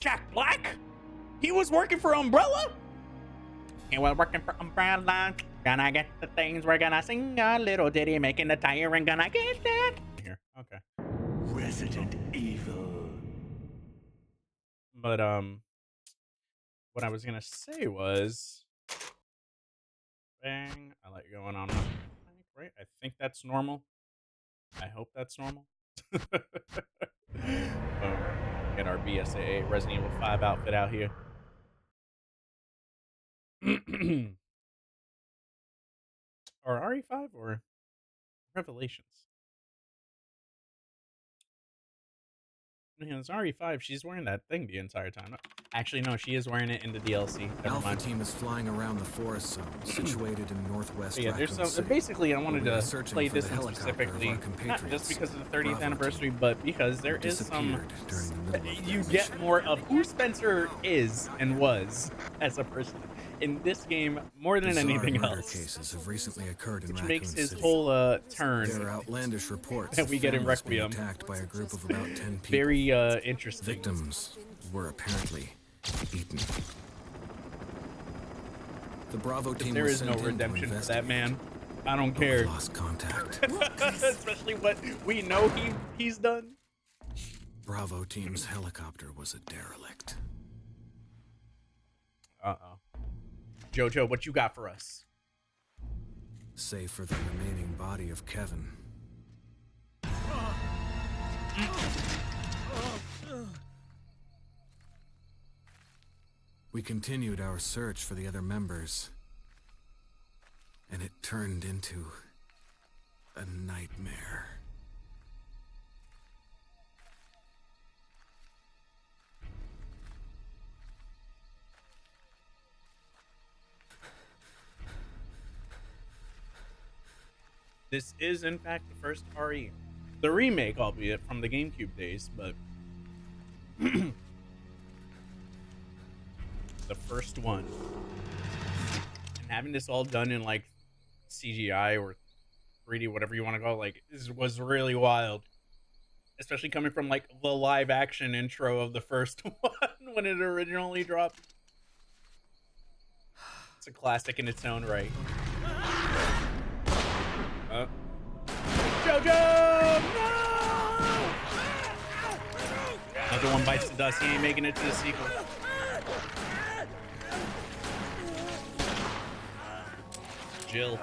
Jack Black? He was working for Umbrella? He was working for Umbrella. Gonna get the things. We're gonna sing a little ditty, making the tire and gonna get that. Here, okay. Resident Evil. But what I was gonna say was, bang. I like going on. Right? I think that's normal. I hope that's normal. Get our BSAA Resident Evil 5 outfit out here. Or RE5 or Revelations. You know, it's RE5. She's wearing that thing the entire time. Actually, no, she is wearing it in the DLC. Never Alpha mind. team is flying around the forest zone, situated in northwest. But yeah, there's some. City. Basically, I wanted to play this one specifically, not just because of the 30th Bravo anniversary, team but because there is some. during the middle of You their get mission. more of who Spencer is and was as a person in this game more than Bizarre anything murder else. cases have recently occurred in Which Raccoon makes his City. whole There are turn outlandish reports that we get in families being Requiem attacked by a group of about 10 people. very interesting. Victims were apparently eaten. The Bravo team There was is no sent in to redemption for that investigate, man. I don't but we care. lost contact. Especially what we know he's done. Bravo team's helicopter was a derelict. Uh-oh. Jojo, what you got for us? Save for the remaining body of Kevin. We continued our search for the other members, and it turned into a nightmare. This is, in fact, the first RE. The remake, albeit from the GameCube days, but the first one. And having this all done in, like, CGI or 3D, whatever you want to call it, like, was really wild. Especially coming from, like, the live-action intro of the first one when it originally dropped. It's a classic in its own right. Jojo! No! Another one bites the dust. He ain't making it to the sequel. Jill.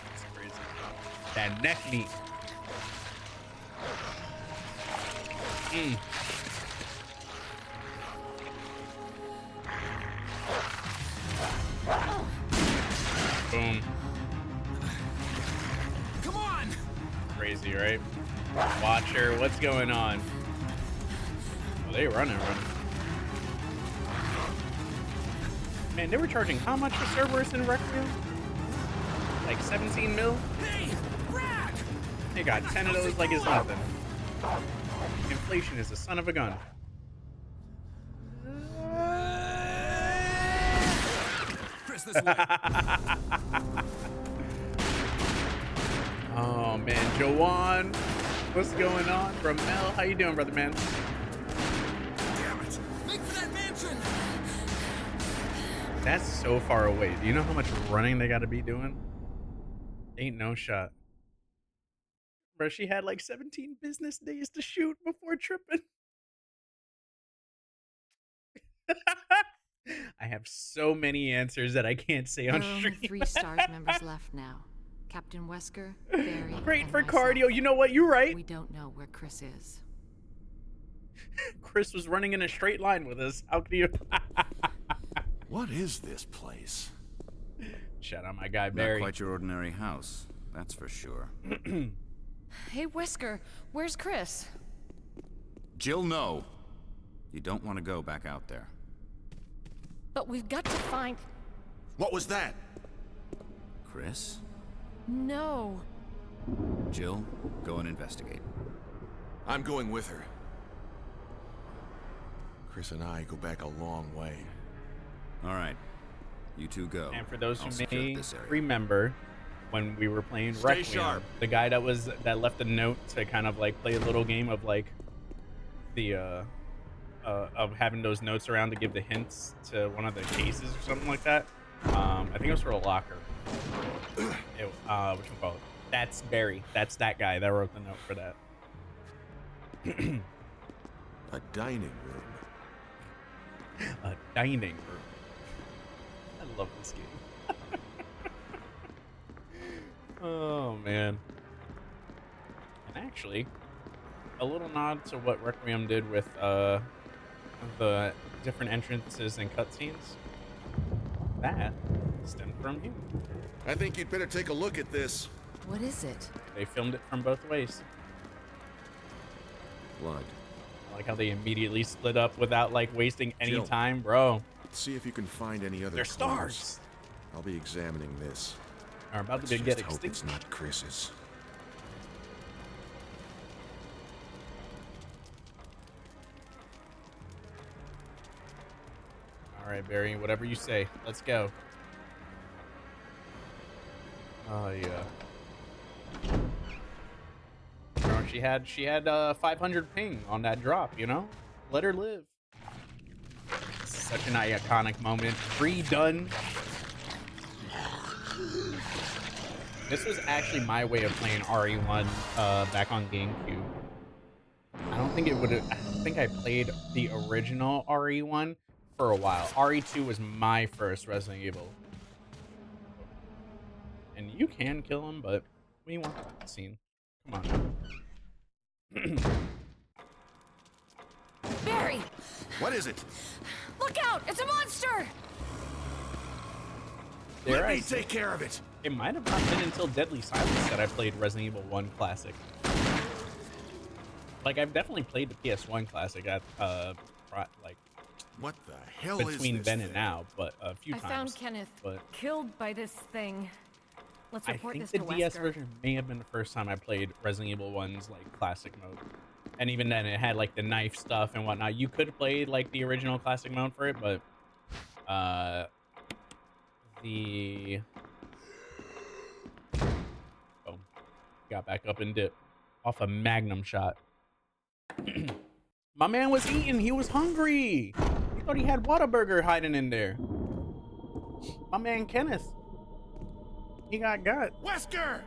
That's crazy. That neck knee. Boom. Come on! Crazy, right? Watcher, what's going on? Oh, they running. Man, they were charging how much for Cerberus in Requiem? Like 17 mil? Hey, Brad! They got 10 of those like it's nothing. Inflation is a son of a gun. Chris, this way. Oh man, Joanne, what's going on? From Mel, how you doing, brother man? Damn it! Make for that mansion! That's so far away. Do you know how much running they got to be doing? Ain't no shot. Bro, she had like 17 business days to shoot before tripping. I have so many answers that I can't say on There are only stream. 3 STARS members left now. Captain Wesker, Barry, Great and for myself. cardio. You know what? You're right. We don't know where Chris is. Chris was running in a straight line with us. How could you? What is this place? Shout out my guy Not Barry. quite your ordinary house, that's for sure. Hey, Wesker, where's Chris? Jill, no. You don't want to go back out there. But we've got to find... What was that? Chris? No. Jill, go and investigate. I'm going with her. Chris and I go back a long way. All right. You two go. And for those I'll who secure may this area. remember, when we were playing Stay Requiem. sharp. The guy that left a note to kind of like play a little game of like the of having those notes around to give the hints to one of the cases or something like that. I think it was for a locker. Whatchamacallit? That's Barry. That's that guy that wrote the note for that. A dining room. A dining room. I love this game. Oh man. And actually, a little nod to what Requiem did with the different entrances and cutscenes. That stemmed from him. I think you'd better take a look at this. What is it? They filmed it from both ways. Blood. I like how they immediately split up without like wasting any Jill. time, bro. See if you can find any other They're clues. stars. I'll be examining this. Are about to Let's get just hope extinct. it's not Chris's. All right, Barry, whatever you say. Let's go. Oh yeah. Bro, she had 500 ping on that drop, you know? Let her live. Such an iconic moment. Pre-done. This was actually my way of playing RE1 back on GameCube. I don't think it would have. I think I played the original RE1 for a while. RE2 was my first Resident Evil. And you can kill him, but we want that scene. Come on. Barry! What is it? Look out! It's a monster! Dare Let I me say- take care of it. It might have not been until Deadly Silence that I played Resident Evil 1 Classic. Like, I've definitely played the PS1 Classic at, like, What the hell is between this then and thing? now, but a few I times. found Kenneth but killed by this thing. Let's I report think this the to DS Wesker. version may have been the first time I played Resident Evil 1's, like, Classic mode. And even then, it had, like, the knife stuff and whatnot. You could play, like, the original Classic mode for it, but, the... Oh, got back up and dipped off a Magnum shot. My man was eating. He was hungry. He thought he had Whataburger hiding in there. My man Kenneth. He got. Wesker!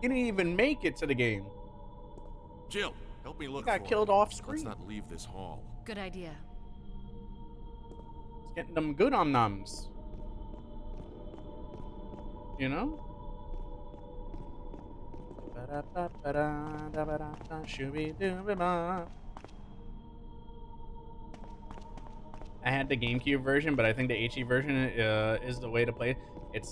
He didn't even make it to the game. Jill, help me look Got for killed him. off Let's screen. not leave this hall. Good idea. He's getting them good on nums. You know? I had the GameCube version, but I think the HE version is the way to play it.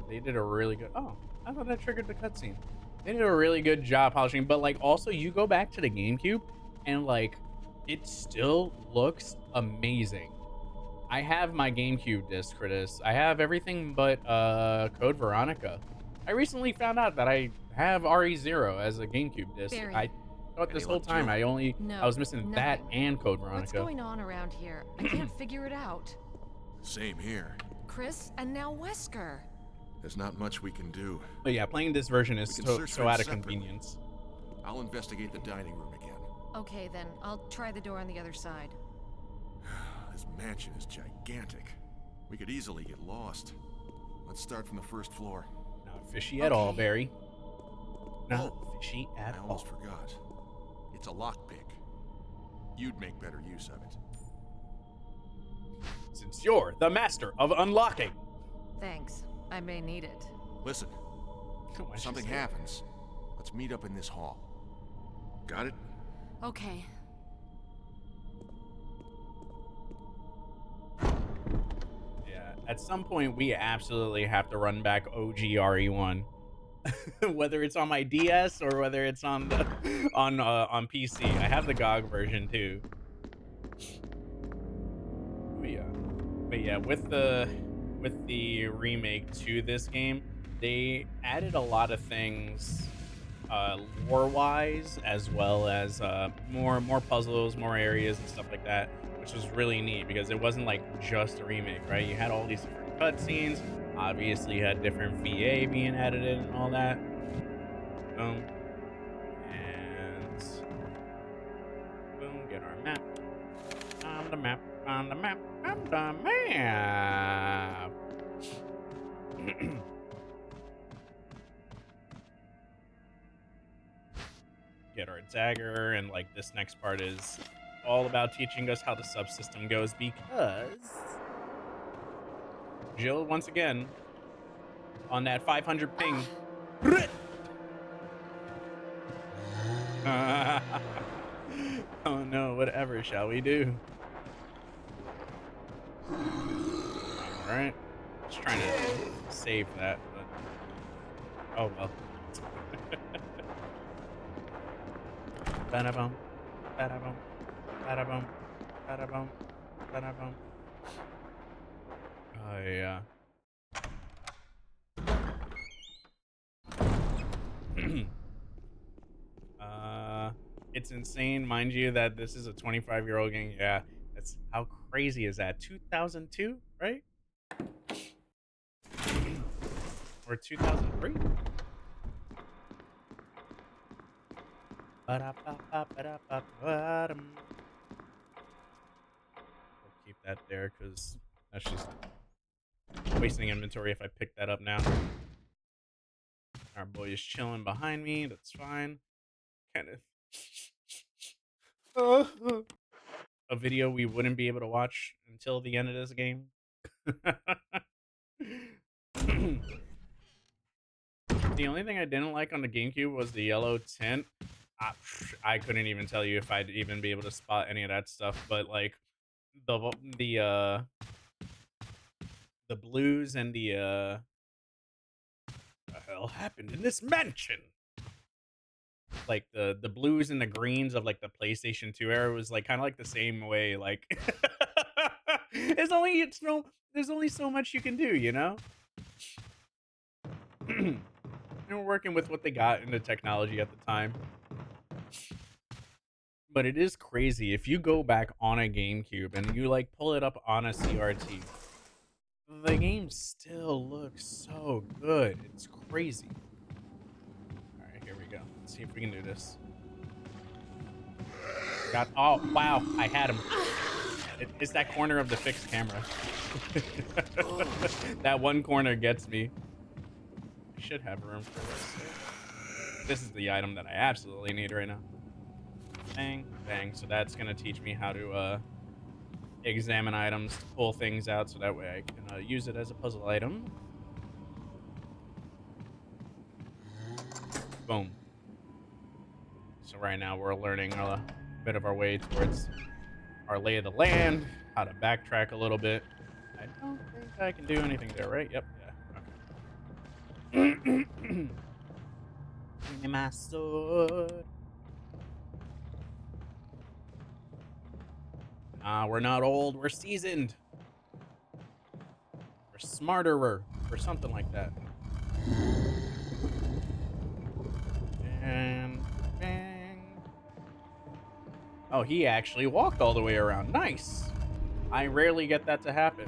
They did a really good. Oh, I thought that triggered the cutscene. They did a really good job polishing, but like also you go back to the GameCube and like it still looks amazing. I have my GameCube disc for this. I have everything but Code Veronica. I recently found out that I have RE0 as a GameCube disc. Barry. I thought this whole Anyone, time Jill? No, I was missing that nothing. and Code What's Veronica. going on around here? I can't figure it out. Same here. Chris and now Wesker. There's not much we can do. But yeah, playing this version is We can so, search so for it out of separately. convenience. I'll investigate the dining room again. Okay, then. I'll try the door on the other side. This mansion is gigantic. We could easily get lost. Let's start from the first floor. Not fishy at all, Okay. Barry. Not Oh, fishy at I all. almost forgot. It's a lockpick. You'd make better use of it. Since you're the master of unlocking. Thanks. I may need it. Listen, Why'd if she something say- happens, let's meet up in this hall. Got it? Okay. Yeah, at some point we absolutely have to run back OG RE1. Whether it's on my DS or whether it's on the on PC. I have the GOG version too. But yeah, with the remake to this game, they added a lot of things lore-wise, as well as more puzzles, more areas and stuff like that, which was really neat because it wasn't like just a remake, right? You had all these different cutscenes, Obviously had different VA being edited and all that. Boom. And boom, get our map. On the map, on the map, on the map. Get our dagger, and like this next part is all about teaching us how the subsystem goes, because Jill, once again, on that 500 ping. Oh no, whatever shall we do? Alright. Just trying to save that, but oh well. Ba-da-bum, ba-da-bum, ba-da-bum, ba-da-bum, ba-da-bum. Oh yeah. It's insane, mind you, that this is a 25-year-old game. Yeah, that's how crazy is that? 2002, right? Or 2003? We'll keep that there because that's just wasting inventory if I pick that up now. Our boy is chilling behind me. That's fine. Kind of a video we wouldn't be able to watch until the end of this game. The only thing I didn't like on the GameCube was the yellow tint. I couldn't even tell you if I'd even be able to spot any of that stuff, but like the blues and the hell happened in this mansion? Like the blues and the greens of like the PlayStation 2 era was like kind of like the same way. Like there's only so much you can do, you know? And we're working with what they got in the technology at the time. But it is crazy if you go back on a GameCube and you like pull it up on a CRT, the game still looks so good. It's crazy. All right, here we go. Let's see if we can do this. Oh wow, I had him. It's that corner of the fixed camera. That one corner gets me. I should have room for this. This is the item that I absolutely need right now. Bang, bang. So that's gonna teach me how to examine items, to pull things out, so that way I can use it as a puzzle item. Boom. So right now we're learning a bit of our way towards our lay of the land, how to backtrack a little bit. I don't think I can do anything there, right? Yep, yeah. Okay. Give me my sword. Nah, we're not old, we're seasoned. We're smarter, or something like that. And bang. Oh, he actually walked all the way around. Nice. I rarely get that to happen.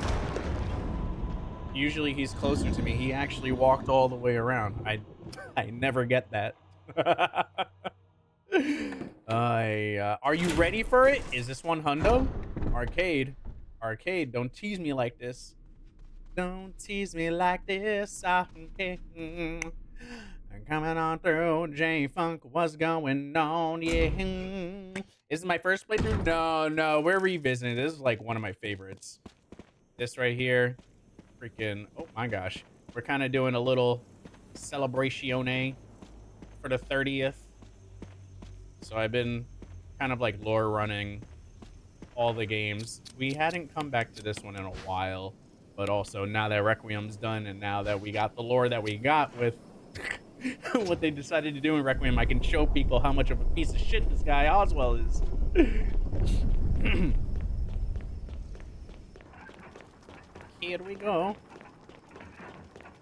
Usually he's closer to me. He actually walked all the way around. I never get that. Are you ready for it? Is this one hundo? Arcade. Arcade, don't tease me like this. Don't tease me like this. I'm coming on through. J-Funk, what's going on? Yeah. Is this my first playthrough? No, we're revisiting. This is like one of my favorites. This right here. Freaking, oh my gosh. We're kind of doing a little celebratione for the 30th. So I've been kind of like lore running all the games. We hadn't come back to this one in a while, but also now that Requiem's done and now that we got the lore that we got with what they decided to do in Requiem, I can show people how much of a piece of shit this guy Oswell is. Here we go.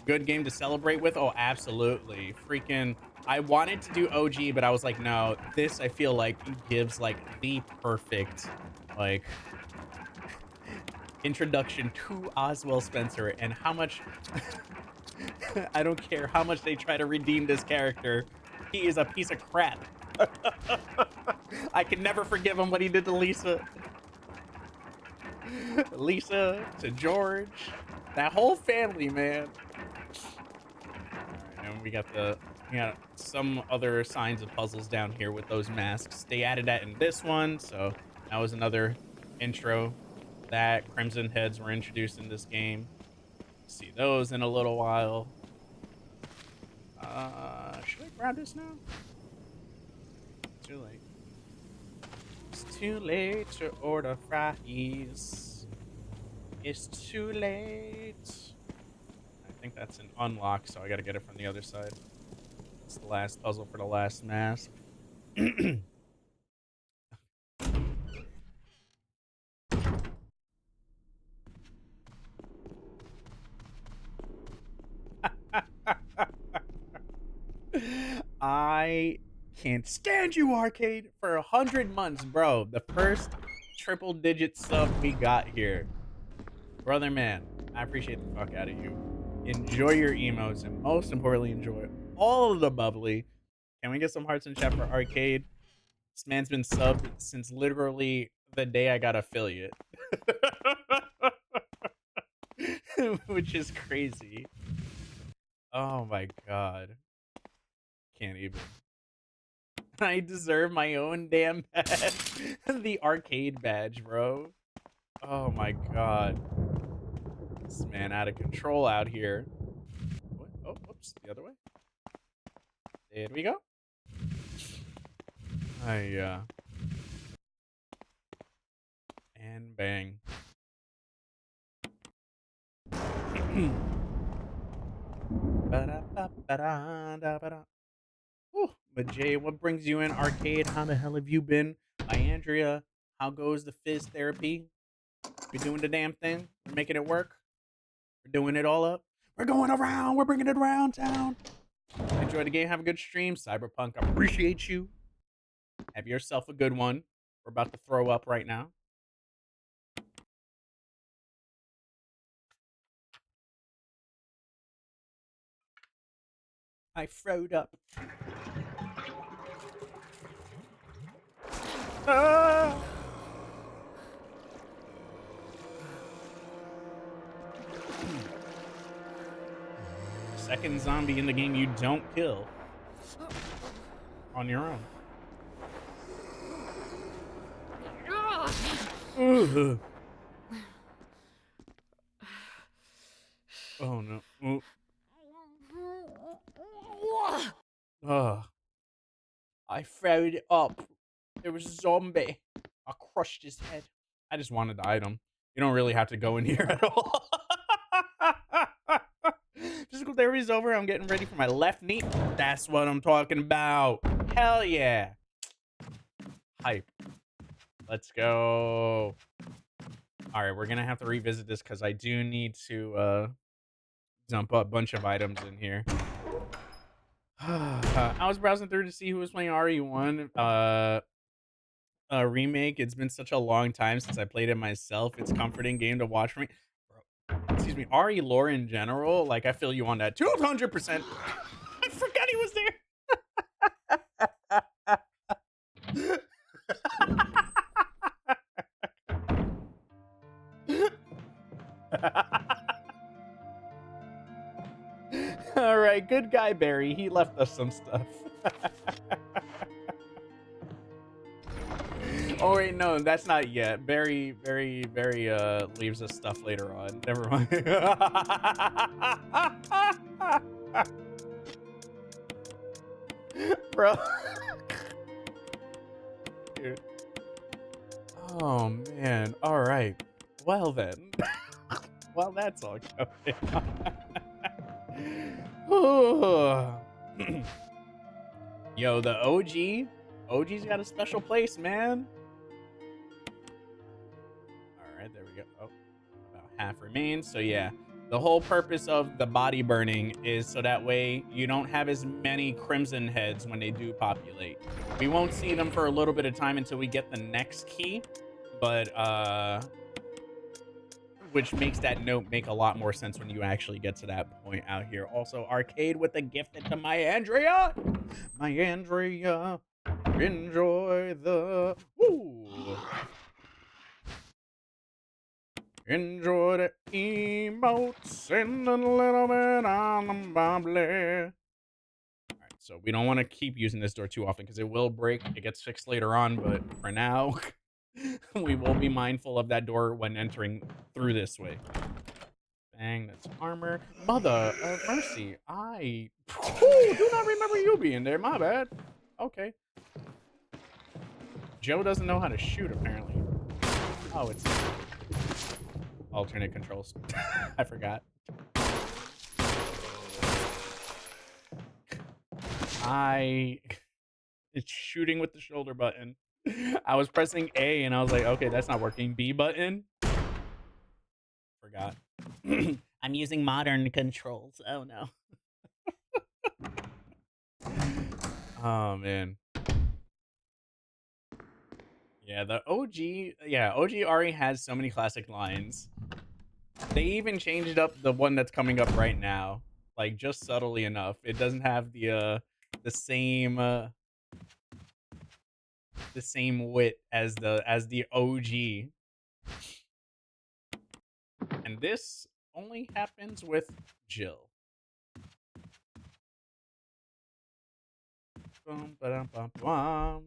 Good game to celebrate with? Oh, absolutely. Freaking, I wanted to do OG, but I was like, no, this I feel like gives like the perfect, like, introduction to Oswald Spencer and how much I don't care how much they try to redeem this character. He is a piece of crap. I can never forgive him what he did to Lisa. Lisa, to George, that whole family, man. All right, and we got some other signs of puzzles down here with those masks. They added that in this one, so that was another intro. That Crimson Heads were introduced in this game. See those in a little while. Should I grab this now? Too late. It's too late to order fries. It's too late. I think that's an unlock, so I gotta get it from the other side. It's the last puzzle for the last mask. I can't stand you, Arcade, for 100 months, bro. The first triple digit sub we got here. Brother man, I appreciate the fuck out of you. Enjoy your emotes, and most importantly, enjoy all of the bubbly. Can we get some hearts in chat for Arcade? This man's been subbed since literally the day I got affiliate. Which is crazy. Oh my god. Can't even. I deserve my own damn badge. The arcade badge, bro. Oh my god. This man out of control out here. What? Oh, whoops. The other way. There we go. And bang. Whew. But Jay, what brings you in Arcade? How the hell have you been? By Andrea, how goes the fizz therapy? We're doing the damn thing. We're making it work. We're doing it all up. We're going around. We're bringing it around town. Enjoy the game. Have a good stream. Cyberpunk, I appreciate you. Have yourself a good one. We're about to throw up right now. I throwed up. Ah! Second zombie in the game you don't kill on your own. Ugh. Oh no. I throwed it up. There was a zombie. I crushed his head. I just wanted the item. You don't really have to go in here at all. Physical therapy's over. I'm getting ready for my left knee. That's what I'm talking about. Hell yeah. Hype. Let's go. All right, we're going to have to revisit this because I do need to dump a bunch of items in here. I was browsing through to see who was playing RE1 remake. It's been such a long time since I played it myself. It's a comforting game to watch for me. Excuse me, RE lore in general, like I feel you on that 200%. I forgot he was there. All right, good guy Barry. He left us some stuff. Oh wait, no, that's not yet. Barry leaves us stuff later on. Never mind. Bro. Dude. Oh man. All right. Well then. Well, that's all coming. Yo, the OG's got a special place, man. All right, there we go. Oh, about half remains. So yeah, the whole purpose of the body burning is so that way you don't have as many Crimson Heads when they do populate. We won't see them for a little bit of time until we get the next key, but which makes that note make a lot more sense when you actually get to that point out here. Also, arcade with the gifted to my Andrea. My Andrea, enjoy the woo. Enjoy the emotes and a little bit on the bubbly. Alright, so we don't want to keep using this door too often because it will break. It gets fixed later on, but for now, we will be mindful of that door when entering through this way. Bang, that's armor. Mother of mercy. I do not remember you being there. My bad. Okay. Joe doesn't know how to shoot, apparently. Oh, it's alternate controls. I forgot. It's shooting with the shoulder button. I was pressing A and I was like, okay, that's not working. B button. Forgot. I'm using modern controls. Oh no. Oh man. Yeah, the OG Ari has so many classic lines. They even changed up the one that's coming up right now, like just subtly enough. It doesn't have the same wit as the OG. And this only happens with Jill. Bum, ba-dum, bum, bum.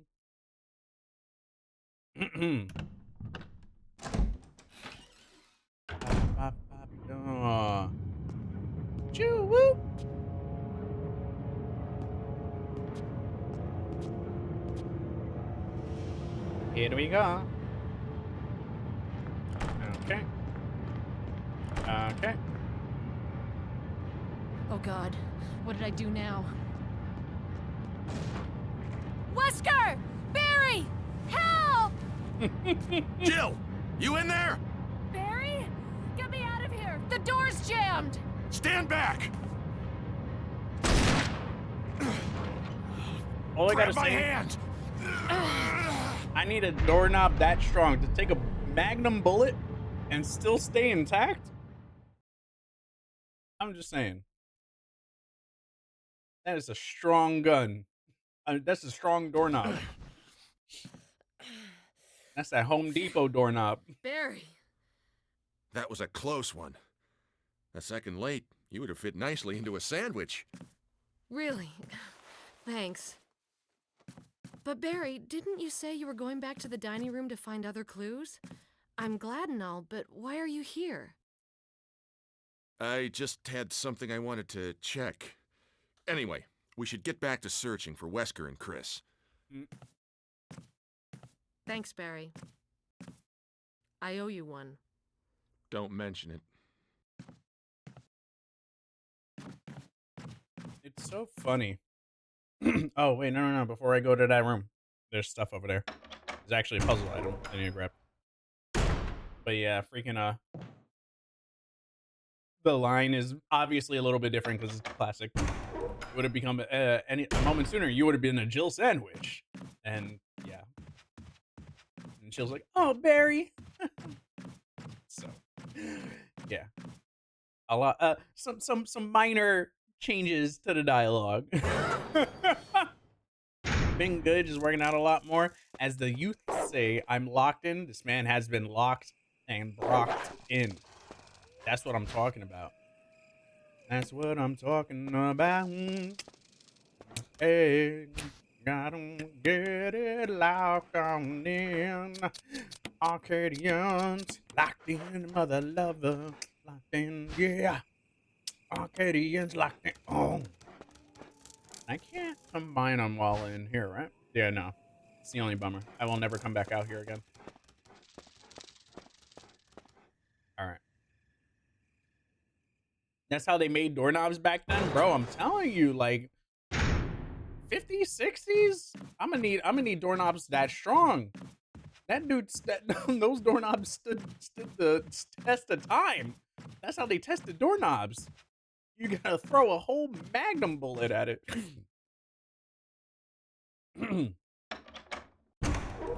Choo-woo. Here we go. Okay. Okay. Oh God, what did I do now? Wesker! Barry! Help! Jill! You in there? Barry? Get me out of here! The door's jammed! Stand back! All I gotta Grab my say, hand! I need a doorknob that strong to take a magnum bullet and still stay intact. I'm just saying. That is a strong gun. That's a strong doorknob. That's that Home Depot doorknob. Barry! That was a close one. A second late, you would have fit nicely into a sandwich. Really? Thanks. But Barry, didn't you say you were going back to the dining room to find other clues? I'm glad and all, but why are you here? I just had something I wanted to check. Anyway, we should get back to searching for Wesker and Chris. Thanks, Barry. I owe you one. Don't mention it. It's so funny. Oh, wait, no. Before I go to that room, there's stuff over there. There's actually a puzzle item I need to grab. But yeah, freaking, the line is obviously a little bit different because it's classic. Would have become a moment sooner, you would have been a Jill sandwich. And yeah. And Jill's like, oh, Barry. So, yeah. A lot, some minor changes to the dialogue. Been good, just working out a lot more. As the youth say, I'm locked in. This man has been locked and locked in. That's what I'm talking about. That's what I'm talking about. Hey, gotta get it locked on in. Arcadians, locked in, mother lover, locked in, yeah. Arcadians locked in. Oh. I can't combine them while in here, right? Yeah, no. It's the only bummer. I will never come back out here again. Alright. That's how they made doorknobs back then? Bro, I'm telling you, like 50s, 60s? I'm gonna need doorknobs that strong. That dude, those doorknobs stood the test of time. That's how they tested doorknobs. You gotta throw a whole magnum bullet at it. You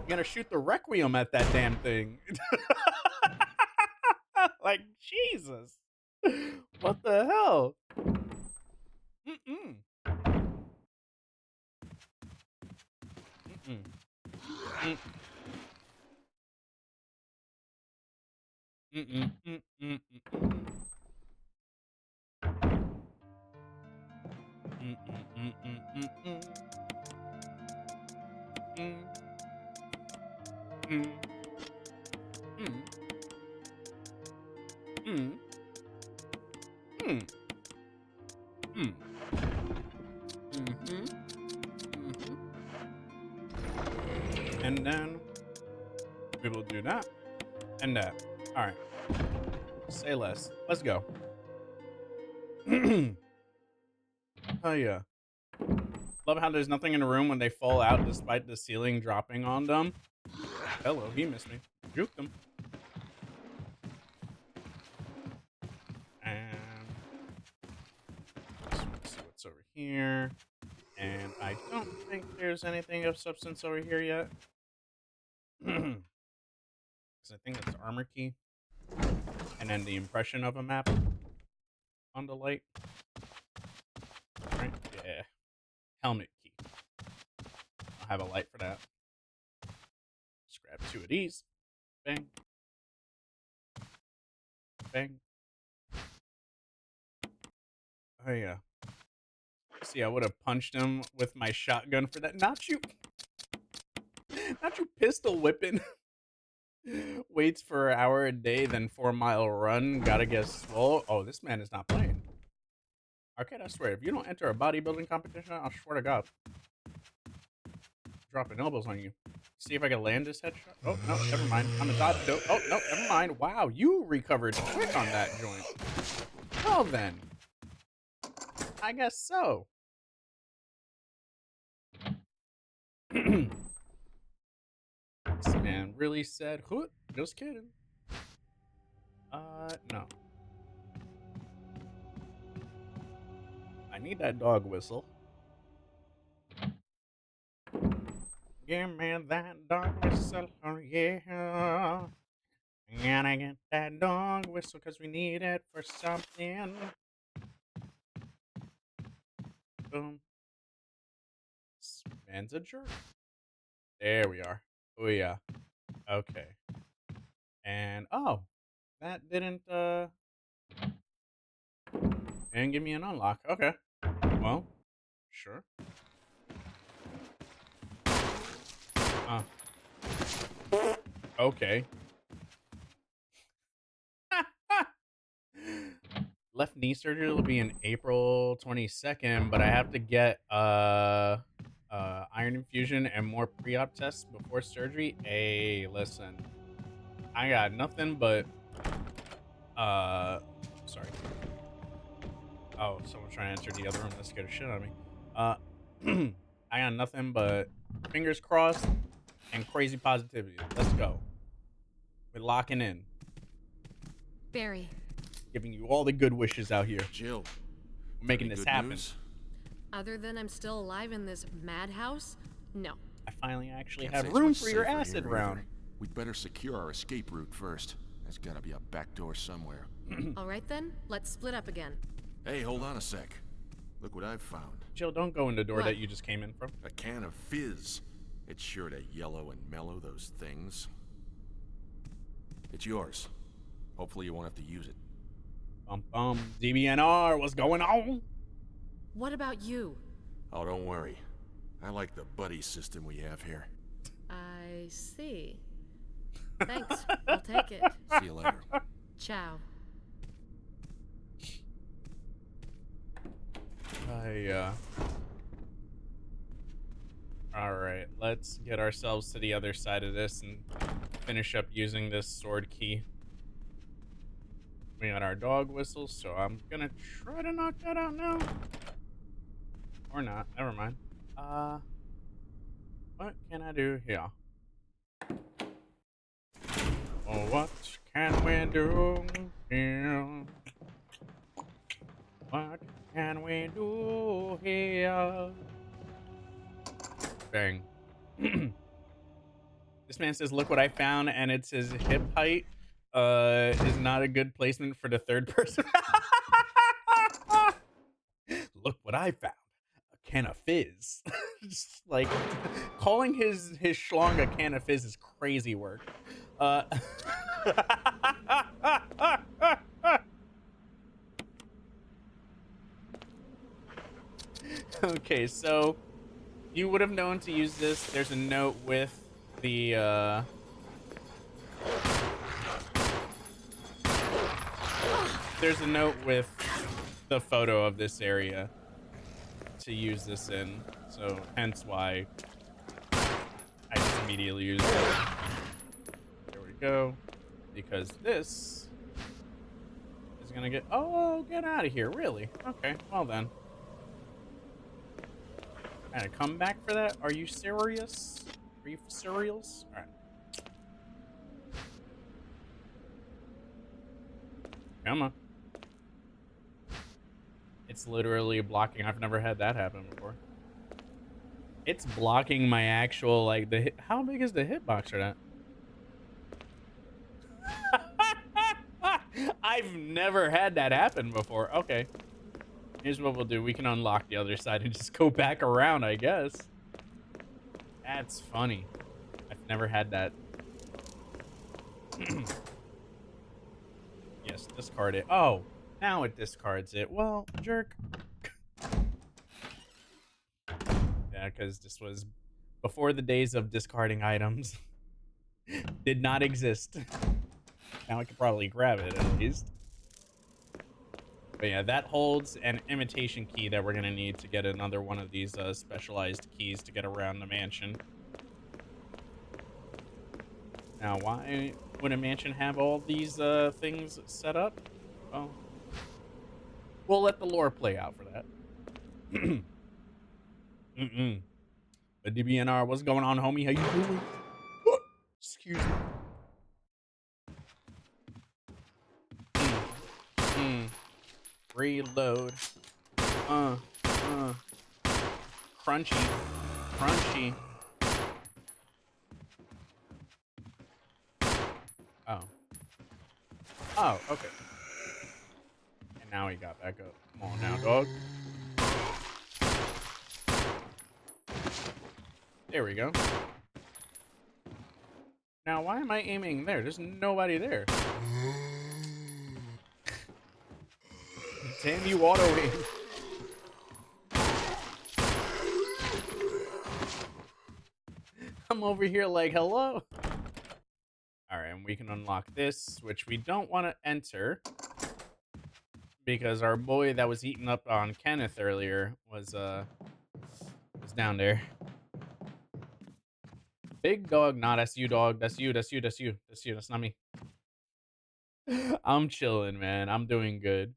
gotta shoot the Requiem at that damn thing. Like, Jesus. What the hell? Mm-mm. Mm-mm. Mm. Mm-mm. Mm-mm. Mm-mm. Mm-mm. Mm-mm. Mm-mm. Mm. Mm. Mm. Mm. Mm. Mm. Mm-hmm. Mm-hmm. And then we will do that and that. All right. Say less. Let's go. Oh yeah. Love how there's nothing in the room when they fall out despite the ceiling dropping on them. Hello, he missed me. Juked him. And let's see what's over here. And I don't think there's anything of substance over here yet. Because I think it's armor key. And then the impression of a map on the light. Right? Yeah. Helmet key. I'll have a light for that. Just grab 2 of these. Bang. Bang. Oh yeah. See, I would have punched him with my shotgun for that. Not you. Not you pistol whipping. Waits for an hour a day, then 4-mile run. Gotta get swole. Oh, this man is not playing. Arcade, I swear, if you don't enter a bodybuilding competition, I swear to God. Dropping elbows on you. See if I can land this headshot. Oh, no, never mind. I'm a dodge. No, oh, no, never mind. Wow, you recovered quick on that joint. Well, then. I guess so. This man really said, "Hoot." Just kidding. No. I need that dog whistle. Give me that dog whistle, oh yeah. Gotta get that dog whistle because we need it for something. Boom. This man's a jerk. There we are. Oh yeah. Okay. And oh, that didn't give me an unlock. Okay. Well, sure. Okay. Left knee surgery will be in April 22nd, but I have to get iron infusion and more pre-op tests before surgery. Hey, listen. I got nothing but sorry. Oh, someone's trying to enter the other room. That scared the shit out of me. I got nothing but fingers crossed and crazy positivity. Let's go. We're locking in. Barry, Giving you all the good wishes out here. Jill, We're making any this good happen. news? other than I'm still alive in this madhouse? No. I finally actually Can't have say it's room much for your safer acid here round. either. We'd better secure our escape route first. There's gotta be a back door somewhere. All right then, let's split up again. Hey, hold on a sec. Look what I've found. Jill, don't go in the door What? that you just came in from. A can of fizz. It's sure to yellow and mellow those things. It's yours. Hopefully you won't have to use it. DBNR, what's going on? What about you? Oh, don't worry. I like the buddy system we have here. I see. Thanks, I'll take it. See you later. Ciao. Alright, let's get ourselves to the other side of this and finish up using this sword key. We got our dog whistles, so I'm gonna try to knock that out now. Or not, never mind. What can I do here? Oh, what can we do here? What can we do here? Bang. This man says, look what I found, and it's his hip height. is not a good placement for the third person. Look what I found. A can of fizz. Just like calling his schlong a can of fizz is crazy work. Uh Okay, so you would have known to use this. There's a note with the there's a note with the photo of this area to use this in. So hence why I just immediately use it. There we go. Because this is gonna get get out of here, really? Okay, well then. I had to come back for that? Are you serious? Are you serials? Alright. Come on. It's literally blocking. I've never had that happen before. It's blocking my actual, like, the hit. How big is the hitbox for that? I've never had that happen before. Okay. Here's what we'll do. We can unlock the other side and just go back around, I guess. That's funny. I've never had that. Yes, discard it. Oh, now it discards it. Well, jerk. Yeah, because this was before the days of discarding items. Did not exist. Now I could probably grab it at least. But yeah, that holds an imitation key that we're going to need to get another one of these specialized keys to get around the mansion. Now, why would a mansion have all these things set up? Well, we'll let the lore play out for that. But DBNR, what's going on, homie? How you doing? Excuse me. Reload. Crunchy. Crunchy. Oh. Oh, okay. And now he got back up. Come on now, dog. There we go. Now, why am I aiming there? There's nobody there. Damn you, auto aim. I'm over here like, hello. All right, and we can unlock this, which we don't want to enter because our boy that was eating up on Kenneth earlier was down there. Big dog, nah, that's you, dog. That's you. That's you. That's you. That's you. That's not me. I'm chilling, man. I'm doing good.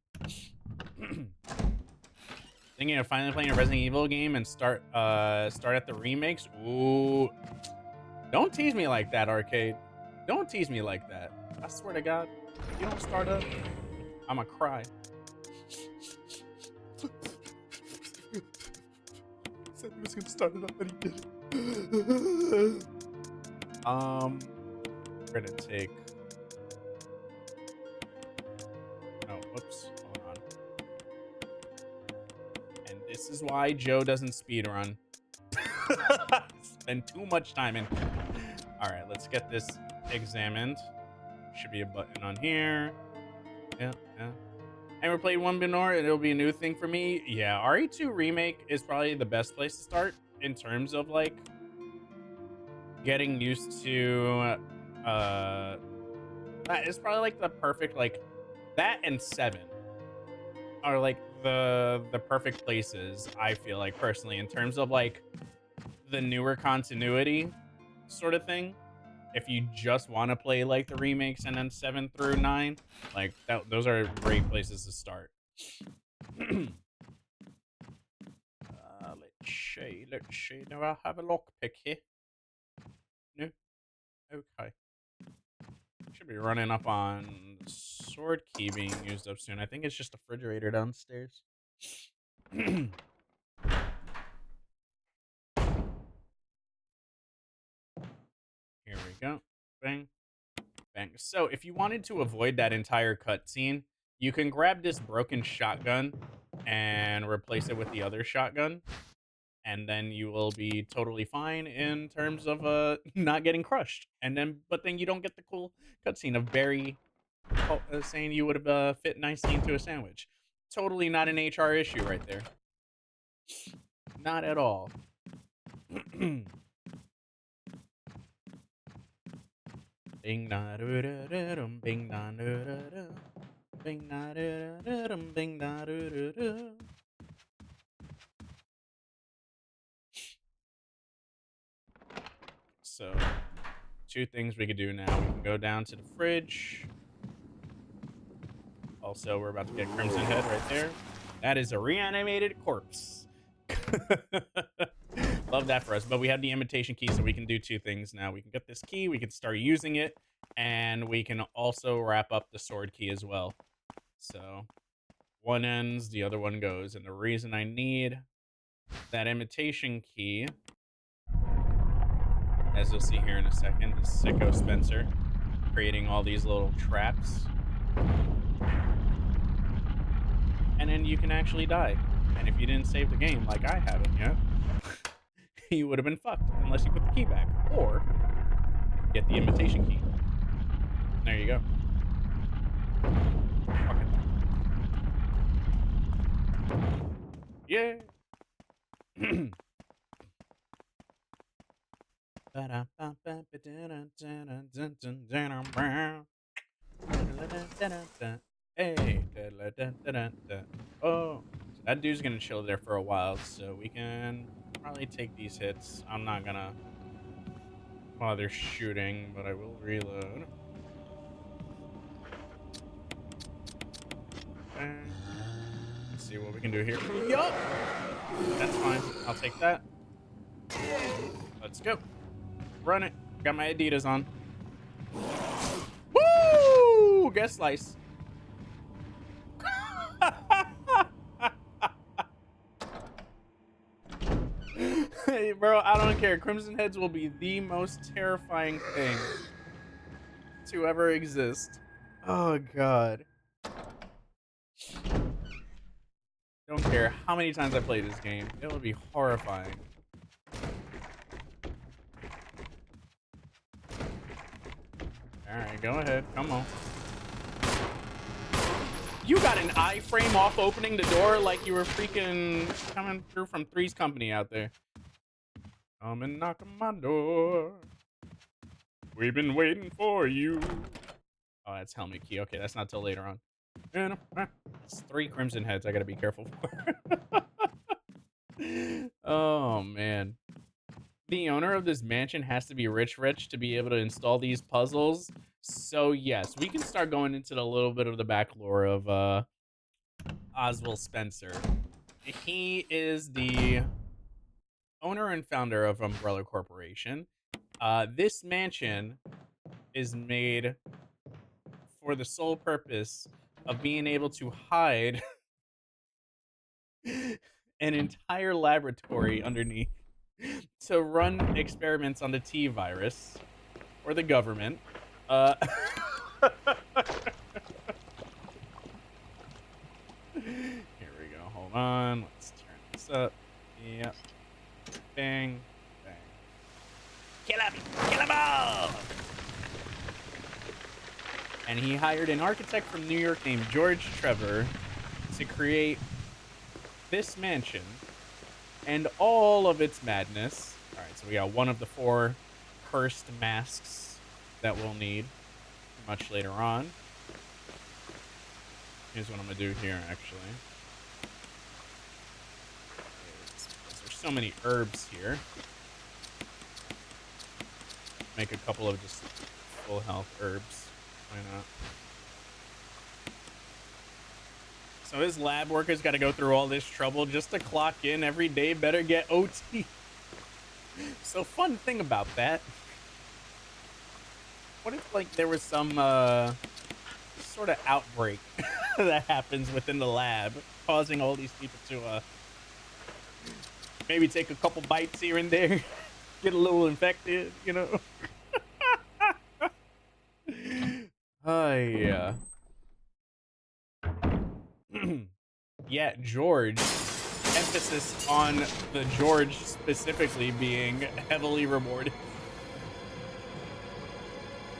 Thinking of finally playing a Resident Evil game and start at the remakes. Ooh, don't tease me like that, Arcade. Don't tease me like that. I swear to God, if you don't start up, I'ma cry. Said he was gonna start it up, but he didn't. We're gonna take. Oh, whoops. Hold on. And this is why Joe doesn't speedrun. Spend too much time in. All right, let's get this examined. Should be a button on here. Yeah. I never played one before. It'll be a new thing for me. Yeah, RE2 Remake is probably the best place to start in terms of like getting used to. It's probably like the perfect like that and 7 are like the perfect places. I feel like personally in terms of like the newer continuity sort of thing. If you just want to play like the remakes and then 7 through 9, like those are great places to start. Let's see. Do I have a lockpick here? No. Okay. Should be running up on sword key being used up soon. I think it's just a refrigerator downstairs. Here we go. Bang. Bang. thing. So if you wanted to avoid that entire cutscene, you can grab this broken shotgun and replace it with the other shotgun, and then you will be totally fine in terms of not getting crushed. And then, but then you don't get the cool cutscene of Barry saying you would have fit nicely into a sandwich. Totally not an HR issue right there. Not at all. Bing da da da da dum, bing da da da da, bing da da da dum, bing da da da da. So, two things we could do now. We can go down to the fridge. Also, we're about to get Crimson Head right there. That is a reanimated corpse. Love that for us. But we have the imitation key, so we can do two things now. We can get this key, we can start using it, and we can also wrap up the sword key as well. So, one ends, the other one goes. And the reason I need that imitation key, as you'll see here in a second, is Sicko Spencer creating all these little traps. And then you can actually die. And if you didn't save the game, like I haven't yet, you would have been fucked unless you put the key back. Or get the imitation key. There you go. Fuck it. Yeah. Hey. Oh, so that dude's gonna chill there for a while, so we can probably take these hits. I'm not gonna bother shooting, but I will reload. Okay. Let's see what we can do here. Yup! That's fine. I'll take that. Let's go. Run it. Got my Adidas on. Woo! Guest slice. Hey, bro, I don't care. Crimson Heads will be the most terrifying thing to ever exist. Oh, God. Don't care how many times I play this game. It will be horrifying. Alright, go ahead. Come on. You got an iframe off opening the door like you were freaking coming through from Three's Company out there. Come and knock on my door. We've been waiting for you. Oh, that's helmet key. Okay, that's not till later on. It's 3 Crimson Heads I gotta be careful for. Oh, man. The owner of this mansion has to be rich to be able to install these puzzles. So, yes, we can start going into a little bit of the back lore of Oswald Spencer. He is the owner and founder of Umbrella Corporation. This mansion is made for the sole purpose of being able to hide an entire laboratory underneath to run experiments on the T virus or the government. Here we go. Hold on. Let's turn this up. Yep. Bang. Bang. Kill him! Kill him all! And he hired an architect from New York named George Trevor to create this mansion and all of its madness. All right, so we got one of the 4 cursed masks that we'll need much later on. Here's what I'm gonna do here, actually. There's so many herbs here. Make a couple of just full health herbs. Why not? So his lab workers got to go through all this trouble just to clock in every day. Better get OT. So fun thing about that. What if like there was some sort of outbreak that happens within the lab, causing all these people to maybe take a couple bites here and there, get a little infected, you know? Yeah. Yeah, George. Emphasis on the George specifically being heavily rewarded.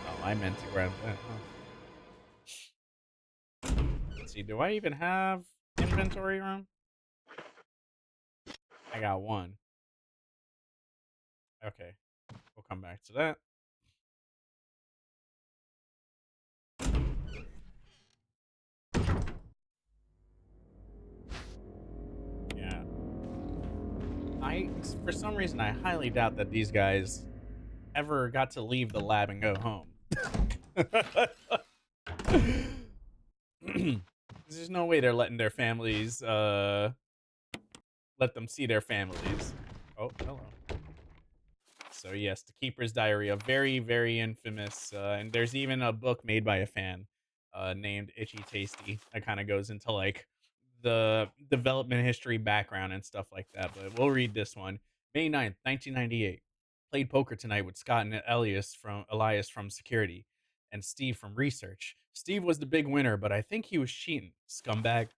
Oh, I meant to grab that. Huh. Let's see, do I even have inventory room? I got one. Okay, we'll come back to that. Yeah. For some reason, I highly doubt that these guys ever got to leave the lab and go home. There's no way they're letting their families, let them see their families. Oh, hello. So yes, The Keeper's Diary, a very, very infamous, and there's even a book made by a fan, named Itchy Tasty that kind of goes into like the development history background and stuff like that. But we'll read this one. May 9th, 1998. Played poker tonight with Scott and Elias from security and Steve from research. Steve was the big winner, but I think he was cheating. Scumbag.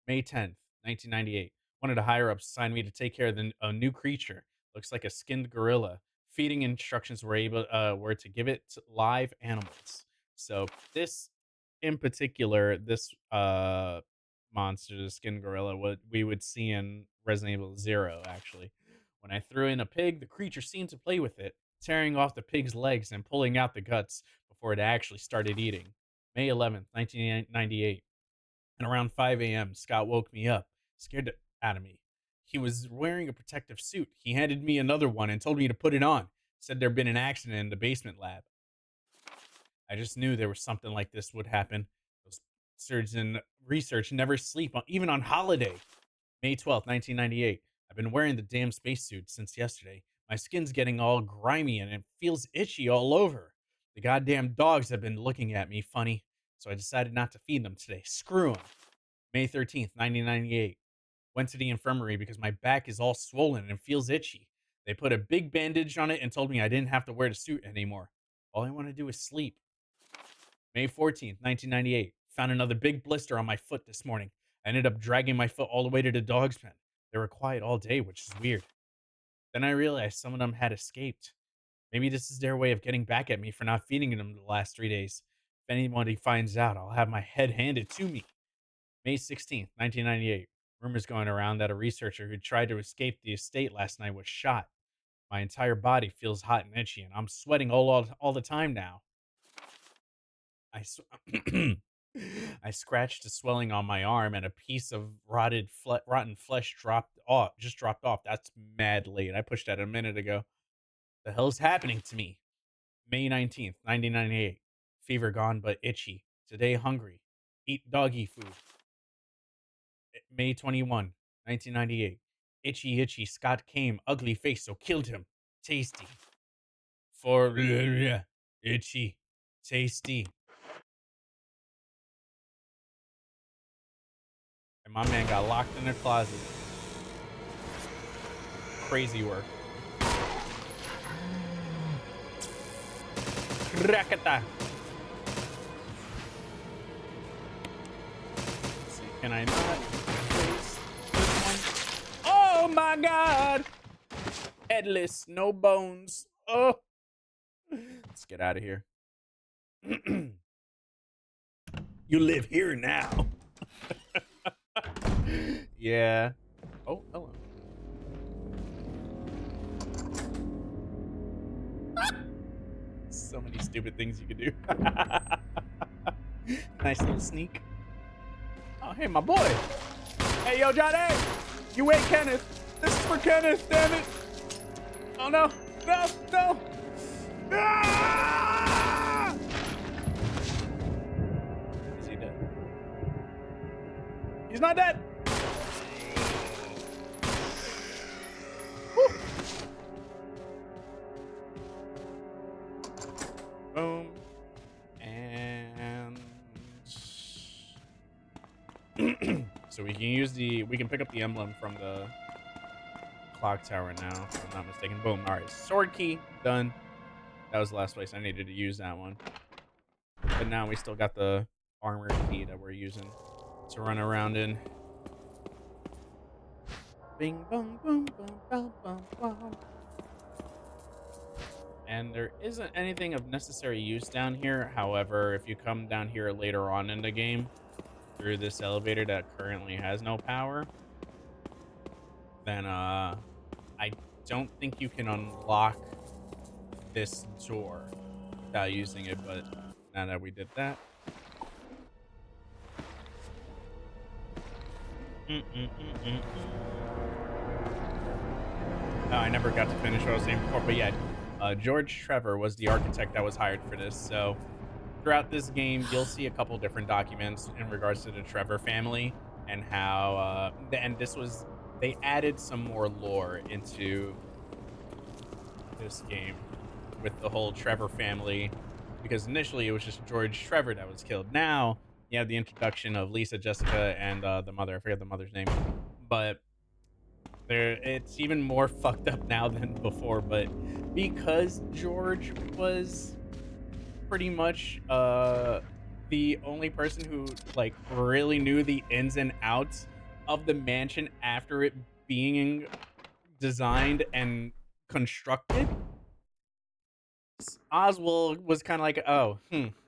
May 10th, 1998. One of the higher ups assigned me to take care of a new creature. Looks like a skinned gorilla. Feeding instructions were to give it to live animals. So this in particular, this monster, the skin gorilla, what we would see in Resident Evil 0, actually. When I threw in a pig, the creature seemed to play with it, tearing off the pig's legs and pulling out the guts before it actually started eating. May 11th, 1998. And around 5 a.m., Scott woke me up, scared out of me. He was wearing a protective suit. He handed me another one and told me to put it on. Said there'd been an accident in the basement lab. I just knew there was something like this would happen. Those surgeons in research never sleep, even on holiday. May 12th, 1998. I've been wearing the damn spacesuit since yesterday. My skin's getting all grimy and it feels itchy all over. The goddamn dogs have been looking at me funny, so I decided not to feed them today. Screw them. May 13th, 1998. Went to the infirmary because my back is all swollen and feels itchy. They put a big bandage on it and told me I didn't have to wear the suit anymore. All I want to do is sleep. May 14th, 1998. Found another big blister on my foot this morning. I ended up dragging my foot all the way to the dog's pen. They were quiet all day, which is weird. Then I realized some of them had escaped. Maybe this is their way of getting back at me for not feeding them the last 3 days. If anybody finds out, I'll have my head handed to me. May 16th, 1998. Rumors going around that a researcher who tried to escape the estate last night was shot. My entire body feels hot and itchy, and I'm sweating all the time now. I scratched a swelling on my arm, and a piece of rotten flesh dropped off. That's mad late. I pushed that a minute ago. The hell's happening to me? May 19th, 1998. Fever gone, but itchy. Today hungry. Eat doggy food. May 21, 1998. Itchy, itchy. Scott came. Ugly face, so killed him. Tasty. For itchy. Tasty. And my man got locked in a closet. Crazy work. Rakata. Let's see, can I not place this one? Oh my god! Headless, no bones. Oh! Let's get out of here. You live here now. Yeah. Oh, hello. So many stupid things you could do. Nice little sneak. Oh, hey, my boy. Hey, yo, Johnny. You ate Kenneth. This is for Kenneth, damn it. Oh, no. No, no. Ah! Is he dead? He's not dead. Woo. Boom. And so we can pick up the emblem from the clock tower now, if I'm not mistaken. Boom. All right. Sword key done. That was the last place I needed to use that one. but now we still got the armored key that we're using to run around in. Bing bong boom boom bum bum bum. And there isn't anything of necessary use down here. However, if you come down here later on in the game through this elevator that currently has no power, then I don't think you can unlock this door without using it, but now that we did that. Oh, I never got to finish what I was saying before, but yeah, George Trevor was the architect that was hired for this. So throughout this game, you'll see a couple different documents in regards to the Trevor family and how, and this was, they added some more lore into this game with the whole Trevor family, because initially it was just George Trevor that was killed. Now you have the introduction of Lisa, Jessica, and the mother. I forget the mother's name, but it's even more fucked up now than before. But because George was pretty much the only person who like really knew the ins and outs of the mansion after it being designed and constructed, Oswald was kind of like, oh,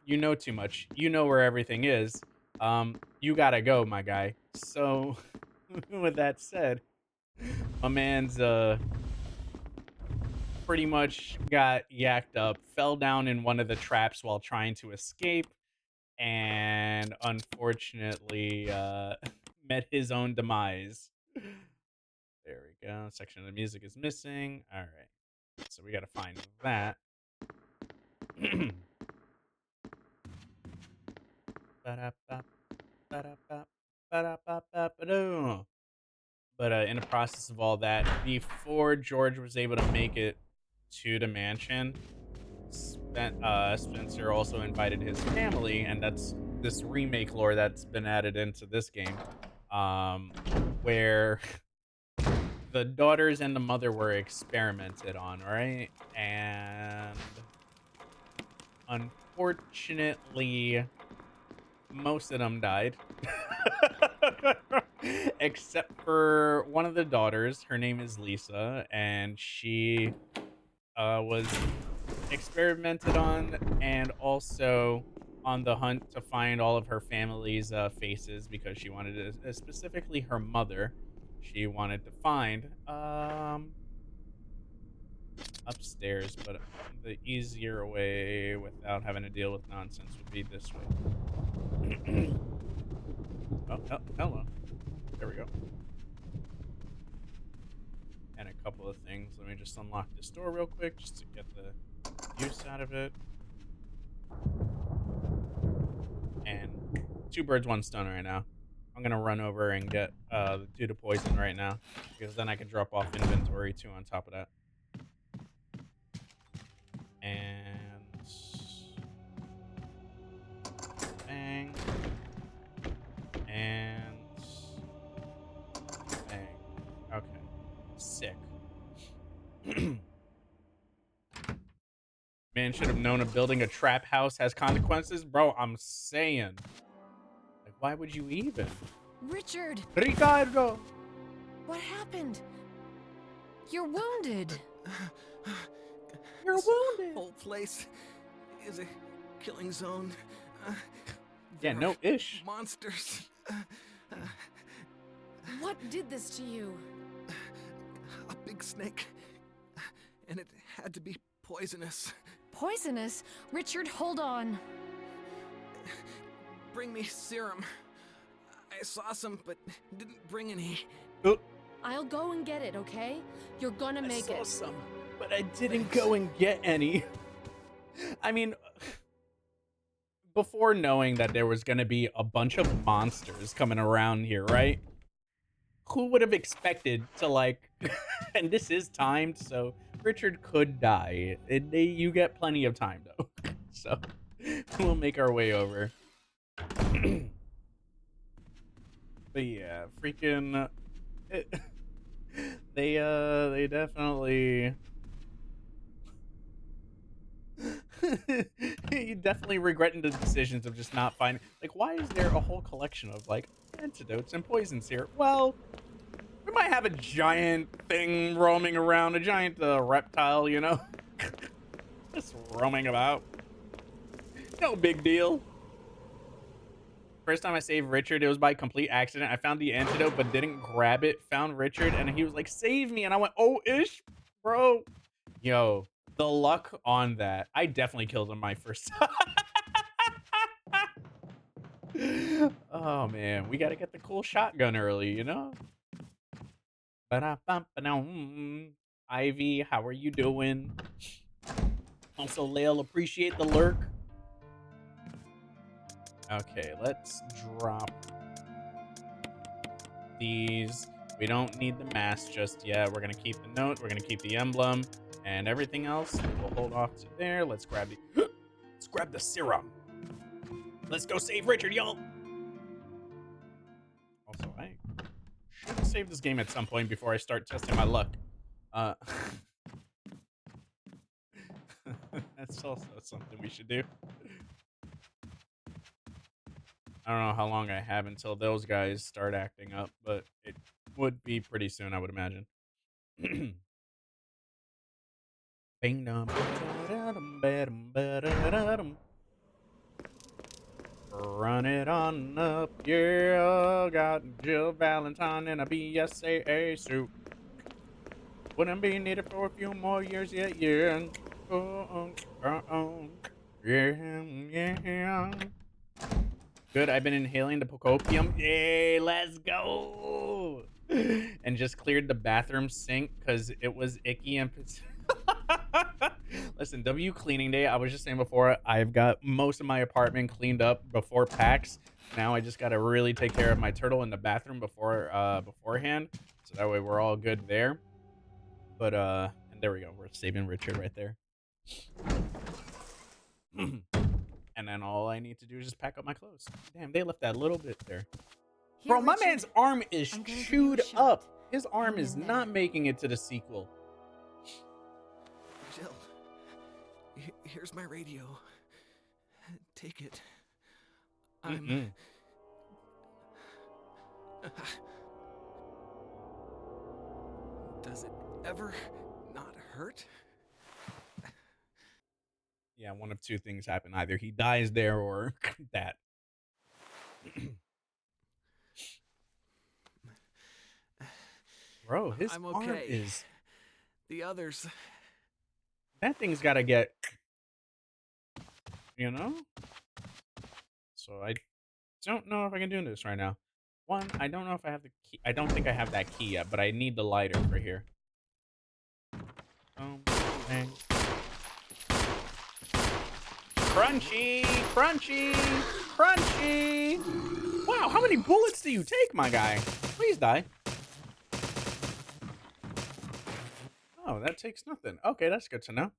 you know too much. You know where everything is. You gotta go, my guy. So, with that said, my man's pretty much got yacked up, fell down in one of the traps while trying to escape, and unfortunately met his own demise. There we go. Section of the music is missing. All right. So we gotta find that. But in the process of all that, before George was able to make it to the mansion, Spencer also invited his family, and that's this remake lore that's been added into this game, where the daughters and the mother were experimented on, right? And unfortunately, most of them died. Except for one of the daughters. Her name is Lisa, and she was experimented on and also on the hunt to find all of her family's faces, because she wanted to, specifically her mother, she wanted to find upstairs, but the easier way without having to deal with nonsense would be this way. Oh, hello. There we go. And a couple of things. Let me just unlock this door real quick just to get the use out of it. And 2 birds, 1 stone right now. I'm gonna run over and get do the poison right now, because then I can drop off inventory too on top of that. And bang. And bang. Okay. Sick. Man should have known building a trap house has consequences. Bro, I'm saying. Like, why would you even? Richard! Ricardo! What happened? You're wounded. You're wounded. Whole place is a killing zone. Yeah, no ish. Monsters. What did this to you? A big snake. And it had to be poisonous. Poisonous? Richard, hold on. Bring me serum. I saw some, but didn't bring any. I'll go and get it, okay? You're gonna make I it. saw some, but I didn't go and get any. I mean, before knowing that there was going to be a bunch of monsters coming around here, right? Who would have expected to, like, and this is timed, so Richard could die. You get plenty of time, though. So we'll make our way over. But yeah, freaking... they definitely... You definitely regretting the decisions of just not finding. Like, why is there a whole collection of like antidotes and poisons here? Well, we might have a giant thing roaming around, a giant reptile, you know, just roaming about. No big deal. First time I saved Richard, it was by complete accident. I found the antidote but didn't grab it. Found Richard and he was like, "Save me!" And I went, "Oh, ish, bro." Yo, the luck on that. I definitely killed him my first time. Oh man, we gotta get the cool shotgun early, you know? Ba-da-bum-ba-dum. Ivy, how are you doing? Also, Lael, appreciate the lurk. Okay, let's drop these. We don't need the mask just yet. We're gonna keep the note. We're gonna keep the emblem, and everything else we'll hold off to there. Let's grab the let's grab the serum. Let's go save Richard, y'all. Also, I should save this game at some point before I start testing my luck. That's also something we should do. I don't know how long I have until those guys start acting up, but it would be pretty soon, I would imagine. Bing dong, ba-da-dum, ba-dum, ba-da-dum. Run it on up, yeah. Got Jill Valentine in a BSAA suit. Wouldn't be needed for a few more years yet, yeah. Yeah. Good, I've been inhaling the pocopium. Yay, let's go! And just cleared the bathroom sink because it was icky and... Listen, W cleaning day, I was just saying before, I've got most of my apartment cleaned up before PAX. Now I just got to really take care of my turtle in the bathroom beforehand. So that way we're all good there. But, and there we go. We're saving Richard right there. And then all I need to do is just pack up my clothes. Damn, they left that little bit there. Here, Bro, my Richard. man's arm is I'm gonna give you a chewed shot. up. His arm Hang is in not there. making it to the sequel. Jill, here's my radio. Take it. I'm... Does it ever not hurt? Yeah, one of two things happen. Either he dies there or that. Bro, his I'm arm okay. is... The others... That thing's got to get... You know? So I don't know if I can do this right now. One, I don't know if I have the key. I don't think I have that key yet, but I need the lighter for here. Bang. Crunchy! Crunchy! Crunchy! Wow, how many bullets do you take, my guy? Please die. Oh, that takes nothing. Okay, that's good to know.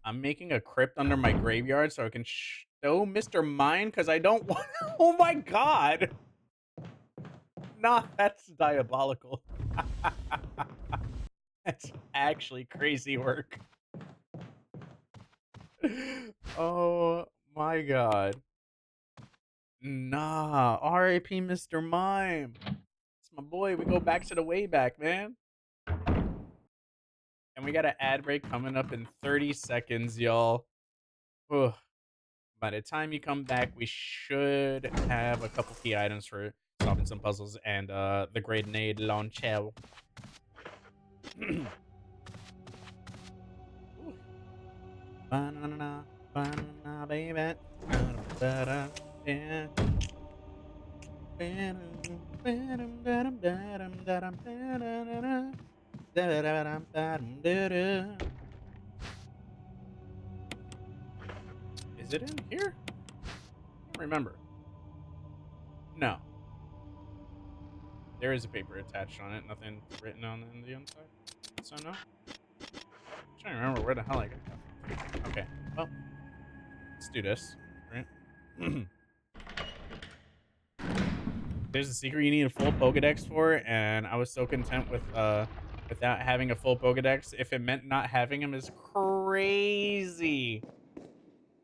I'm making a crypt under my graveyard so I can show Mr. Mine because I don't want... Oh my god! Nah, that's diabolical. That's actually crazy work. Oh my god. Nah, R.I.P. Mr. Mime. It's my boy. We go back to the way back, man. And we got an ad break coming up in 30 seconds, y'all. By the time you come back, we should have a couple key items for solving some puzzles and the grenade launcher. Banana, banana, baby. Ba-da, yeah. Is it in here? I don't remember. No. There is a paper attached on it. Nothing written on the inside. So no. I'm trying to remember where the hell I got that from. Okay. Well, let's do this. Right. There's a secret you need a full Pokedex for, and I was so content with without having a full Pokedex, if it meant not having him, is crazy.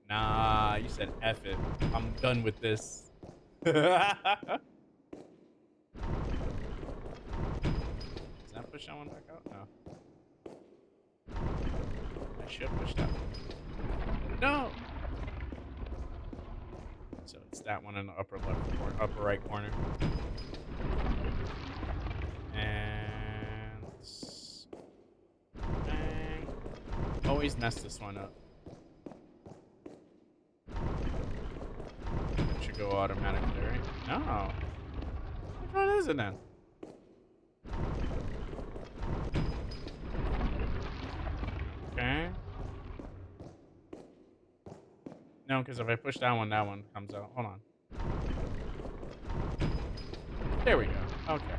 Nah, you said F it. I'm done with this. Does that push that one back out? No. I should push that one. No! So it's that one in the upper left corner, upper right corner. And bang. Always mess this one up. That should go automatically, right? No. Which one is it then? Okay. No, because if I push that one comes out. Hold on. There we go. Okay.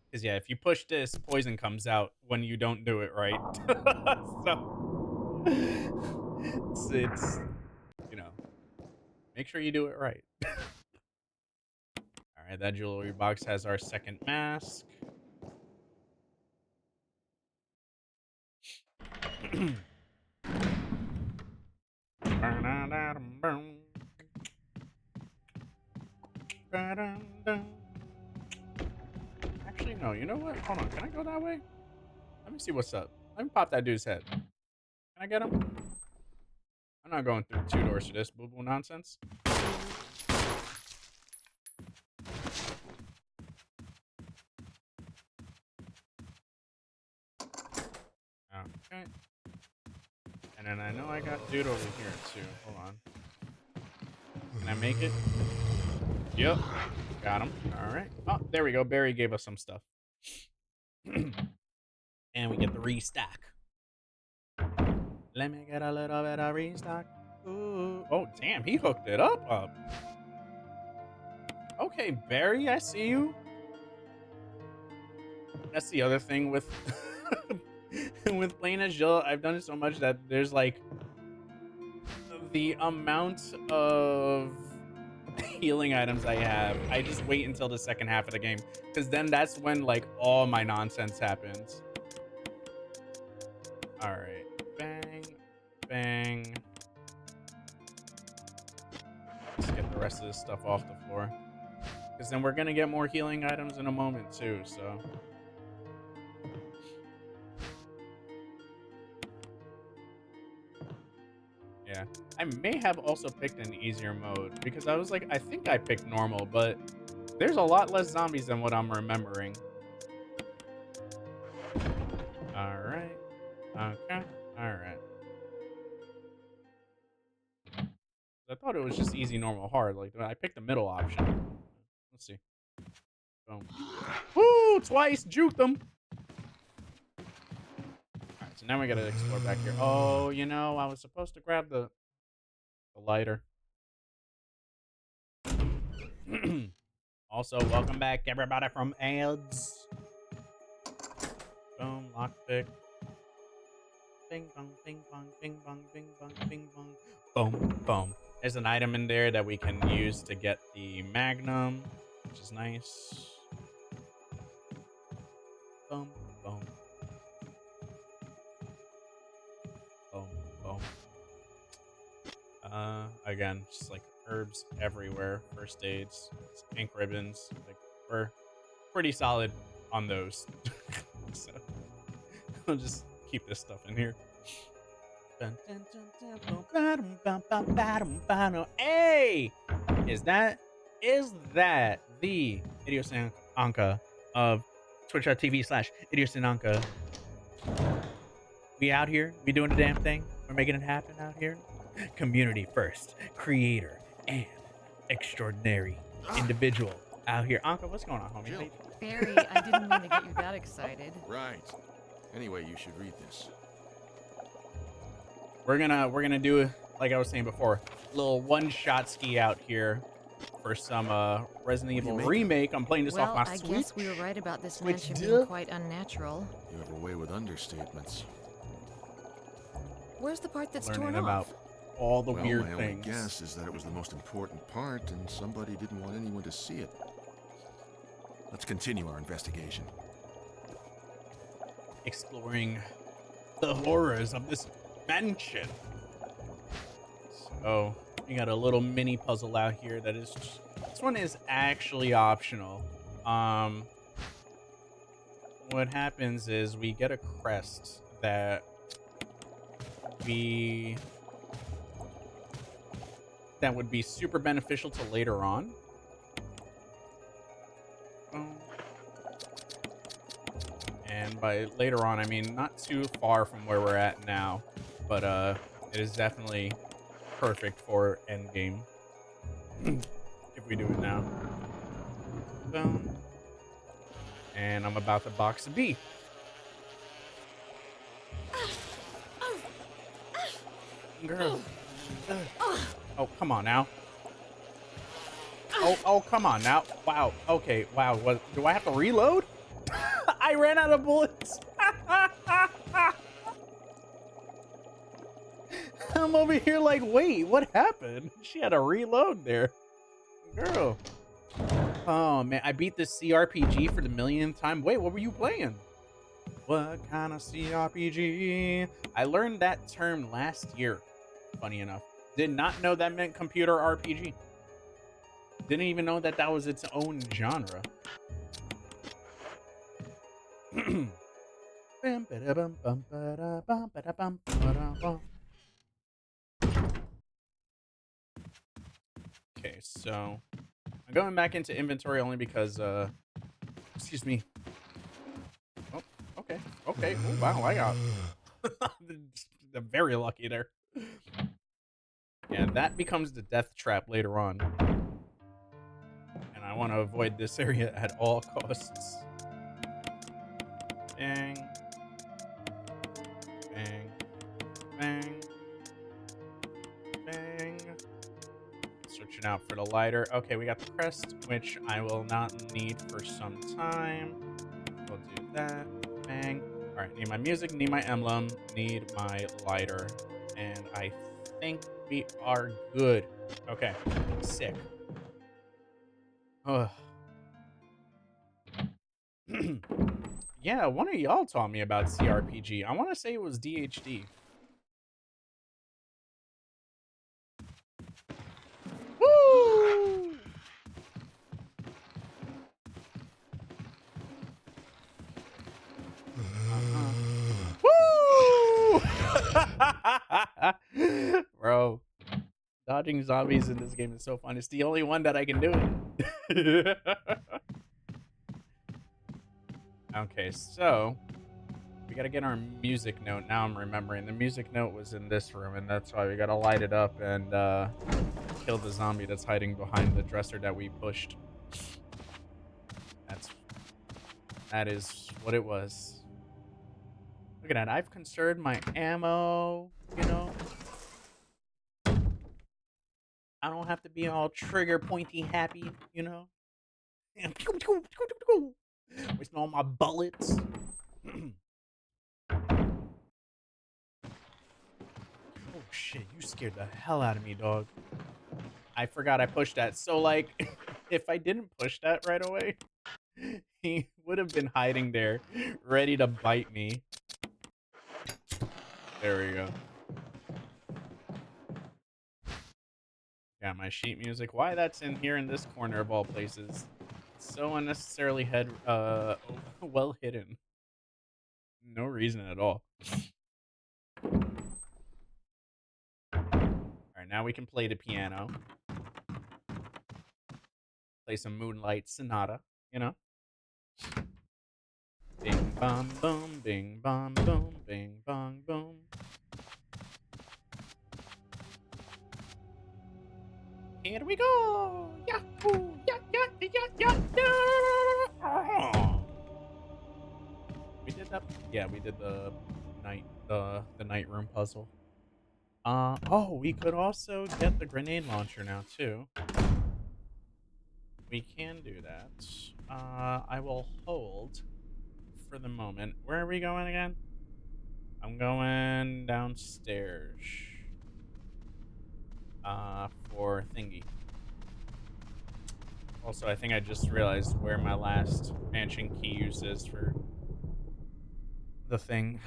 Because, yeah, if you push this, poison comes out when you don't do it right. So, it's, you know, make sure you do it right. All right, that jewelry box has our second mask. Actually, no. You know what? Hold on. Can I go that way? Let me see what's up. Let me pop that dude's head. Can I get him? I'm not going through 2 doors for this boo-boo nonsense. Okay. And then I know I got dude over here too. Hold on. Can I make it? Yep. Got him. All right. Oh, there we go. Barry gave us some stuff. And we get the restock. Let me get a little bit of restock. Ooh. Oh, damn. He hooked it up. Okay, Barry, I see you. That's the other thing with with playing as Jill. I've done it so much that there's like the amount of healing items I have. I just wait until the second half of the game because then that's when like all my nonsense happens. All right, bang, bang. Let's get the rest of this stuff off the floor because then we're gonna get more healing items in a moment too. So. Yeah, I may have also picked an easier mode because I was like, I think I picked normal, but there's a lot less zombies than what I'm remembering. All right. Okay. All right. I thought it was just easy, normal, hard. Like, I picked the middle option. Let's see. Boom. Woo! Twice! Juked them! Alright, so now we gotta explore back here. Oh, you know, I was supposed to grab the lighter. Also, welcome back, everybody from ads. Boom, lockpick. Bing bong, bing bong, bing bong, bing bong, bing bong. Boom, boom. There's an item in there that we can use to get the Magnum, which is nice. Boom, boom. Boom, boom. Again, just like herbs everywhere. First aids, pink ribbons. Like we're pretty solid on those. So I'll just keep this stuff in here. Hey, is that the Idiosinanka of twitch.tv/Idiosinanka? We out here, we doing the damn thing. We're making it happen out here. Community first, creator, and extraordinary individual out here. Anka, what's going on, homie? Jill. Barry, I didn't mean to get you that excited. Right. Anyway, you should read this. We're gonna do, like I was saying before, a little one-shot ski out here for some Resident Evil Remake. I'm playing this off my Switch. I guess we were right about this Switch mansion duh. being quite unnatural. You have a way with understatements. Where's the part that's Learning torn about off? all the Well, weird my only things. guess is that it was the most important part, and somebody didn't want anyone to see it. Let's continue our investigation. Exploring the horrors of this mansion. So we got a little mini puzzle out here that is just, this one is actually optional. What happens is we get a crest that would be super beneficial to later on. And by later on, I mean not too far from where we're at now, but it is definitely perfect for endgame if we do it now. Boom. And I'm about to box a B. Girl. Oh, come on now. Oh, come on now. Wow. Okay. Wow. What? Do I have to reload? I ran out of bullets. I'm over here like, wait, what happened? She had to reload there. Girl. Oh, man. I beat this CRPG for the millionth time. Wait, what were you playing? What kind of CRPG? I learned that term last year, funny enough. Did not know that meant computer RPG. Didn't even know that that was its own genre. Okay, so I'm going back into inventory only because, excuse me. Oh, okay, okay. Oh, wow, I got I'm very lucky there. And that becomes the death trap later on. And I want to avoid this area at all costs. Bang. Bang. Bang. Bang. Searching out for the lighter. Okay, we got the crest, which I will not need for some time. We'll do that. Bang. Alright, need my music, need my emblem, need my lighter. And I think we are good. Okay, sick. Ugh. Yeah, one of y'all taught me about CRPG. I want to say it was DHD. Woo! Woo! Bro, dodging zombies in this game is so fun. It's the only one that I can do it. Okay, so we gotta get our music note. Now I'm remembering the music note was in this room, and that's why we gotta light it up and kill the zombie that's hiding behind the dresser that we pushed. That is what it was. Look at that. I've conserved my ammo, you know. I don't have to be all trigger pointy happy, you know. Wasting all my bullets. Oh shit, you scared the hell out of me, dog. I forgot I pushed that. So like, if I didn't push that right away, he would have been hiding there, ready to bite me. There we go. Got my sheet music. Why that's in here in this corner of all places? So unnecessarily well hidden. No reason at all. Alright, now we can play the piano. Play some Moonlight Sonata, you know? Bing bong boom, bing bong boom, bing bong boom. Here we go! Yahoo! Oh. We did that. Yeah, we did the night room puzzle. Oh, we could also get the grenade launcher now too. We can do that. I will hold for the moment. Where are we going again? I'm going downstairs. For thingy. Also, I think I just realized where my last mansion key use is for the thing.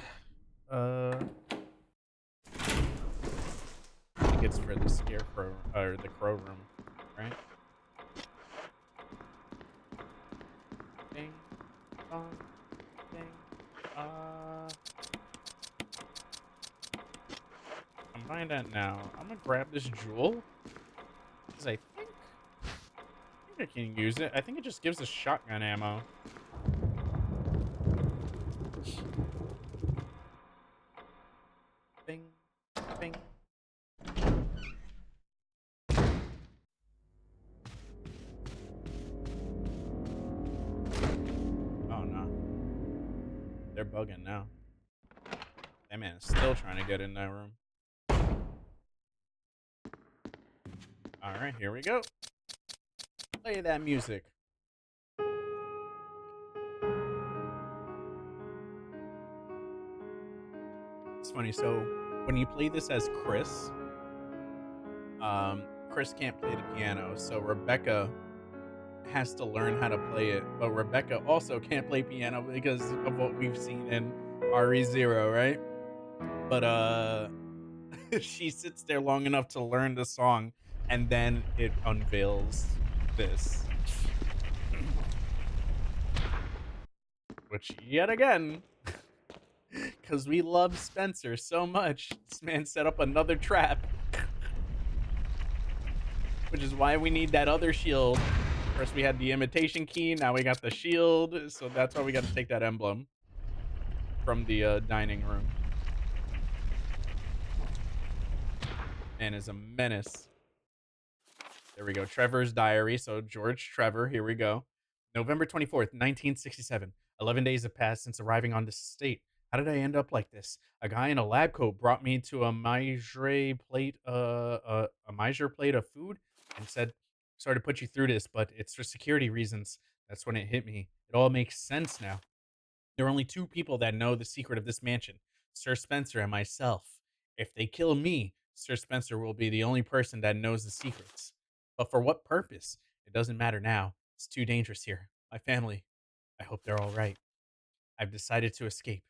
I think it's for the scarecrow or the crow room, right? Ding, dong, ding. I'm buying that now. I'm gonna grab this jewel because I can use it. I think it just gives us shotgun ammo. Bing, bing. Oh no, they're bugging now. That man is still trying to get in that room. All right, here we go. Play that music. It's funny. So when you play this as Chris, Chris can't play the piano, so Rebecca has to learn how to play it. But Rebecca also can't play piano because of what we've seen in RE0, right? But she sits there long enough to learn the song, and then it unveils this. Which, yet again, because we love Spencer so much, this man set up another trap. Which is why we need that other shield. First we had the imitation key, now we got the shield, so that's why we got to take that emblem from the dining room. Man is a menace. There we go. Trevor's diary. So George Trevor, here we go. November 24th, 1967. 11 days have passed since arriving on this estate. How did I end up like this? A guy in a lab coat brought me to a mitre plate, a mitre plate of food, and said, "Sorry to put you through this, but it's for security reasons." That's when it hit me. It all makes sense now. There are only two people that know the secret of this mansion, Sir Spencer and myself. If they kill me, Sir Spencer will be the only person that knows the secrets. But for what purpose? It doesn't matter now. It's too dangerous here. My family, I hope they're all right. I've decided to escape.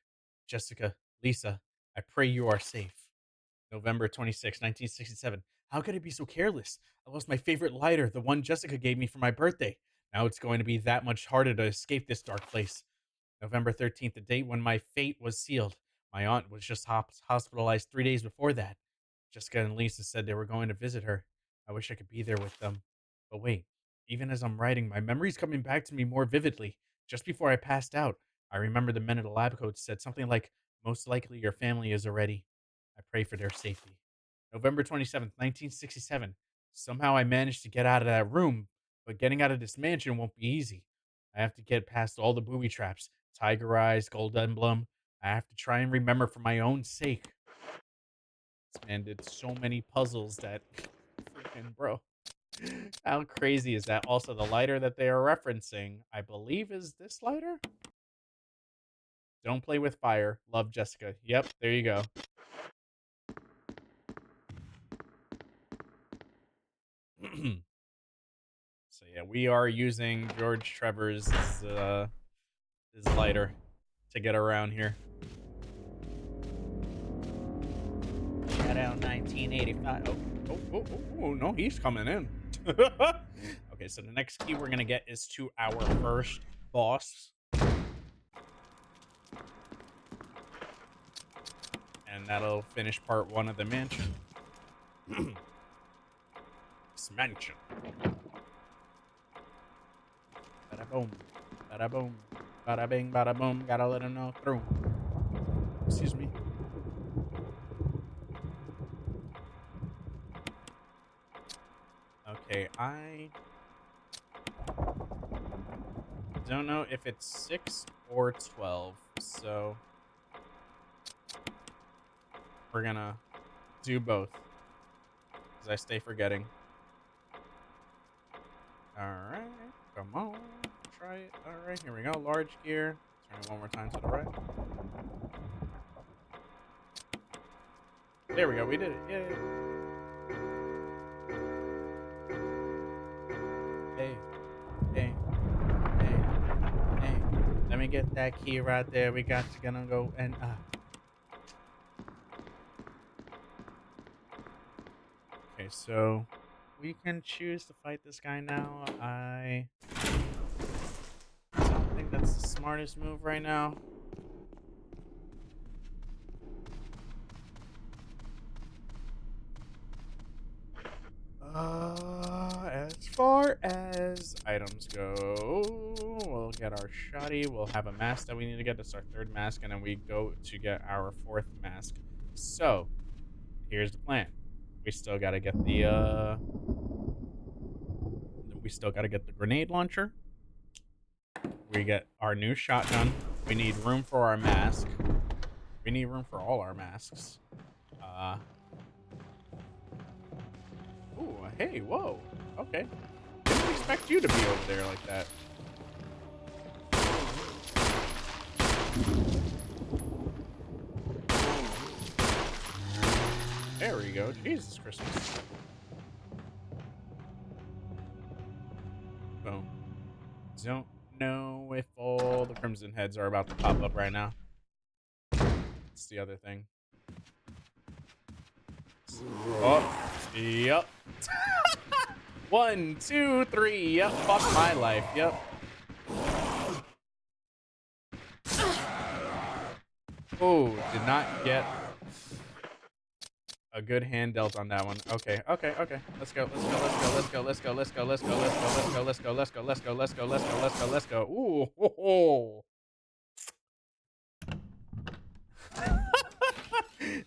Jessica, Lisa, I pray you are safe. November 26, 1967. How could I be so careless? I lost my favorite lighter, the one Jessica gave me for my birthday. Now it's going to be that much harder to escape this dark place. November 13th, the date when my fate was sealed. My aunt was just hospitalized 3 days before that. Jessica and Lisa said they were going to visit her. I wish I could be there with them. But wait, even as I'm writing, my memory's coming back to me more vividly. Just before I passed out, I remember the men in the lab coats said something like, "Most likely your family is already." I pray for their safety. November 27th, 1967. Somehow I managed to get out of that room, but getting out of this mansion won't be easy. I have to get past all the booby traps, tiger eyes, gold emblem. I have to try and remember for my own sake. This man did so many puzzles that freaking bro. How crazy is that? Also, the lighter that they are referencing, I believe, is this lighter. Don't play with fire. Love, Jessica. Yep, there you go. So yeah, we are using George Trevor's his lighter to get around here. Shout out 1985. Oh, no, he's coming in. Okay, so the next key we're gonna get is to our first boss. And that'll finish part 1 of the mansion. This mansion. Bada boom. Bada boom. Bada bing, bada boom. Gotta let him know through. Excuse me. Okay, I don't know if it's 6 or 12, so we're gonna do both, because I stay forgetting. Alright, come on, try it. Alright, here we go, large gear. Turn it one more time to the right. There we go, we did it, yay. Hey, get that key right there. We got to gonna go and okay, so we can choose to fight this guy now. I don't think that's the smartest move right now. As far as items go, we'll get our shoddy. We'll have a mask that we need to get. That's our third mask, and then we go to get our fourth mask. So, here's the plan. We still gotta get the grenade launcher. We get our new shotgun. We need room for our mask. We need room for all our masks. Ooh, hey, whoa. Okay. Didn't expect you to be over there like that. There we go. Jesus Christmas. Boom. Don't know if all the Crimson Heads are about to pop up right now. That's the other thing. Oh, yep. 1, 2, 3. Yep. Fuck my life. Yep. Oh, did not get a good hand dealt on that one. Okay. Let's go. Ooh. Ho, ho.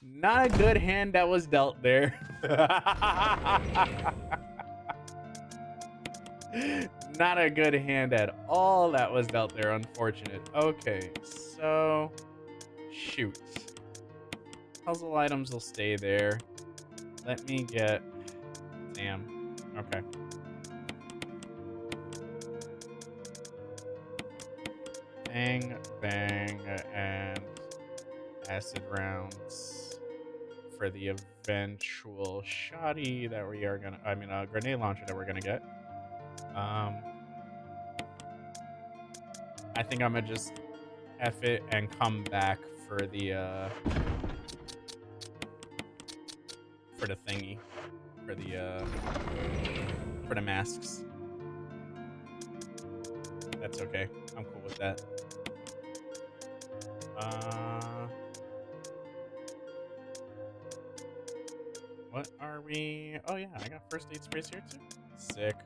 Not a good hand that was dealt there. Not a good hand at all that was dealt there. Unfortunate. Okay, so shoot. Puzzle items will stay there. Let me get... Damn. Okay. Bang, bang, and acid rounds for the eventual shoddy that we are gonna... I mean, a grenade launcher that we're gonna get. I think I'm gonna just F it and come back for the thingy, for the masks. That's okay. I'm cool with that. What are we? Oh yeah, I got first aid sprays here too. Sick.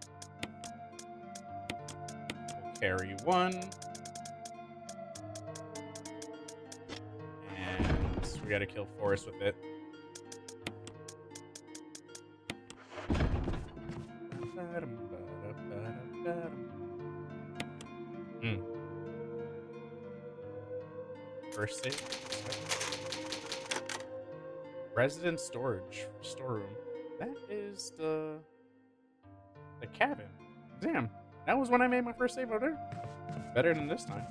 We'll carry one. And we gotta kill Forrest with it. First aid. Resident storage storeroom. That is the cabin. Damn, that was when I made my first save over there. Better than this time.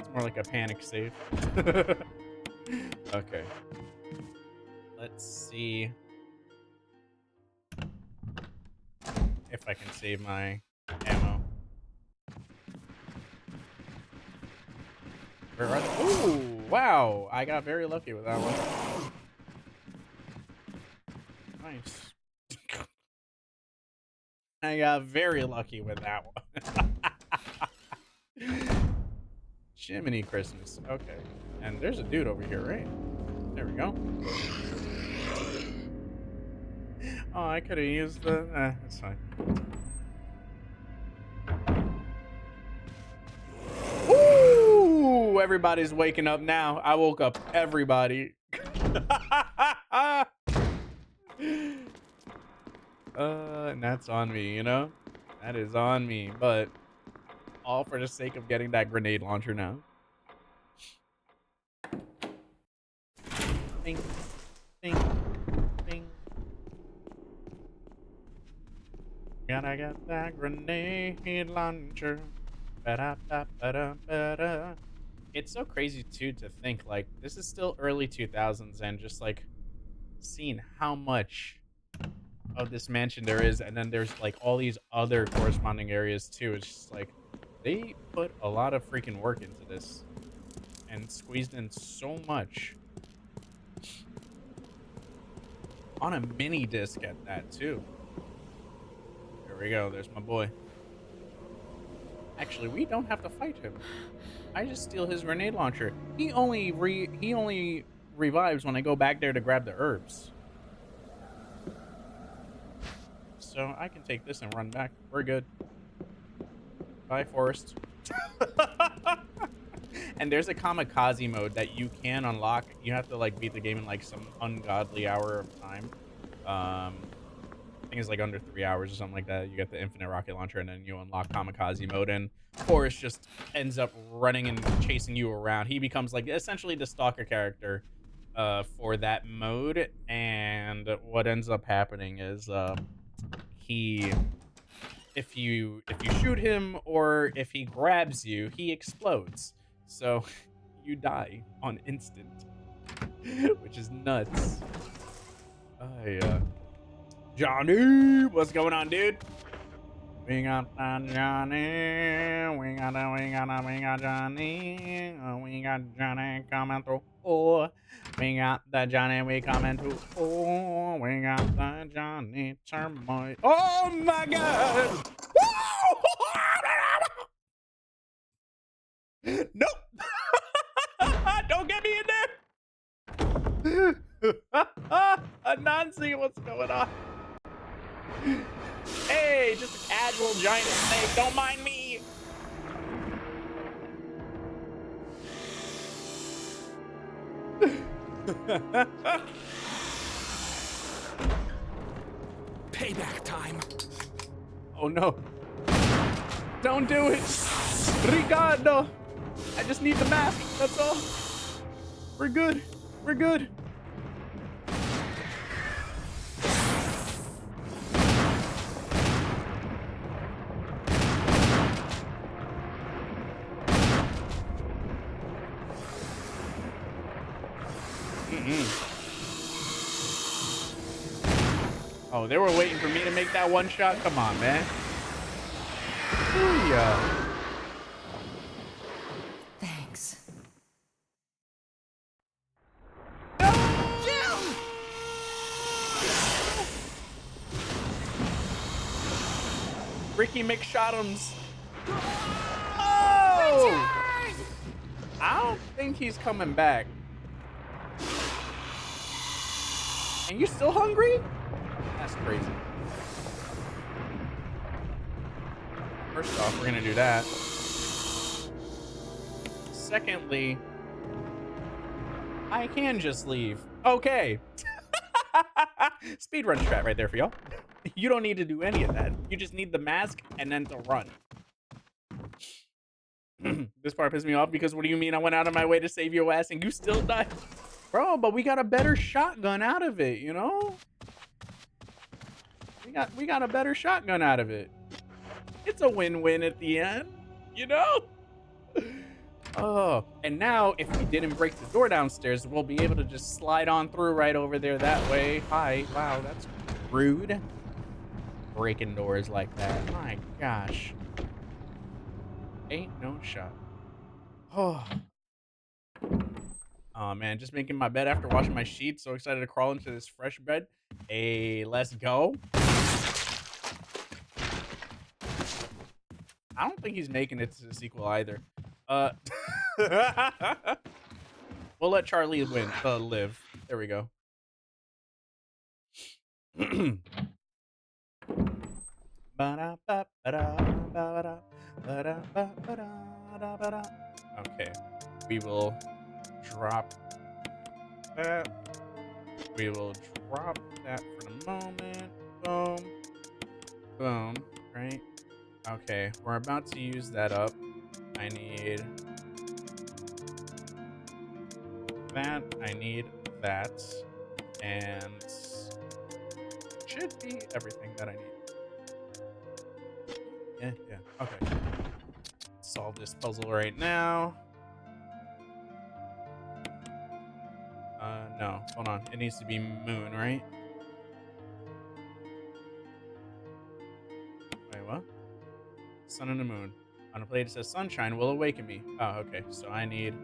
It's more like a panic save. Okay. Let's see if I can save my ammo. Where are they? Ooh, wow. I got very lucky with that one. Nice. I got very lucky with that one. Jiminy Christmas. Okay. And there's a dude over here, right? There we go. Oh, I could have used the... that's fine. Ooh, everybody's waking up now. I woke up everybody. And that's on me, you know? That is on me, but all for the sake of getting that grenade launcher now. Bing, bing, bing. Gotta get that grenade launcher. Ba-da-ba-ba-da-ba-da. It's so crazy too to think like this is still early 2000s and just like seeing how much of this mansion there is, and then there's like all these other corresponding areas too. It's just like They put a lot of freaking work into this and squeezed in so much on a mini disc at that too. There we go. There's my boy. Actually, we don't have to fight him. I just steal his grenade launcher. He only revives when I go back there to grab the herbs. So I can take this and run back. We're good. Bye, Forest. And there's a kamikaze mode that you can unlock. You have to like beat the game in like some ungodly hour of time. I think it's like under 3 hours or something like that. You get the infinite rocket launcher and then you unlock kamikaze mode, and Forrest just ends up running and chasing you around. He becomes like essentially the stalker character for that mode, and what ends up happening is he if you shoot him or if he grabs you, he explodes. So you die on instant, which is nuts. Johnny, what's going on, dude? We got Johnny. We got Johnny. We got Johnny coming through. Oh, we got the Johnny. We coming through. Oh, we got the Johnny turmoil. Oh my God! Nope. Don't get me in there. Anansi, what's going on? Hey, just a casual giant snake. Don't mind me. Payback time. Oh no. Don't do it. Ricardo. I just need the mask. That's all. We're good. We're good. Oh, they were waiting for me to make that one shot? Come on, man. Yeah. Thanks. Ricky McShot'ems. Oh! I don't think he's coming back. And you still hungry? That's crazy. First off, we're gonna do that. Secondly, I can just leave. Okay. Speedrun strat right there for y'all. You don't need to do any of that. You just need the mask and then to run. This part pissed me off because what do you mean I went out of my way to save your ass and you still died? Bro, but we got a better shotgun out of it, you know? We got a better shotgun out of it. It's a win-win at the end, you know? Oh, and now if we didn't break the door downstairs, we'll be able to just slide on through right over there that way. Hi. Wow, that's rude. Breaking doors like that. My gosh. Ain't no shot. Oh. Oh man, just making my bed after washing my sheets. So excited to crawl into this fresh bed. Hey, let's go. I don't think he's making it to the sequel either. We'll let Charlie win. Live. There we go. Okay, we will drop that. We will drop that for the moment. Boom. Boom. Right? Okay, we're about to use that up. I need that. I need that. And should be everything that I need. Yeah. Okay. Solve this puzzle right now. No. Hold on. It needs to be moon, right? Wait, what? Sun and the moon. On a plate it says sunshine will awaken me. Oh, okay. So I need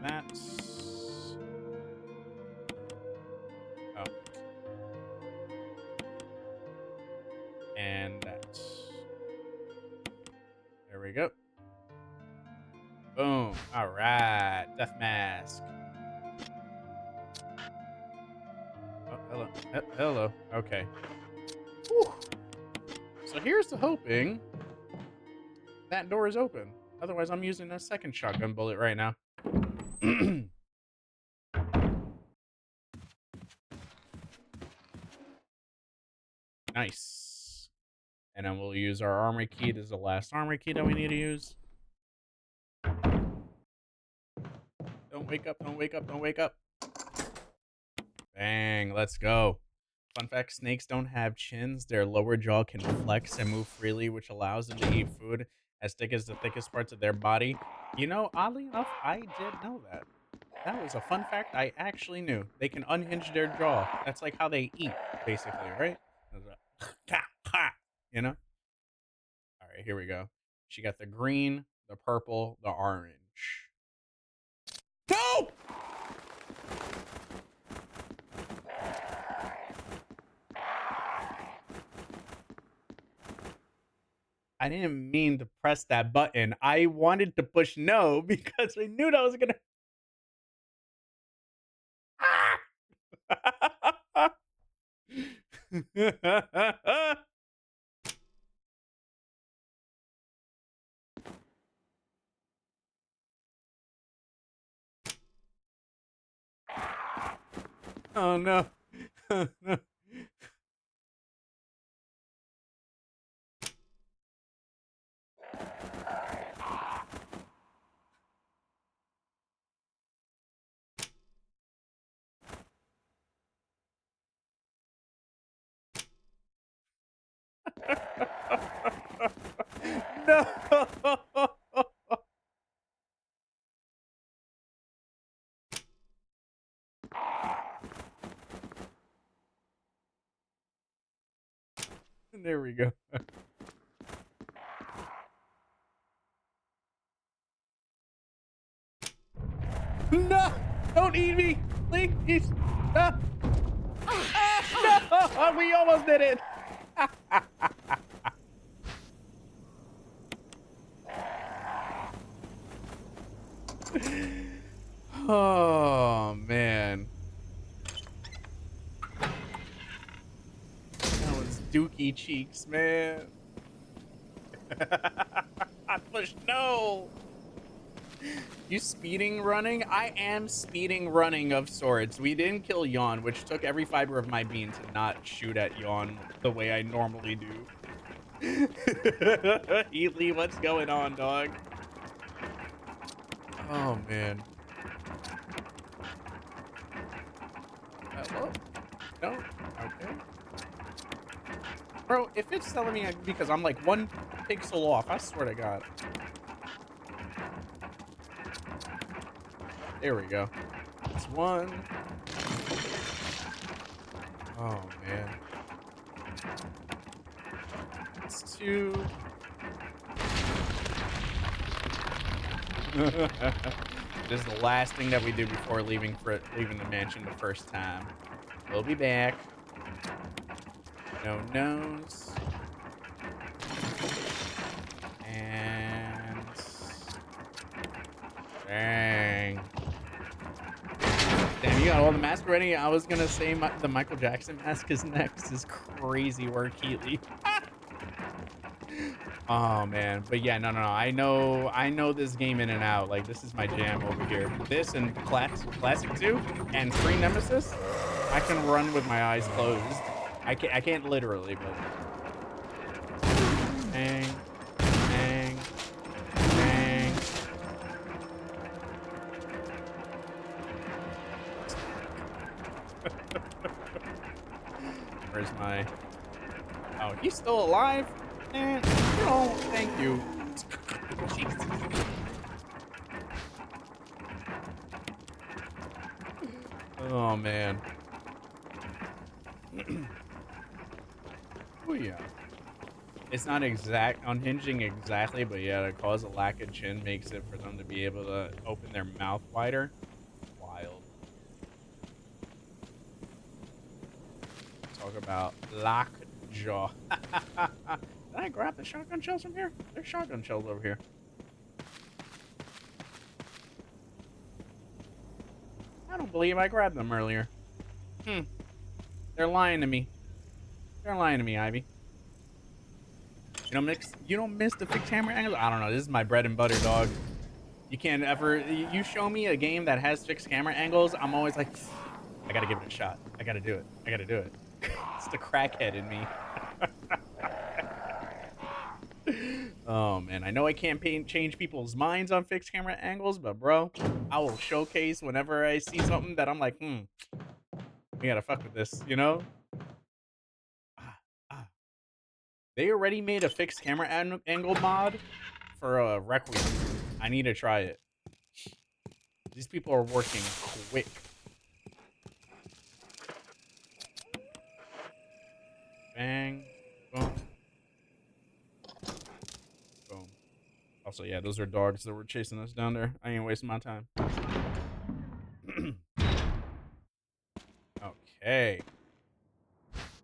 that. Oh. And that. There we go. Boom. All right. Death mask. Oh, hello. Hello. Okay. Whew. So here's to hoping that door is open. Otherwise, I'm using a second shotgun bullet right now. Nice. And then we'll use our armory key. This is the last armory key that we need to use. Don't wake up, don't wake up, don't wake up. Bang, let's go. Fun fact, snakes don't have chins. Their lower jaw can flex and move freely, which allows them to eat food as thick as the thickest parts of their body. You know, oddly enough, I did know that. That was a fun fact I actually knew. They can unhinge their jaw. That's like how they eat, basically, right? You know? All right, here we go. She got the green, the purple, the orange. No! I didn't mean to press that button. I wanted to push no because I knew that was gonna. Oh no. Oh, no. No. There we go. No! Don't eat me! Please! No! Ah, no! We almost did it! Oh, man. That was dookie cheeks, man. I pushed no! You speeding running? I am speeding running of sorts. We didn't kill Yawn, which took every fiber of my being to not shoot at Yawn the way I normally do. Heatley, what's going on, dog? Oh, man. Hello? No? Okay. Bro, if it's telling me because I'm like one pixel off, I swear to God. There we go. That's one. Oh, man. That's two. This is the last thing that we do before leaving the mansion the first time. We'll be back. No nose. And dang. Damn, you got all the masks ready? I was gonna say the Michael Jackson mask is next. Is crazy work, Heatley. Oh man, but yeah, no. I know this game in and out. Like this is my jam over here. This and Classic 2 and Free Nemesis, I can run with my eyes closed. I can't literally, but bang, bang, bang. Where's my? Oh, he's still alive. And no, thank you. Jesus. Oh man. Oh yeah. It's not exact unhinging exactly, but yeah, to cause a lack of chin makes it for them to be able to open their mouth wider. Wild. Talk about lockjaw. Did I grab the shotgun shells from here? There's shotgun shells over here. I don't believe I grabbed them earlier. They're lying to me. They're lying to me, Ivy. You don't miss the fixed camera angle? I don't know. This is my bread and butter, dog. You can't ever... You show me a game that has fixed camera angles, I'm always like, I gotta give it a shot. I gotta do it. I gotta do it. It's the crackhead in me. Oh, man. I know I can't change people's minds on fixed camera angles, but, bro, I will showcase whenever I see something that I'm like, we gotta fuck with this, you know? They already made a fixed camera angle mod for Requiem. I need to try it. These people are working quick. Bang. Boom. Boom. Also, yeah, those are dogs that were chasing us down there. I ain't wasting my time. Okay.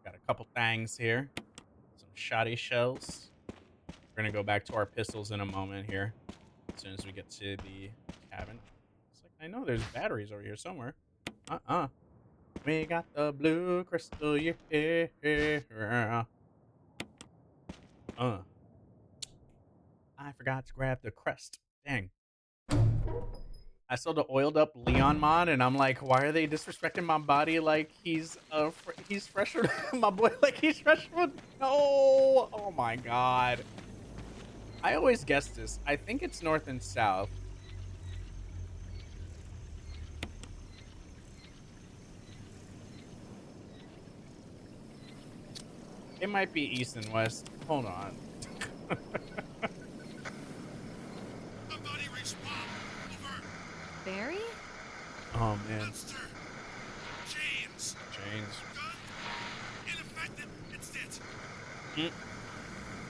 Got a couple things here. Some shoddy shells. We're gonna go back to our pistols in a moment here. As soon as we get to the cabin. It's like, I know there's batteries over here somewhere. We got the blue crystal, yeah. I forgot to grab the crest. Dang. I saw the oiled up Leon mod, and I'm like, why are they disrespecting my body like he's fresher? My boy, like he's fresher. No. Oh my god. I always guess this. I think it's north and south. It might be east and west. Hold on. Barry? Oh man. Monster. James. Gun. Ineffective. It's it.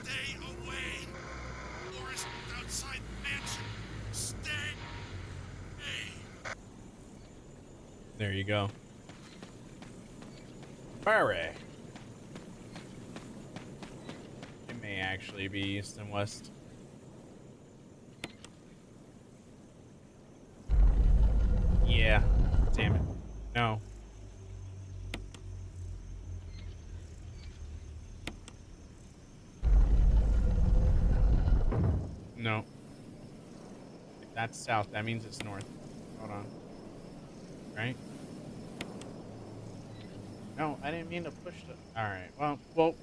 Stay away. Forest outside mansion. Stay. Hey. There you go. Barry. It may actually be east and west. Yeah. Damn it. No. No. If that's south, that means it's north. Hold on. Right? No, I didn't mean to push the... Alright, well,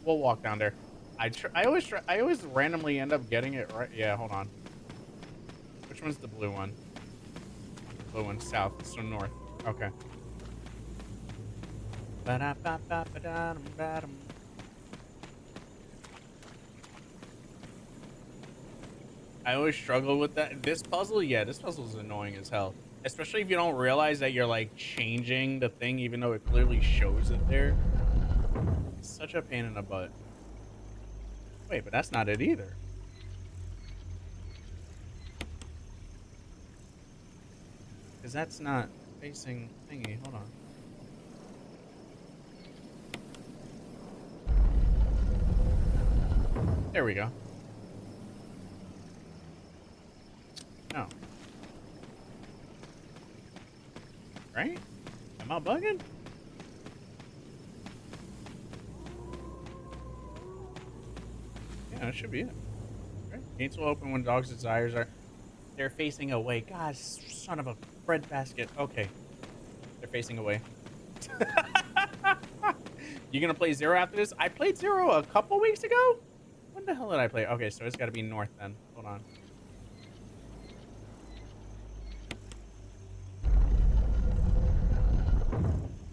we'll walk down there. I always randomly end up getting it right. Yeah, hold on. Which one's the blue one? Blue one's south, so north. Okay. I always struggle with that. This puzzle, yeah, this puzzle is annoying as hell. Especially if you don't realize that you're like changing the thing even though it clearly shows it there. It's such a pain in the butt. Wait, but that's not it either. Because that's not facing thingy. Hold on. There we go. No. Right? Am I bugging? Yeah, that should be it. Okay. Gates will open when dogs' desires are... They're facing away. God, son of a breadbasket. Okay. They're facing away. You gonna play Zero after this? I played Zero a couple weeks ago? When the hell did I play? Okay, so it's gotta be north then. Hold on.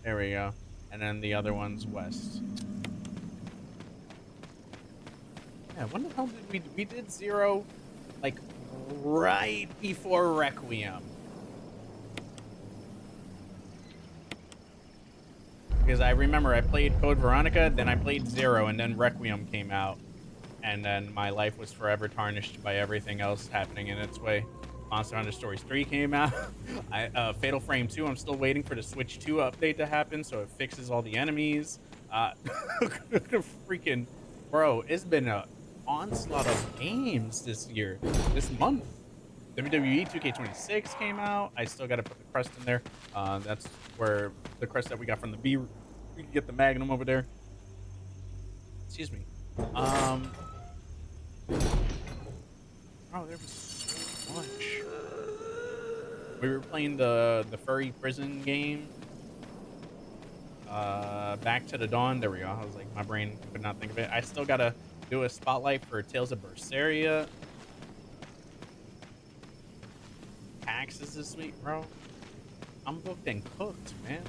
There we go. And then the other one's west. Yeah, when the hell did we did Zero, like, right before Requiem. Because I remember I played Code Veronica, then I played Zero, and then Requiem came out. and then my life was forever tarnished by everything else happening in its way. Monster Hunter Stories 3 came out. Fatal Frame 2, I'm still waiting for the Switch 2 update to happen so it fixes all the enemies. Freaking, bro, it's been a onslaught of games this month. WWE 2K26 came out. I still got to put the crest in there. That's where the crest that we got from the B, we can get the Magnum over there. Excuse me. Oh, there was so much. We were playing the furry prison game. Back to the Dawn. There we go. I was like, my brain could not think of it. I still gotta do a spotlight for Tales of Berseria. Taxes this week, bro. I'm booked and cooked, man.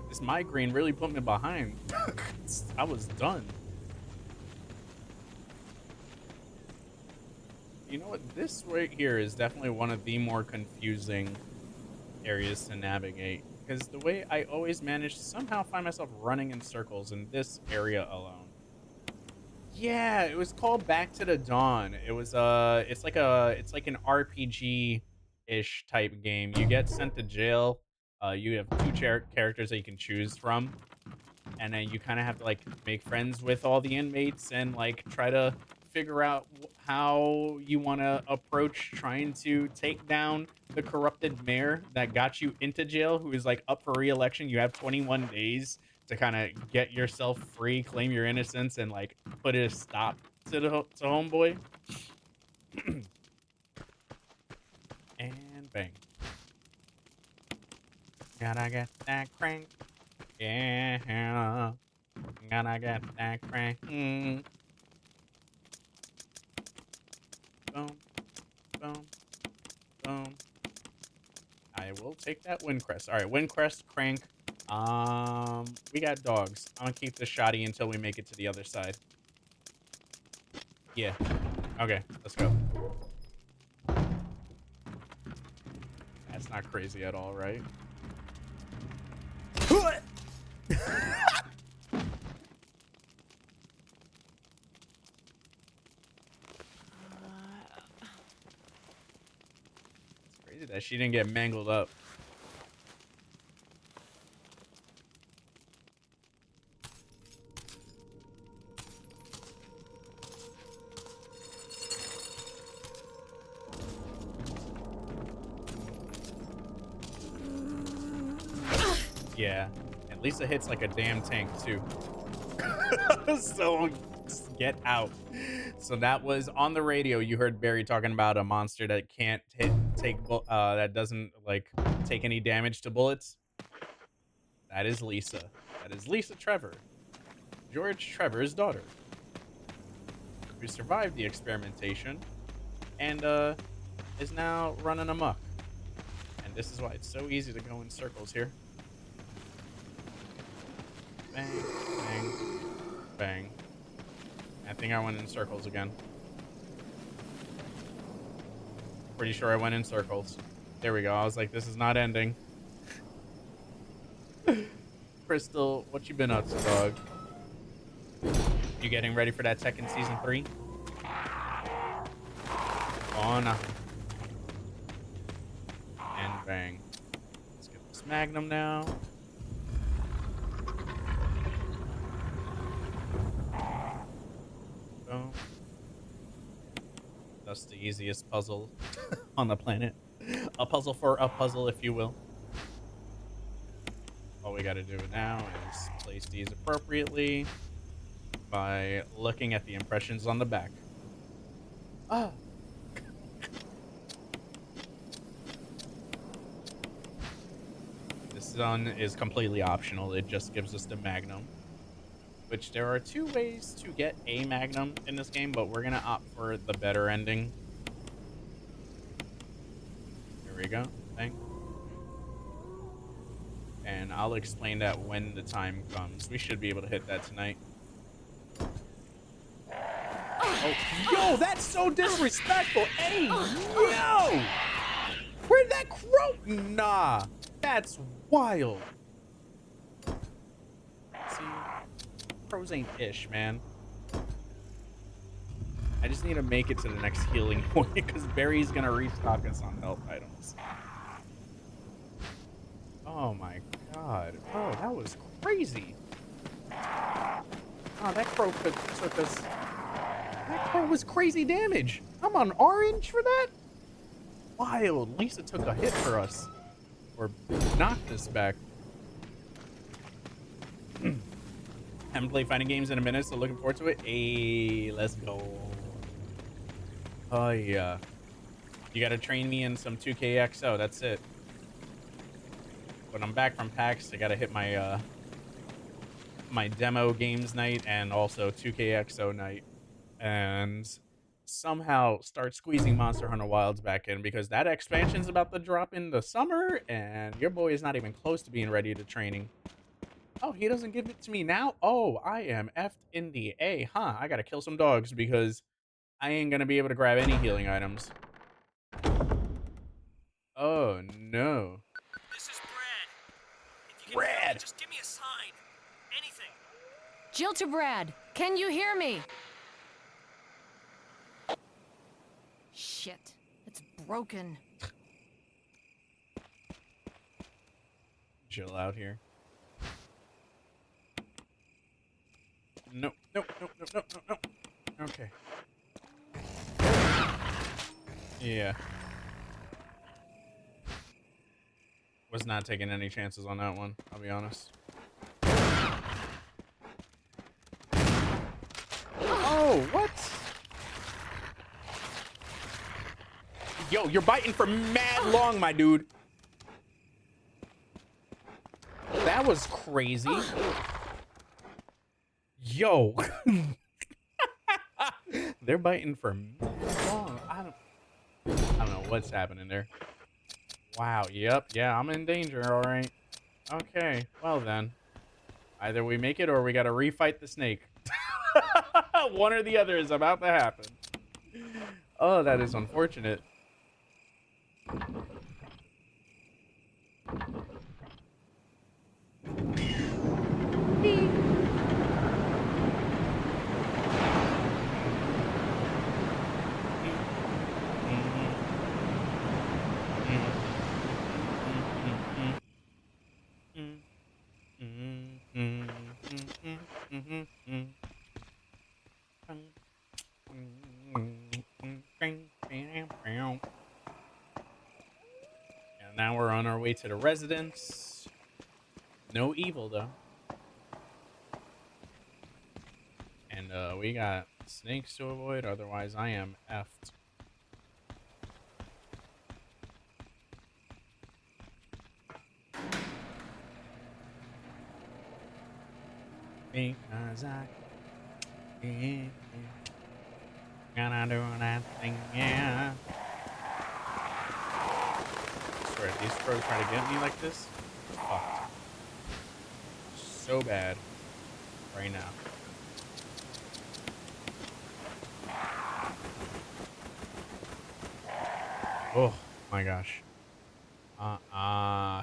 This migraine really put me behind. I was done. You know what? This right here is definitely one of the more confusing areas to navigate, because the way I always manage to somehow find myself running in circles in this area alone. Yeah, it was called Back to the Dawn. It was it's like an RPG-ish type game. You get sent to jail. You have two characters that you can choose from, and then you kind of have to like make friends with all the inmates and like try to figure out how you want to approach trying to take down the corrupted mayor that got you into jail, who is like up for re-election. You have 21 days to kind of get yourself free, claim your innocence, and like put a stop to homeboy. And bang. Gotta get that crank. Yeah. Gotta get that crank. Boom. Boom. Boom. I will take that Windcrest. All right, Windcrest, crank. We got dogs. I'm gonna keep this shoddy until we make it to the other side. Yeah. Okay, let's go. That's not crazy at all, right? It's crazy that she didn't get mangled up. Yeah, and Lisa hits like a damn tank too. So just get out. So that was on the radio. You heard Barry talking about a monster that can't that doesn't like take any damage to bullets. That is Lisa. That is Lisa Trevor, George Trevor's daughter, who survived the experimentation and is now running amok. And this is why it's so easy to go in circles here. Bang, bang, bang. I think I went in circles again. Pretty sure I went in circles. There we go. I was like, this is not ending. Crystal, what you been up to, dog? You getting ready for that Tekken Season 3? Oh, no. And bang. Let's get this Magnum now. Boom. That's the easiest puzzle on the planet. A puzzle for a puzzle, if you will. All we gotta do now is place these appropriately by looking at the impressions on the back. Ah. This zone is completely optional. It just gives us the Magnum. Which there are two ways to get a Magnum in this game, but we're gonna opt for the better ending. Here we go. Thank. And I'll explain that when the time comes. We should be able to hit that tonight. Oh, yo, that's so disrespectful. Hey, yo! Where'd that crow? Nah, that's wild. See? Pros ain't ish, man. I just need to make it to the next healing point because Barry's gonna restock us on health items. Oh my god. Bro, that was crazy. Oh, that crow took us. That crow was crazy damage. I'm on orange for that? Wild. Lisa took a hit for us. Or knocked us back. Haven't played fighting games in a minute, so looking forward to it. Hey, let's go. Oh, yeah. You gotta train me in some 2KXO. That's it. When I'm back from PAX, I gotta hit my my demo games night and also 2KXO night, and somehow start squeezing Monster Hunter Wilds back in because that expansion's about to drop in the summer, and your boy is not even close to being ready to training. Oh, he doesn't give it to me now? Oh, I am effed in the A, huh? I gotta kill some dogs because I ain't gonna be able to grab any healing items. Oh, no. This is Brad. If you can hear me, Brad! just give me a sign. Anything. Jill to Brad. Can you hear me? Shit. It's broken. Jill out here. No, no, no, no, no, no, no. Okay. Yeah. Was not taking any chances on that one, I'll be honest. Oh, what? Yo, you're biting for mad long, my dude. That was crazy. Yo. They're biting for mad long. I don't know what's happening there. Wow, yep, yeah, I'm in danger, all right. Okay, well then. Either we make it or we gotta refight the snake. One or the other is about to happen. Oh, that is unfortunate. And now we're on our way to the residence. No evil though. And we got snakes to avoid, otherwise I am effed. Because I gonna do that thing, yeah. I swear, if these pros try to get me like this, we're fucked. So bad. Right now. Oh my gosh.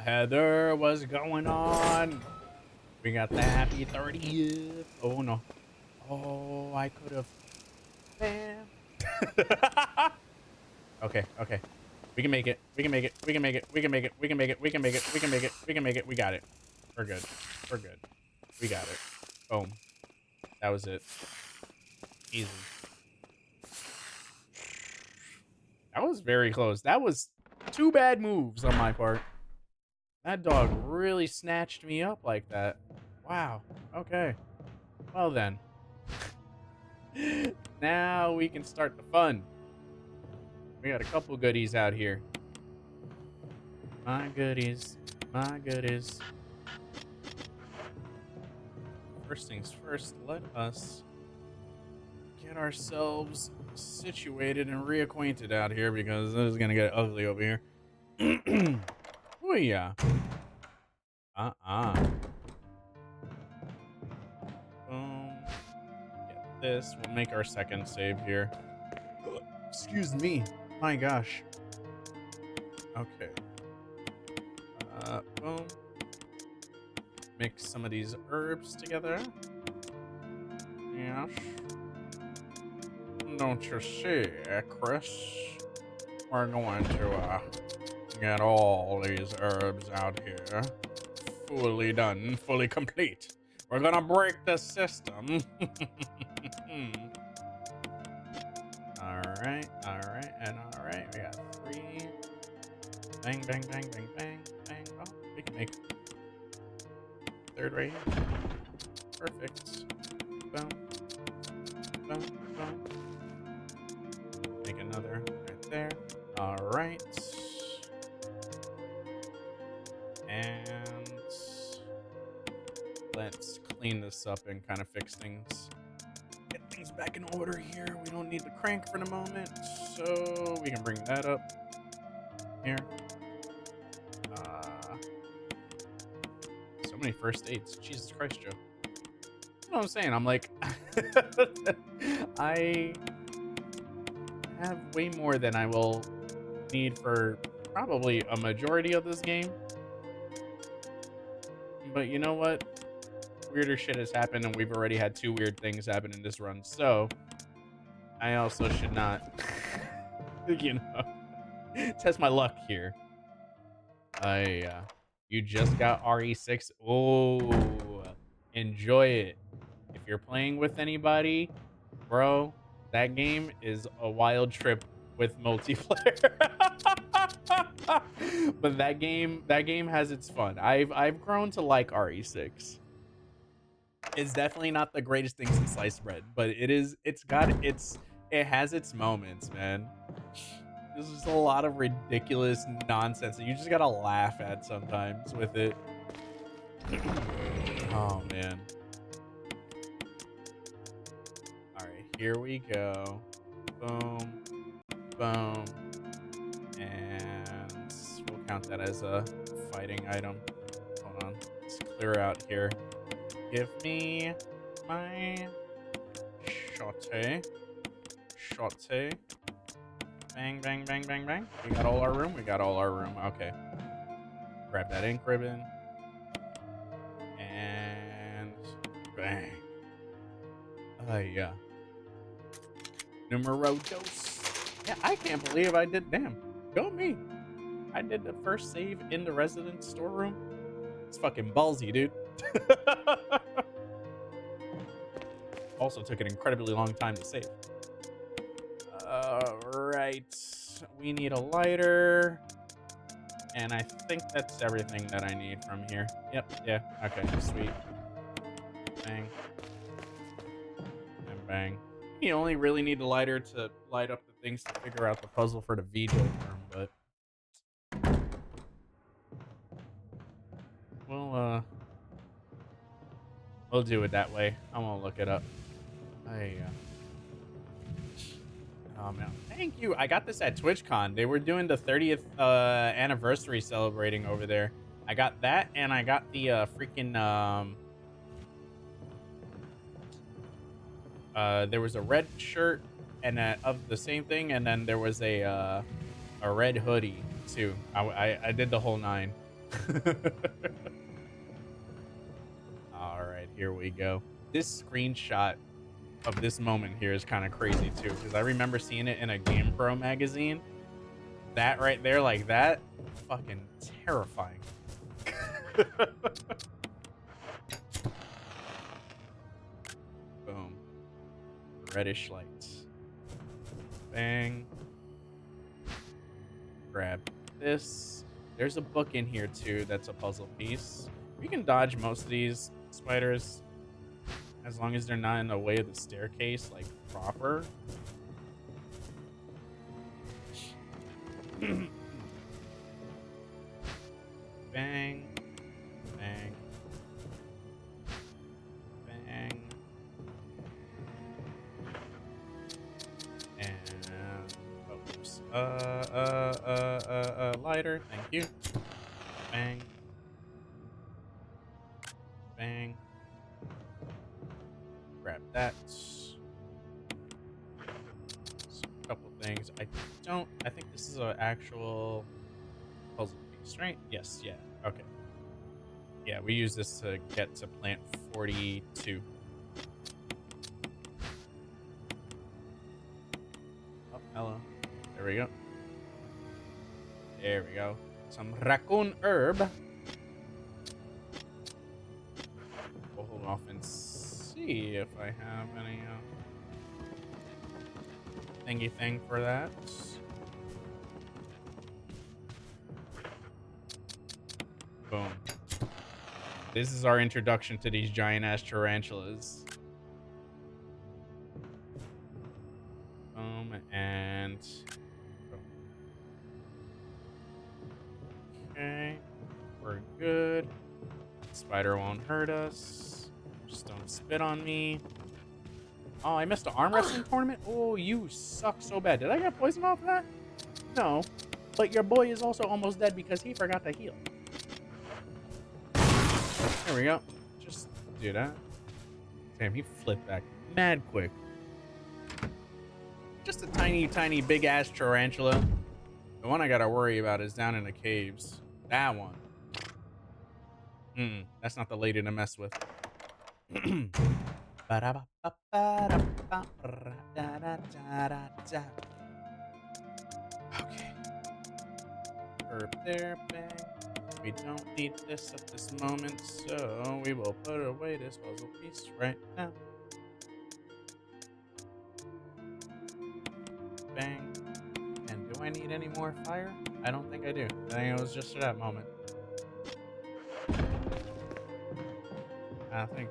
Heather, what's going on? We got the happy 30th. Oh no. Oh, I could have. Man. Okay, okay. We can make it. We can make it. We can make it. We can make it. We can make it. We can make it. We can make it. We can make it. We got it. We're good. We're good. We got it. Boom. That was it. Easy. That was very close. That was 2 bad moves on my part. That dog really snatched me up like that. Wow. Okay. Well then. Now we can start the fun. We got a couple goodies out here. My goodies. My goodies. First things first, let us get ourselves situated and reacquainted out here because this is gonna get ugly over here. Oh yeah. Boom. Get this. We'll make our second save here. Excuse me. My gosh. Okay. Boom. Mix some of these herbs together. Yes. don't you see, Chris? We're going to get all these herbs out here. Fully done, fully complete. We're gonna break the system. Alright, and alright. We got 3. Bang, bang, bang, bang, bang, bang. Oh, we can make 3rd right here. Perfect. Boom. Boom, boom. Make another right there. Alright. And let's clean this up and kind of fix things. Get things back in order here. We don't need the crank for the moment, so we can bring that up here. So many first aids. Jesus Christ, Joe. You know what I'm saying? I'm like, I have way more than I will need for probably a majority of this game. But you know what? Weirder shit has happened, and we've already had 2 weird things happen in this run. So I also should not, you know, test my luck here. You just got RE6. Oh, enjoy it. If you're playing with anybody, bro, that game is a wild trip with multiplayer. But that game has its fun. I've grown to like RE6. It's definitely not the greatest thing since sliced bread, but it has its moments, man. There's just a lot of ridiculous nonsense that you just gotta laugh at sometimes with it. Oh man. Alright, here we go. Boom. Boom. And we'll count that as a fighting item. Hold on. Let's clear out here. Give me my shotty. Shotty. Bang, bang, bang, bang, bang. We got all our room? We got all our room. Okay. Grab that ink ribbon. And bang. Yeah. Numero dos. Yeah, I can't believe I did. Damn. Go me. I did the first save in the residence storeroom. It's fucking ballsy, dude. Also took an incredibly long time to save. Right. We need a lighter. And I think that's everything that I need from here. Yep, yeah. Okay, sweet. Bang. And bang. You only really need a lighter to light up the things to figure out the puzzle for the VJ room, but we'll do it that way. I won't look it up. Oh man, thank you. I got this at TwitchCon. They were doing the 30th anniversary celebrating over there. I got that, and I got the freaking there was a red shirt and of the same thing, and then there was a red hoodie too. I did the whole 9. All right, here we go. This screenshot of this moment here is kind of crazy too, because I remember seeing it in a GamePro magazine. That right there, like that, fucking terrifying. Boom. Reddish lights. Bang. Grab this. There's a book in here too that's a puzzle piece. You can dodge most of these spiders as long as they're not in the way of the staircase, like proper. Bang. Bang. Bang. And oops. Lighter, thank you. Bang. Bang. Grab that. A couple things. I think this is an actual puzzle piece, right? Yes, yeah. Okay. Yeah, we use this to get to plant 42. There we go. There we go. Some raccoon herb. We'll hold off and see if I have any thingy thing for that. Boom. This is our introduction to these giant ass tarantulas. And okay, we're good. Spider won't hurt us. Just don't spit on me. Oh, I missed an arm wrestling tournament? Oh, you suck so bad. Did I get poisoned off of that? No. But your boy is also almost dead because he forgot to heal. There we go. Just do that. Damn, he flipped back mad quick. Just a tiny, tiny, big-ass tarantula. The one I gotta worry about is down in the caves. That one. That's not the lady to mess with. Okay. Herb there, bang. We don't need this at this moment, so we will put away this puzzle piece right now. Bang. And do I need any more fire? I don't think I do. I think it was just at that moment. I think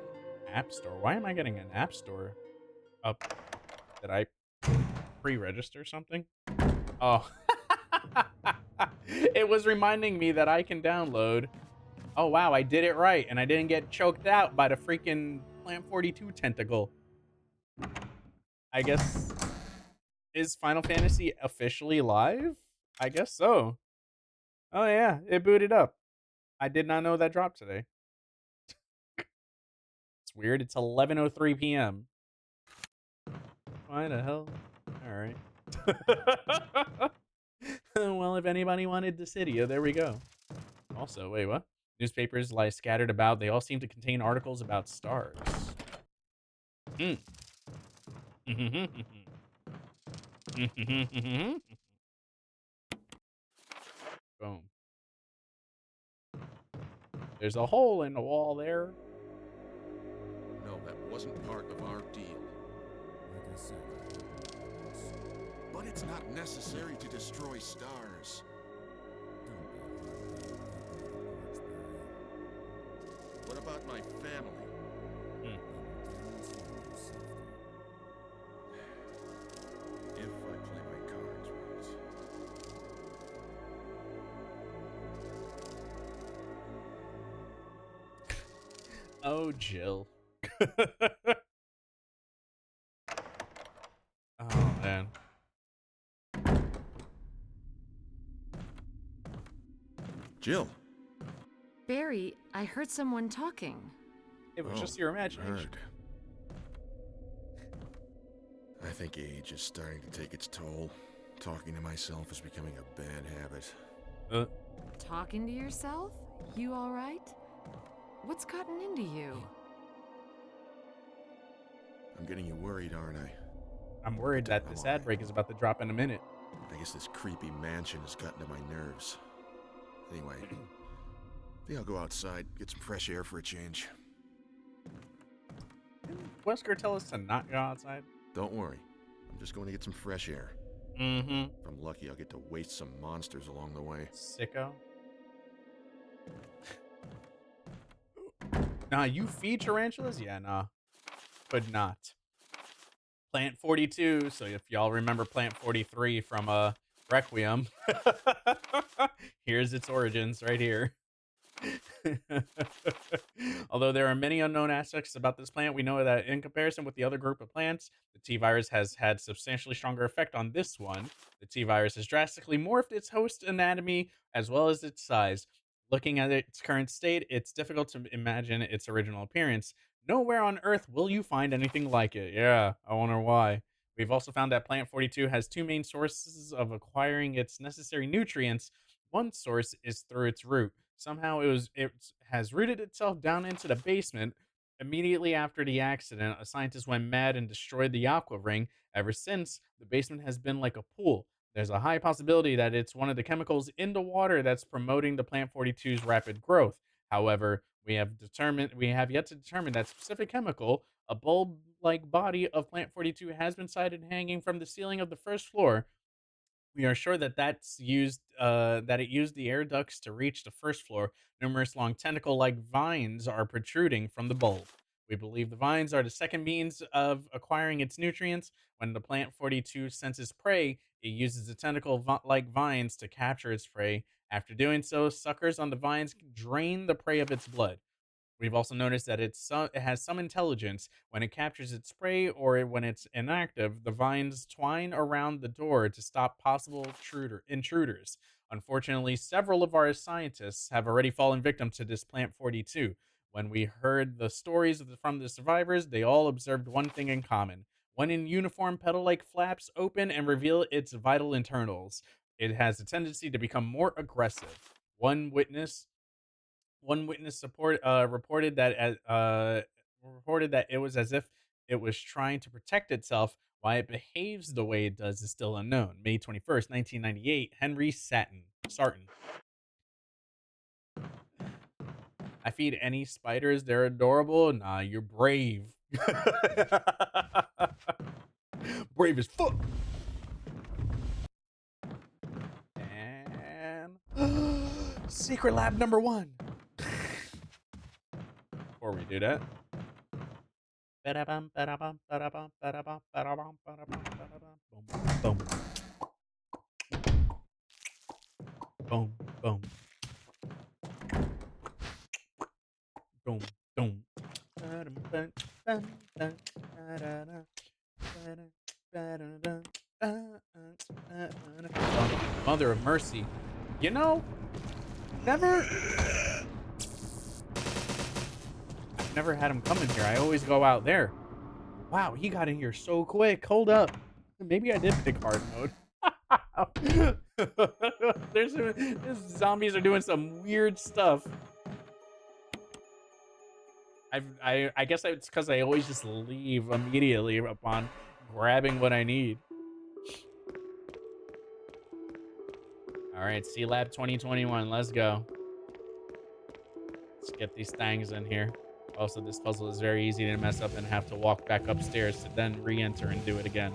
App Store. Why am I getting an App Store up? Did I pre-register something? Oh. It was reminding me that I can download. Oh, wow. I did it right. And I didn't get choked out by the freaking Plant 42 tentacle. I guess... Is Final Fantasy officially live? I guess so. Oh, yeah. It booted up. I did not know that dropped today. It's weird. It's 11:03 p.m. Why the hell? All right. Well, if anybody wanted Dissidia, there we go. Also, wait, what? Newspapers lie scattered about. They all seem to contain articles about stars. Boom. There's a hole in the wall there. No, that wasn't part of our deal. But it's not necessary to destroy stars. What about my family? If I play my cards right. Oh, Jill. Oh, man. Jill. Barry, I heard someone talking. It was just your imagination. Heard. I think age is starting to take its toll. Talking to myself is becoming a bad habit. Talking to yourself? You all right? What's gotten into you? I'm getting you worried, aren't I? I'm worried that this ad break is about to drop in a minute. I guess this creepy mansion has gotten to my nerves. Anyway, I think I'll go outside, get some fresh air for a change. Didn't Wesker tell us to not go outside? Don't worry. I'm just going to get some fresh air. Mm-hmm. If I'm lucky, I'll get to waste some monsters along the way. Sicko. Nah, you feed tarantulas? Yeah, nah. Could not. Plant 42. So if y'all remember Plant 43 from Requiem, here's its origins right here. Although there are many unknown aspects about this plant, we know that in comparison with the other group of plants, the T-virus has had substantially stronger effect on this one. The T-virus has drastically morphed its host anatomy as well as its size. Looking at its current state, it's difficult to imagine its original appearance. Nowhere on Earth will you find anything like it. Yeah, I wonder why. We've also found that Plant 42 has two main sources of acquiring its necessary nutrients. One source is through its root. Somehow it has rooted itself down into the basement. Immediately after the accident, a scientist went mad and destroyed the aqua ring. Ever since, the basement has been like a pool. There's a high possibility that it's one of the chemicals in the water that's promoting the Plant 42's rapid growth. However, we have yet to determine that specific chemical. A bulb-like body of Plant 42 has been sighted hanging from the ceiling of the first floor. We are sure that it used the air ducts to reach the first floor. Numerous long tentacle-like vines are protruding from the bulb. We believe the vines are the second means of acquiring its nutrients. When the plant 42 senses prey, it uses the tentacle-like vines to capture its prey. After doing so, suckers on the vines drain the prey of its blood. We've also noticed that it has some intelligence. When it captures its prey or when it's inactive, the vines twine around the door to stop possible intruders. Unfortunately, several of our scientists have already fallen victim to this Plant 42. When we heard the stories from the survivors, they all observed one thing in common. When in uniform, petal-like flaps open and reveal its vital internals. It has a tendency to become more aggressive. One witness reported that it was as if it was trying to protect itself. Why it behaves the way it does is still unknown. May 21st, 1998. Henry Sarton. I feed any spiders. They're adorable. Nah, you're brave. Brave as fuck. And secret lab number 1. Before we do that. Boom. Boom. Boom. Boom. Boom. Mother of mercy. You know, I've never had him come in here. I always go out there. Wow, he got in here so quick. Hold up. Maybe I did pick hard mode. These zombies are doing some weird stuff. I guess it's because I always just leave immediately upon grabbing what I need. All right, C-Lab 2021. Let's go. Let's get these things in here. Also, this puzzle is very easy to mess up and have to walk back upstairs to then re-enter and do it again.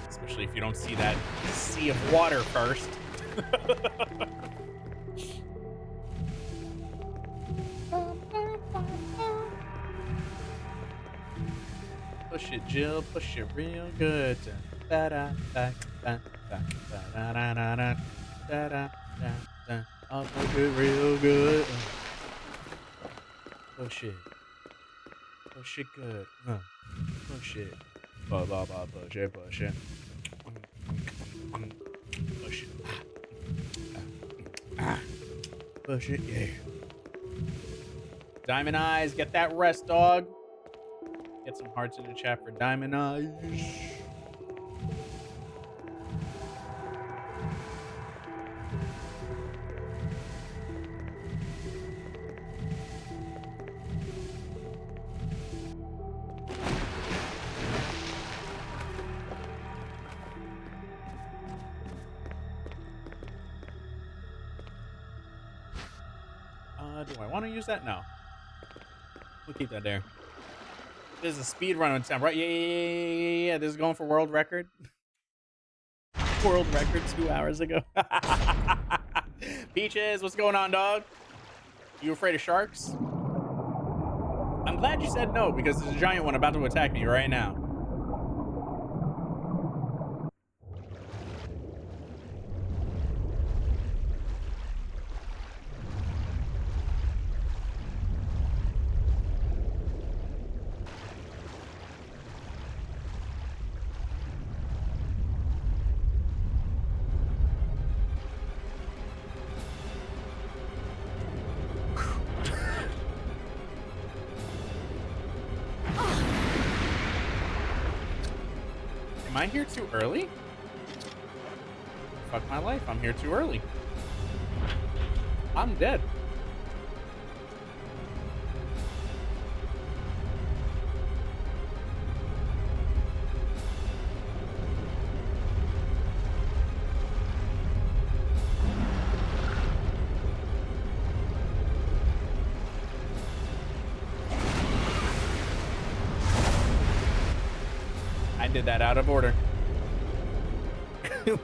Especially if you don't see that sea of water first. Push it, Jill. Push it real good. I'll push it real good. Push it. Push it good. Push it. Push it. Push it. Push it. Push it, yeah. Diamond Eyes, get that rest, dog. Get some hearts in the chat for Diamond Eyes. Do I want to use that? No. We'll keep that there. This is a speed run on time, right? Yeah. This is going for world record. World record 2 hours ago. Peaches, what's going on, dog? You afraid of sharks? I'm glad you said no, because there's a giant one about to attack me right now. Am I here too early? Fuck my life, I'm here too early. I'm dead. did that out of order.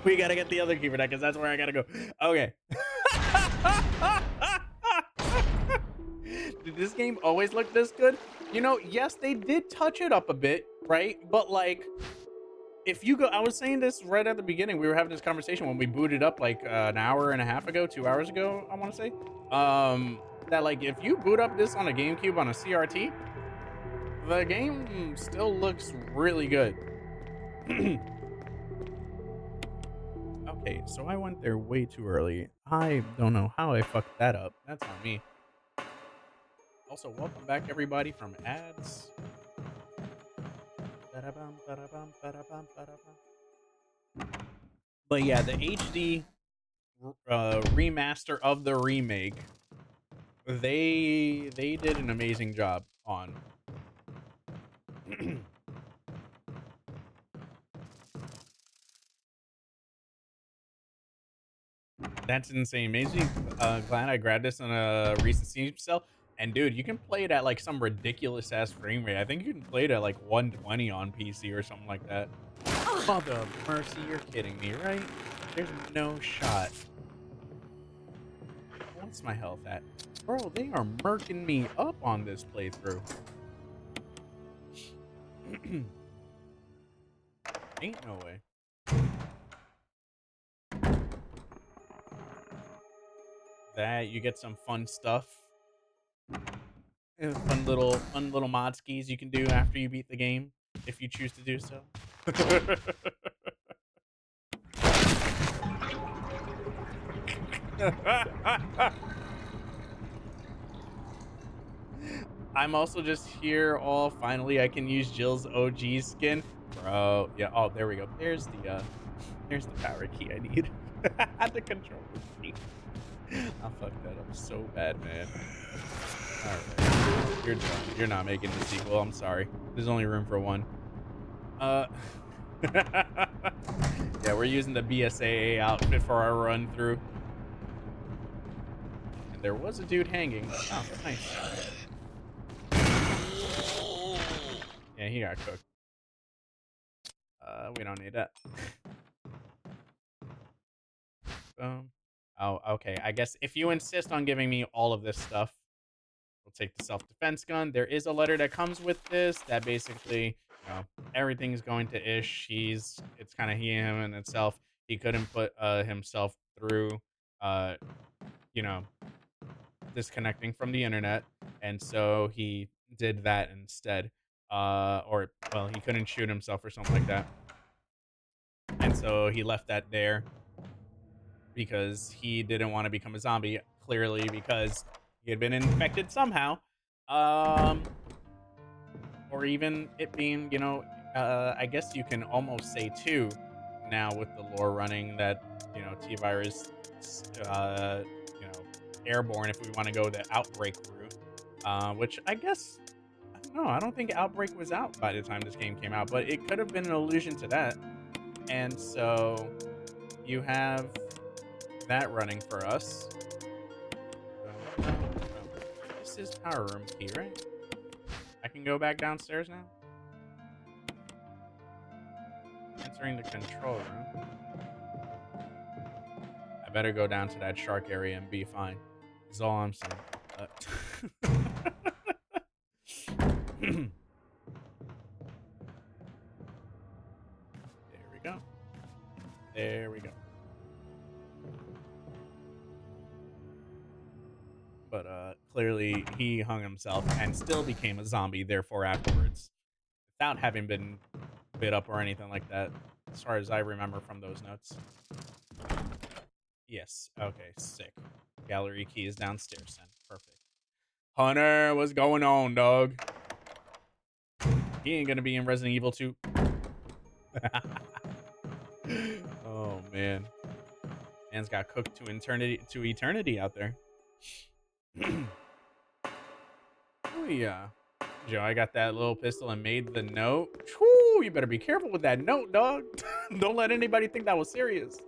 We gotta get the other key for that because that's where I gotta go. Okay. Did this game always look this good? You know, yes, they did touch it up a bit, right? But like, if you go, I was saying this right at the beginning. We were having this conversation when we booted up like an hour and a half ago, 2 hours ago, I want to say. That like if you boot up this on a GameCube on a CRT, the game still looks really good. Okay, so I went there way too early. I don't know how I fucked that up. That's on me. Also, welcome back everybody from ads. But yeah, the HD remaster of the remake, they did an amazing job on. That's insane. Makes me glad I grabbed this on a recent Steam sale. And dude, you can play it at like some ridiculous ass frame rate. I think you can play it at like 120 on PC or something like that. Mother of mercy, you're kidding me, right? There's no shot. What's my health at? Bro, they are murking me up on this playthrough. Ain't no way. That you get some fun stuff. Fun little mod skis you can do after you beat the game, if you choose to do so. I'm also just here. Oh, finally I can use Jill's OG skin, bro. Yeah. Oh, there we go. There's the power key I need. The controller key. I fucked that up so bad, man. All right, you're done. You're not making the sequel. I'm sorry. There's only room for one. Yeah, we're using the BSAA outfit for our run through. And there was a dude hanging. Oh, nice. Yeah, he got cooked. We don't need that. Boom. Oh, okay. I guess if you insist on giving me all of this stuff, we'll take the self-defense gun. There is a letter that comes with this that basically, you know, everything's going to Ish. It's kind of him in itself. He couldn't put himself through, you know, disconnecting from the internet, and so he did that instead. Or, well, he couldn't shoot himself or something like that. And so he left that there because he didn't want to become a zombie, clearly because he had been infected somehow. Or even it being, you know, I guess you can almost say too, now with the lore running that, you know, T-Virus, you know, airborne if we want to go the Outbreak route, which I guess, I don't know, I don't think Outbreak was out by the time this game came out, but it could have been an allusion to that. And so you have that running for us. This is power room key, right? I can go back downstairs now. Entering the control room. I better go down to that shark area and be fine. Is all I'm saying. There we go. There we go. But clearly he hung himself and still became a zombie, therefore, afterwards, without having been bit up or anything like that, as far as I remember from those notes. Yes. Okay, sick. Gallery key is downstairs then. Perfect. Hunter, what's going on, dog? He ain't gonna be in Resident Evil 2. Oh, man. Man's got cooked to eternity out there. Oh yeah, Joe, I got that little pistol and made the note. Whew, you better be careful with that note, dog. Don't let anybody think that was serious.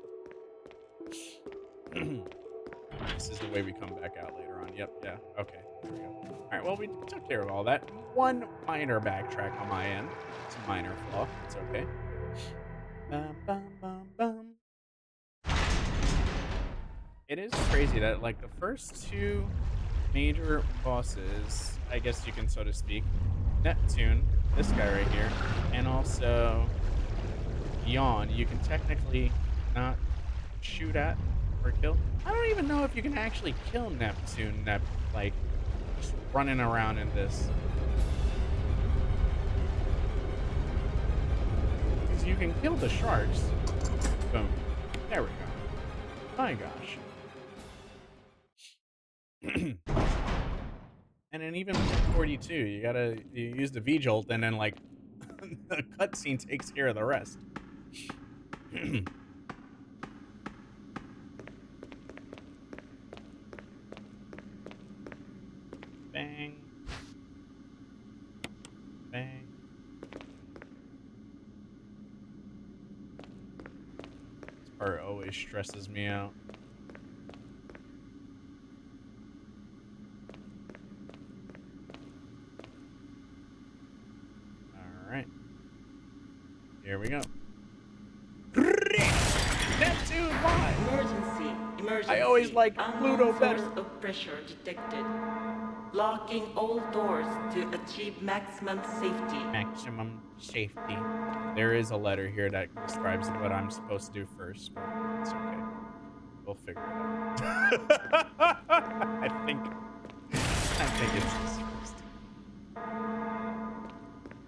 This is the way we come back out later on. Yep, yeah. Okay, there we go. All right, well, we took care of all that. One minor backtrack on my end. It's a minor flaw. It's okay. Bum, bum, bum, bum. It is crazy that, like, the first two major bosses, I guess you can so to speak, Neptune, this guy right here, and also Yawn, you can technically not shoot at or kill. I don't even know if you can actually kill Neptune, like, just running around in this. Because you can kill the sharks. Boom. There we go. My gosh. And then even 42, you use the V-Jolt, and then, like, the cutscene takes care of the rest. Bang. Bang. This part always stresses me out. Alright. Here we go. Neptune, why? Emergency. I always liked Pluto Unknown better. source of pressure detected. Locking all doors to achieve maximum safety. Maximum safety. There is a letter here that describes what I'm supposed to do first, but it's okay. We'll figure it out. I think it's this first.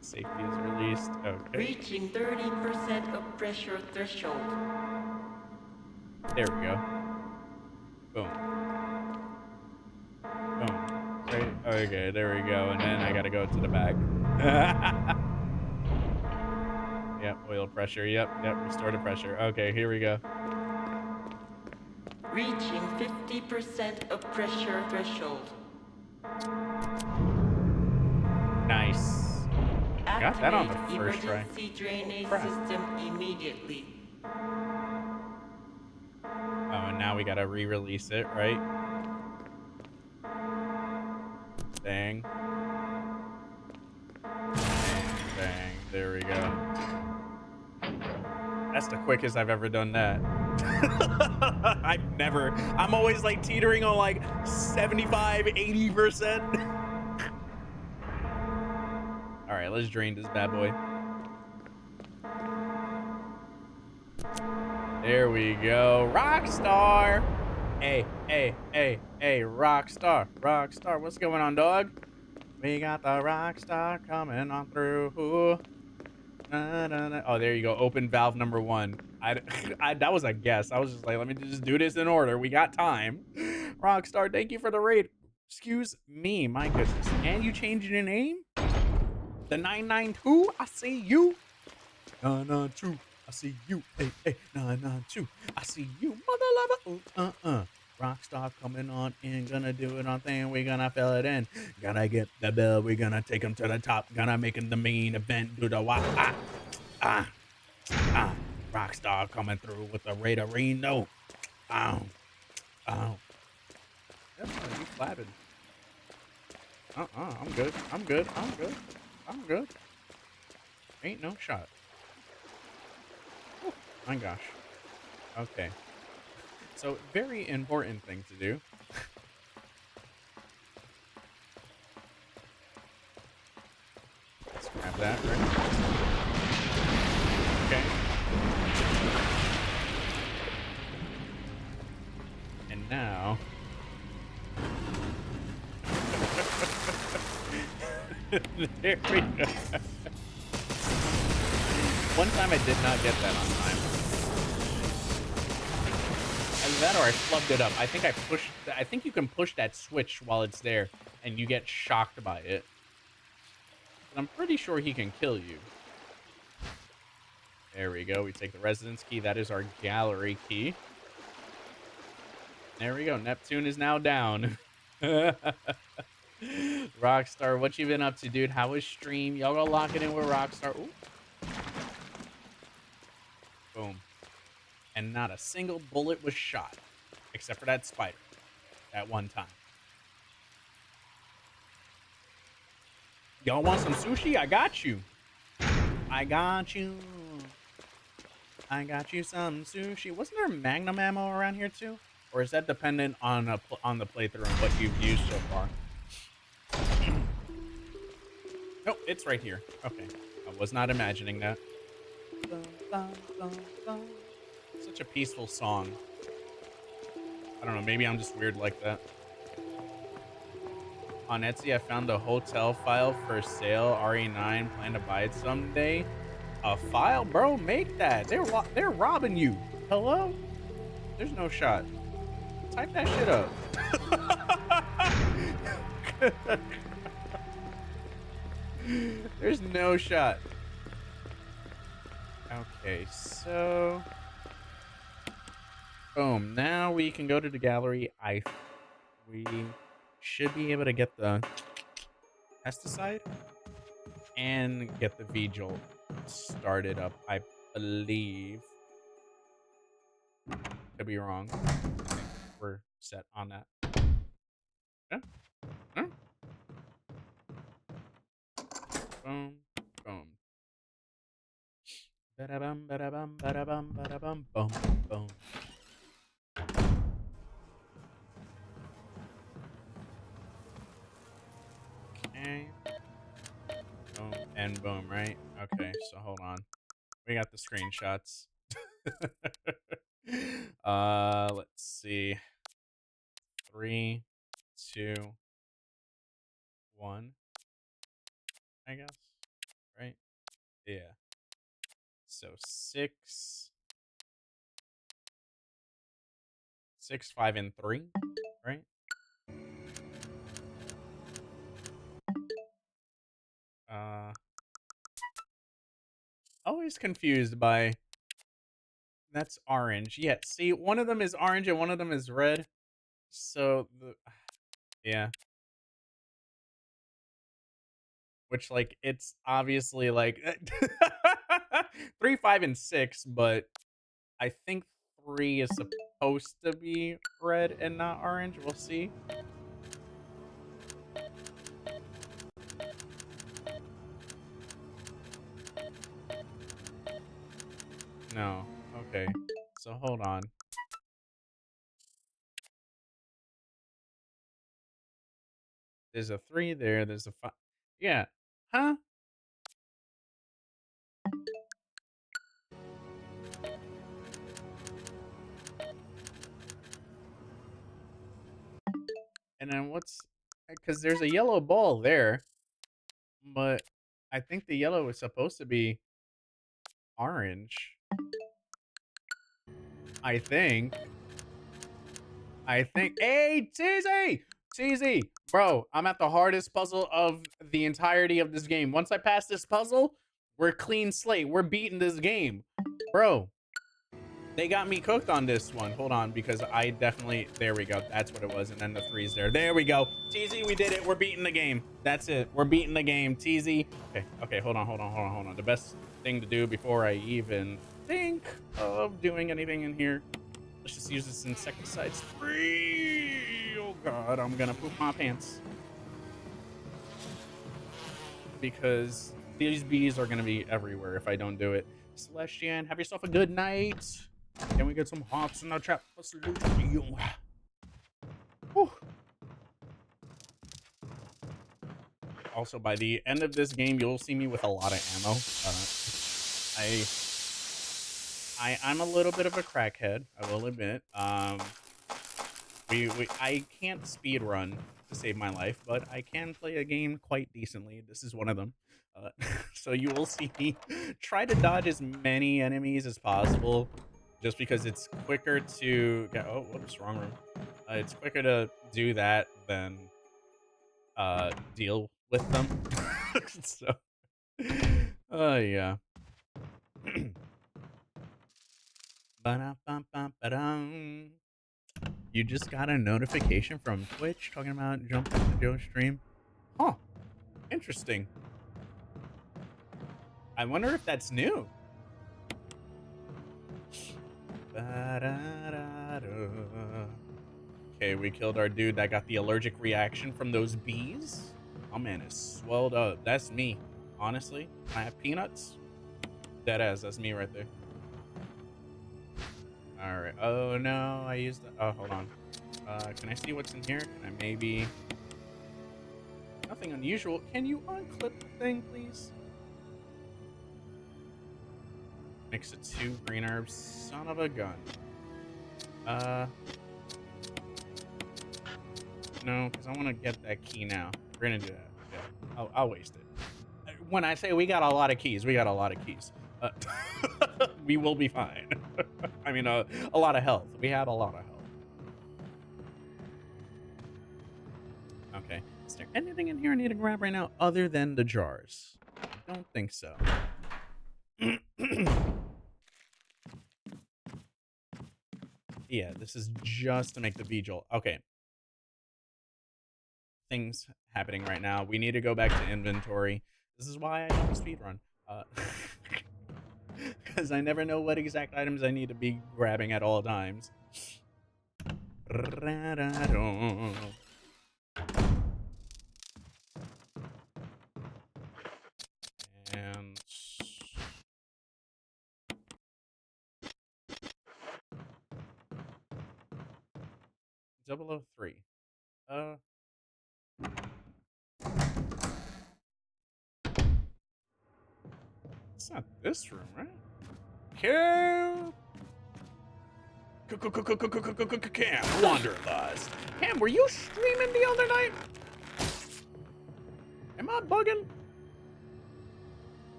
Safety is released. Okay. Reaching 30% of pressure threshold. There we go. Boom. Boom. Right? Okay, there we go. And then I gotta go to the back. Yep, oil pressure. Yep, restore the pressure. Okay, here we go. Reaching 50% of pressure threshold. Nice. Got that on the Activate first try. emergency drainage Crap. system immediately. Oh, and now we gotta re-release it, right? Bang. Bang, bang. There we go. That's the quickest I've ever done that. I'm always like teetering on like 75, 80%. All right, let's drain this bad boy. There we go. Rockstar. Hey, Rockstar. What's going on, dog? We got the Rockstar coming on through. Oh, there you go. Open valve number 1. That was a guess. I was just like, let me just do this in order. We got time. Rockstar, thank you for the raid. Excuse me, my goodness. And you changed your name? The 992? I see you. 992. I see you. Hey, 992. I see you. Mother lover. Rockstar coming on in, gonna do it on thing, we gonna fill it in. Gonna get the bill, we gonna take him to the top, gonna make him the main event, do the wah, Rockstar coming through with the Raiderino. That's why you flattered. I'm good. Ain't no shot. Oh, my gosh. Okay. So, very important thing to do. Let's grab that, right? Okay. And now... there we go. One time I did not get that on time. Either that or I flubbed it up. I think you can push that switch while it's there and you get shocked by it. But I'm pretty sure he can kill you. There we go. We take the residence key. That is our gallery key. There we go. Neptune is now down. Rockstar, what you been up to, dude? How was stream? Y'all go lock it in with Rockstar. Ooh. Boom. And not a single bullet was shot, except for that spider. at one time. Y'all want some sushi? I got you. I got you. I got you some sushi. Wasn't there Magnum ammo around here too? Or is that dependent on on the playthrough and what you've used so far? Nope, it's right here. Okay, I was not imagining that. Such a peaceful song. I don't know, maybe I'm just weird like that. On Etsy, I found a hotel file for sale, RE9, plan to buy it someday. A file? Bro, make that. They're robbing you. Hello? There's no shot. Type that shit up. There's no shot. Okay, so... Boom. Now we can go to the gallery. We should be able to get the pesticide and get the V-Jolt started up, I believe. Could be wrong. I think we're set on that. Yeah. Huh? Boom. Boom. Ba-da-bum, ba-da-bum, ba-da-bum, ba-da-bum, boom, boom. Okay. Boom and boom, right? Okay, so hold on. We got the screenshots. Let's see. 3, 2, 1. I guess. Right? Yeah. So 6, 5, and 3, right? Always confused by that's orange. Yeah, see, one of them is orange and one of them is red. So yeah. Which like it's obviously like 3, 5, and 6, but I think 3 is supposed to be red and not orange. We'll see. No. Okay. So hold on. There's a 3 there. There's a 5. Yeah. Huh? And then what's... Because there's a yellow ball there. But I think the yellow is supposed to be orange. I think. Hey, TZ! TZ! Bro, I'm at the hardest puzzle of the entirety of this game. Once I pass this puzzle, we're clean slate. We're beating this game. Bro, they got me cooked on this one. Hold on, because I definitely... There we go. That's what it was. And then the 3's there. There we go. TZ, we did it. We're beating the game. That's it. We're beating the game. TZ. Okay, hold on. The best thing to do before I even think of doing anything in here... Let's just use this insecticide spray. Oh god, I'm gonna poop my pants. Because these bees are gonna be everywhere if I don't do it. Celestian, have yourself a good night. Can we get some hops in the trap? Also, by the end of this game, you'll see me with a lot of ammo. I'm a little bit of a crackhead, I will admit. I can't speed run to save my life, but I can play a game quite decently. This is one of them. So you will see me try to dodge as many enemies as possible, just because it's quicker to get... Oh, whoops, wrong room. It's quicker to do that than deal with them. So, yeah. You just got a notification from Twitch talking about jumping to Joe's stream? Huh. Interesting. I wonder if that's new. Okay, we killed our dude that got the allergic reaction from those bees. Oh man, is swelled up. That's me, honestly. I have peanuts. Deadass, that's me right there. All right. Oh no, I used. Oh, hold on. Can I see what's in here? Can I maybe? Nothing unusual. Can you unclip the thing, please? Mix it 2 green herbs. Son of a gun. No, because I want to get that key now. We're gonna do that. Yeah, I'll waste it. When I say we got a lot of keys, we got a lot of keys. We will be fine. I mean, a lot of health. We have a lot of health. Okay. Is there anything in here I need to grab right now other than the jars? I don't think so. Yeah, this is just to make the vigil. Okay. Things happening right now. We need to go back to inventory. This is why I don't speedrun. Because I never know what exact items I need to be grabbing at all times. And 003. It's not this room, right? Cam Wanderlust. Cam, were you streaming the other night? Am I bugging?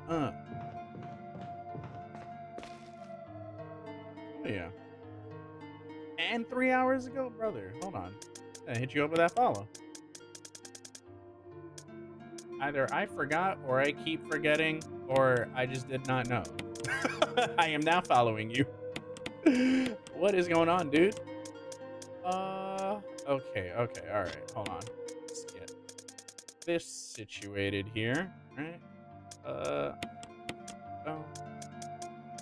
Oh yeah. And 3 hours ago, brother. Hold on. I hit you up with that follow. Either I forgot, or I keep forgetting, or I just did not know. I am now following you. What is going on, dude? Okay, all right. Hold on. Let's get this situated here, right? Oh.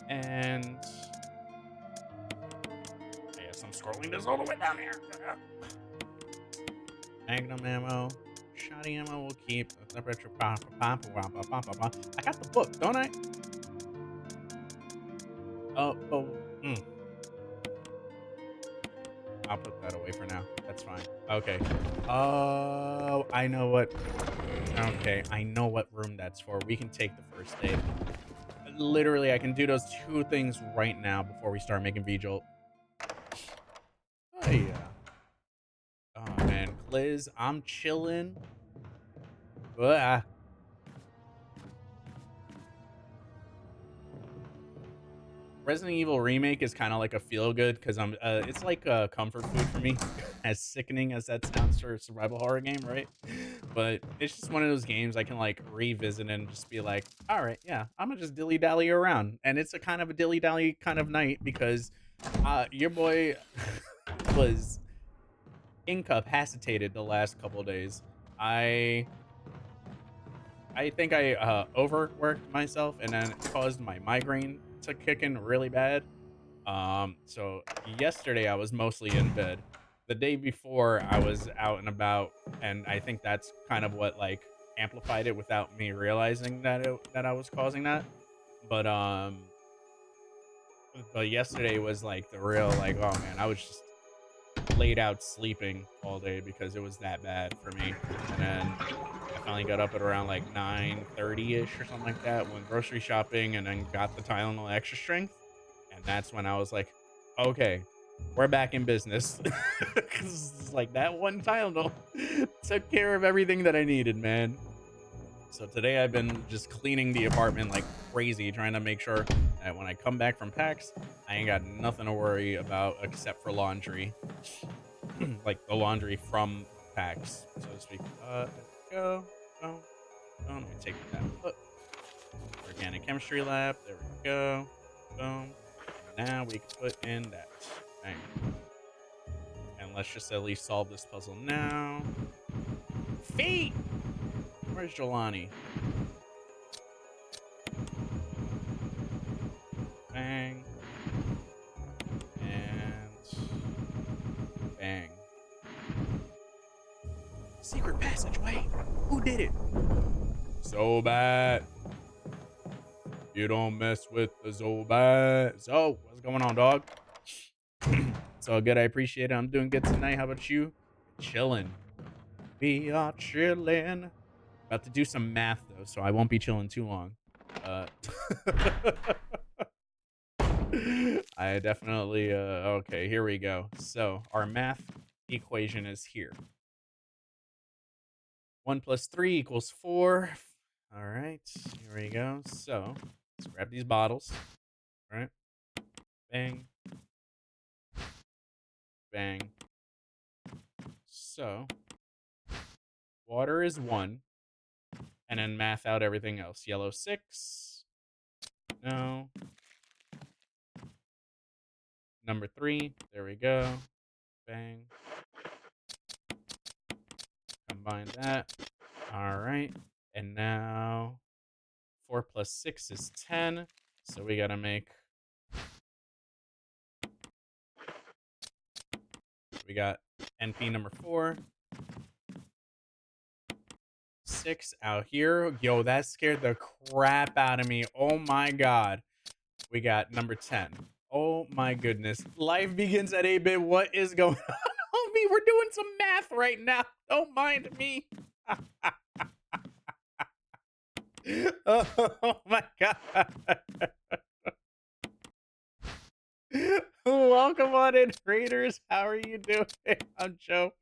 And I guess I'm scrolling this all the way down here. Magnum ammo. Shotty ammo will keep. I got the book, don't I? Oh. I'll put that away for now. That's fine. Okay. Oh, I know what. Okay, I know what room that's for. We can take the first aid. Literally, I can do those 2 things right now before we start making vigil. Oh, yeah. Oh, man. Liz, I'm chilling. Resident Evil Remake is kind of like a feel-good because it's like a comfort food for me, as sickening as that sounds for a survival horror game, right? But it's just one of those games I can like revisit and just be like, all right, yeah, I'm gonna just dilly-dally around. And it's a kind of a dilly-dally kind of night because your boy was incapacitated the last couple days. I think I overworked myself and then it caused my migraine to kick in really bad. So yesterday I was mostly in bed. The day before I was out and about, and I think that's kind of what like amplified it without me realizing that I was causing that. But yesterday was like the real like, oh man, I was just laid out sleeping all day because it was that bad for me. And then I finally got up at around like 9:30ish or something like that, went grocery shopping, and then got the Tylenol extra strength. And that's when I was like, okay, we're back in business. Cause like that one Tylenol took care of everything that I needed, man. So today I've been just cleaning the apartment like crazy, trying to make sure that when I come back from PAX, I ain't got nothing to worry about except for laundry. Like the laundry from PAX, so to speak. Go. Let me take that. Organic chemistry lab. There we go. Boom. Now we can put in that. Bang. And let's just at least solve this puzzle now. Feet! Where's Jelani? Bang. And bang. Secret passageway. Who did it? So bad. You don't mess with the Zobat. So, what's going on, dog? It's all good. I appreciate it. I'm doing good tonight. How about you? Chilling. We are chilling. About to do some math, though, so I won't be chilling too long. I definitely, okay, here we go. So, our math equation is here. 1 plus 3 equals 4. All right, here we go. So, let's grab these bottles. All right. Bang. Bang. So, water is 1. And then math out everything else. Yellow 6. No. Number 3. There we go. Bang. Combine that. All right. And now 4 plus 6 is 10. So we got to make... We got NP number 4. 6 out here. Yo, that scared the crap out of me. Oh my god. We got number 10. Oh my goodness. Life begins at 8-bit. What is going on? Homie, we're doing some math right now. Don't mind me. Oh my god. Welcome on in, Raiders. How are you doing? I'm Joe.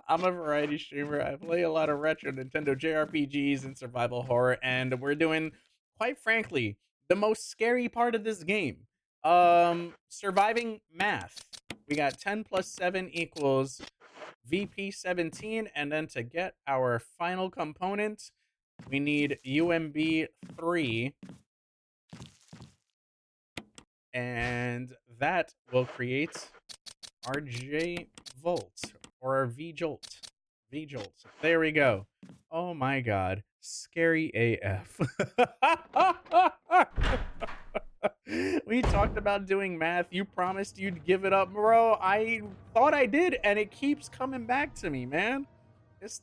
I'm a variety streamer. I play a lot of retro Nintendo JRPGs and survival horror, and we're doing, quite frankly, the most scary part of this game. Surviving math. We got 10 plus 7 equals VP 17, and then to get our final component, we need UMB 3. And that will create our J Volt or our V Jolt. V Jolt. There we go. Oh my god. Scary AF. We talked about doing math. You promised you'd give it up, bro. I thought I did, and it keeps coming back to me, man.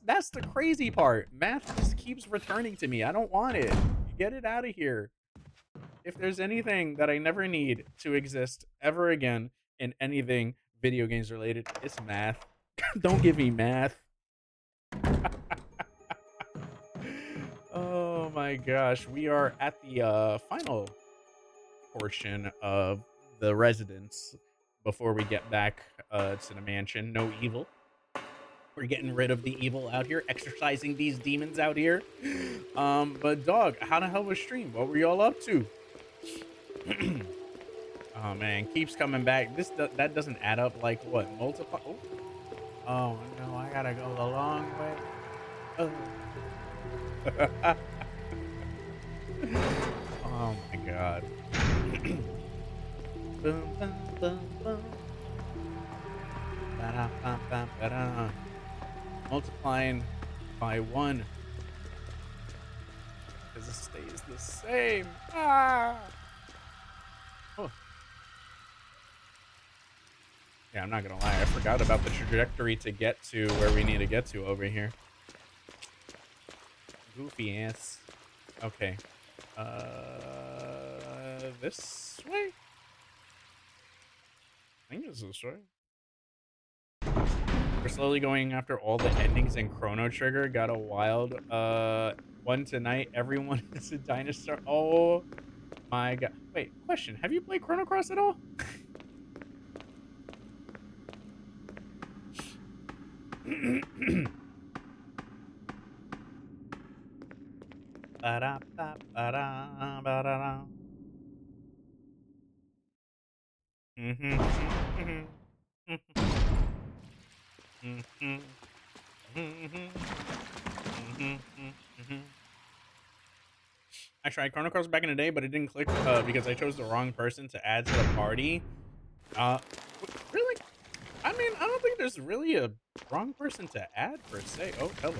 That's the crazy part. Math just keeps returning to me. I don't want it. Get it out of here. If there's anything that I never need to exist ever again in anything video games related, it's math. Don't give me math. Oh my gosh. We are at the final portion of the residence before we get back to the mansion. No evil. We're getting rid of the evil out here, exorcising these demons out here. But dog, how the hell was stream? What were y'all up to? Oh man, keeps coming back. That doesn't add up. Like what? Multiply? Oh no, I gotta go the long way. Oh, oh my god. Boom, boom, boom, boom. Ba-da, ba, ba, ba-da. Multiplying by 1 because it stays the same. Ah. Oh. Yeah, I'm not gonna lie. I forgot about the trajectory to get to where we need to get to over here. Goofy ass. Okay. This way? I think it's this way. We're slowly going after all the endings in Chrono Trigger. Got a wild one tonight. Everyone is a dinosaur. Oh my god. Wait, question. Have you played Chrono Cross at all? I tried Chrono Cross back in the day, but it didn't click because I chose the wrong person to add to the party. Really? I mean, I don't think there's really a wrong person to add per se. Oh, hello.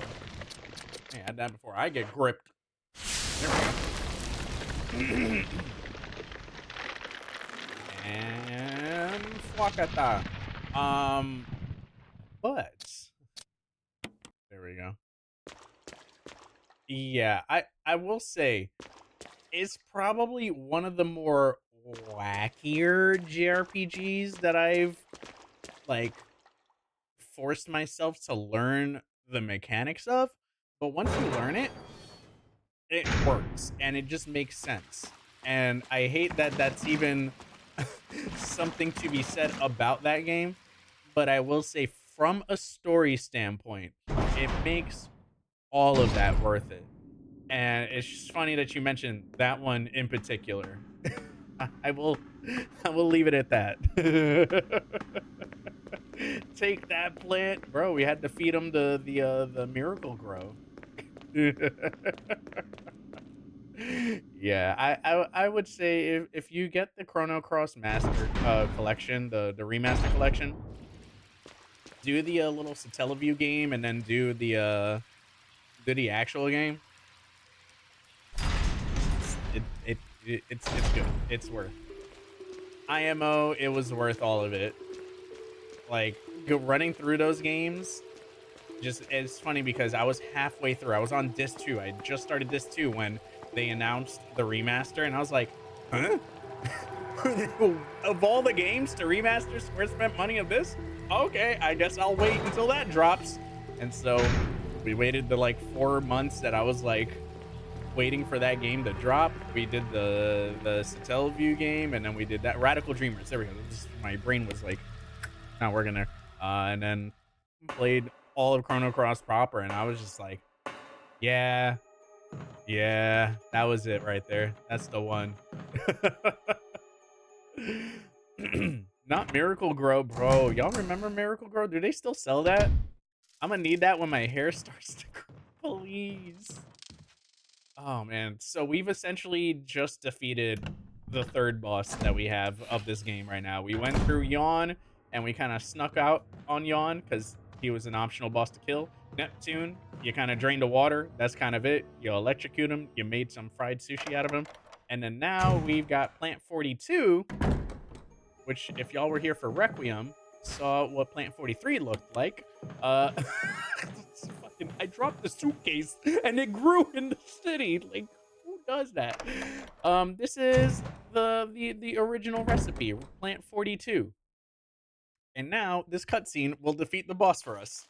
Hey, add that before I get gripped. There we go. Wakata. But there we go. Yeah, I will say it's probably one of the more wackier JRPGs that I've like forced myself to learn the mechanics of. But once you learn it, it works and it just makes sense. And I hate that that's even something to be said about that game. But I will say, from a story standpoint, it makes all of that worth it. And it's just funny that you mentioned that one in particular. I will I will leave it at that. Take that, plant, bro. We had to feed him the miracle grow. Yeah, I would say if you get the Chrono Cross Master collection, the remaster collection, do the little Satellaview game and then do the actual game. It's good. It's worth. IMO, it was worth all of it. Like running through those games, just it's funny because I was halfway through. I was on disc 2. I just started disc 2 when they announced the remaster, and I was like, huh? Of all the games to remaster, Square spent money on this? Okay, I guess I'll wait until that drops. And so we waited the like 4 months that I was like waiting for that game to drop. We did the Satellaview game, and then we did that Radical Dreamers. There we go. My brain was like not working there. And then played all of Chrono Cross proper, and I was just like, yeah, that was it right there. That's the one. Not Miracle Grow, bro. Y'all remember Miracle Grow? Do they still sell that? I'm gonna need that when my hair starts to grow. Please. Oh, man. So we've essentially just defeated the third boss that we have of this game right now. We went through Yawn, and we kind of snuck out on Yawn because he was an optional boss to kill. Neptune, you kind of drained the water. That's kind of it. You electrocute him. You made some fried sushi out of him. And then now we've got Plant 42, which if y'all were here for Requiem, saw what Plant 43 looked like. I dropped the suitcase and it grew in the city. Like, who does that? This is the original recipe, Plant 42. And now this cutscene will defeat the boss for us.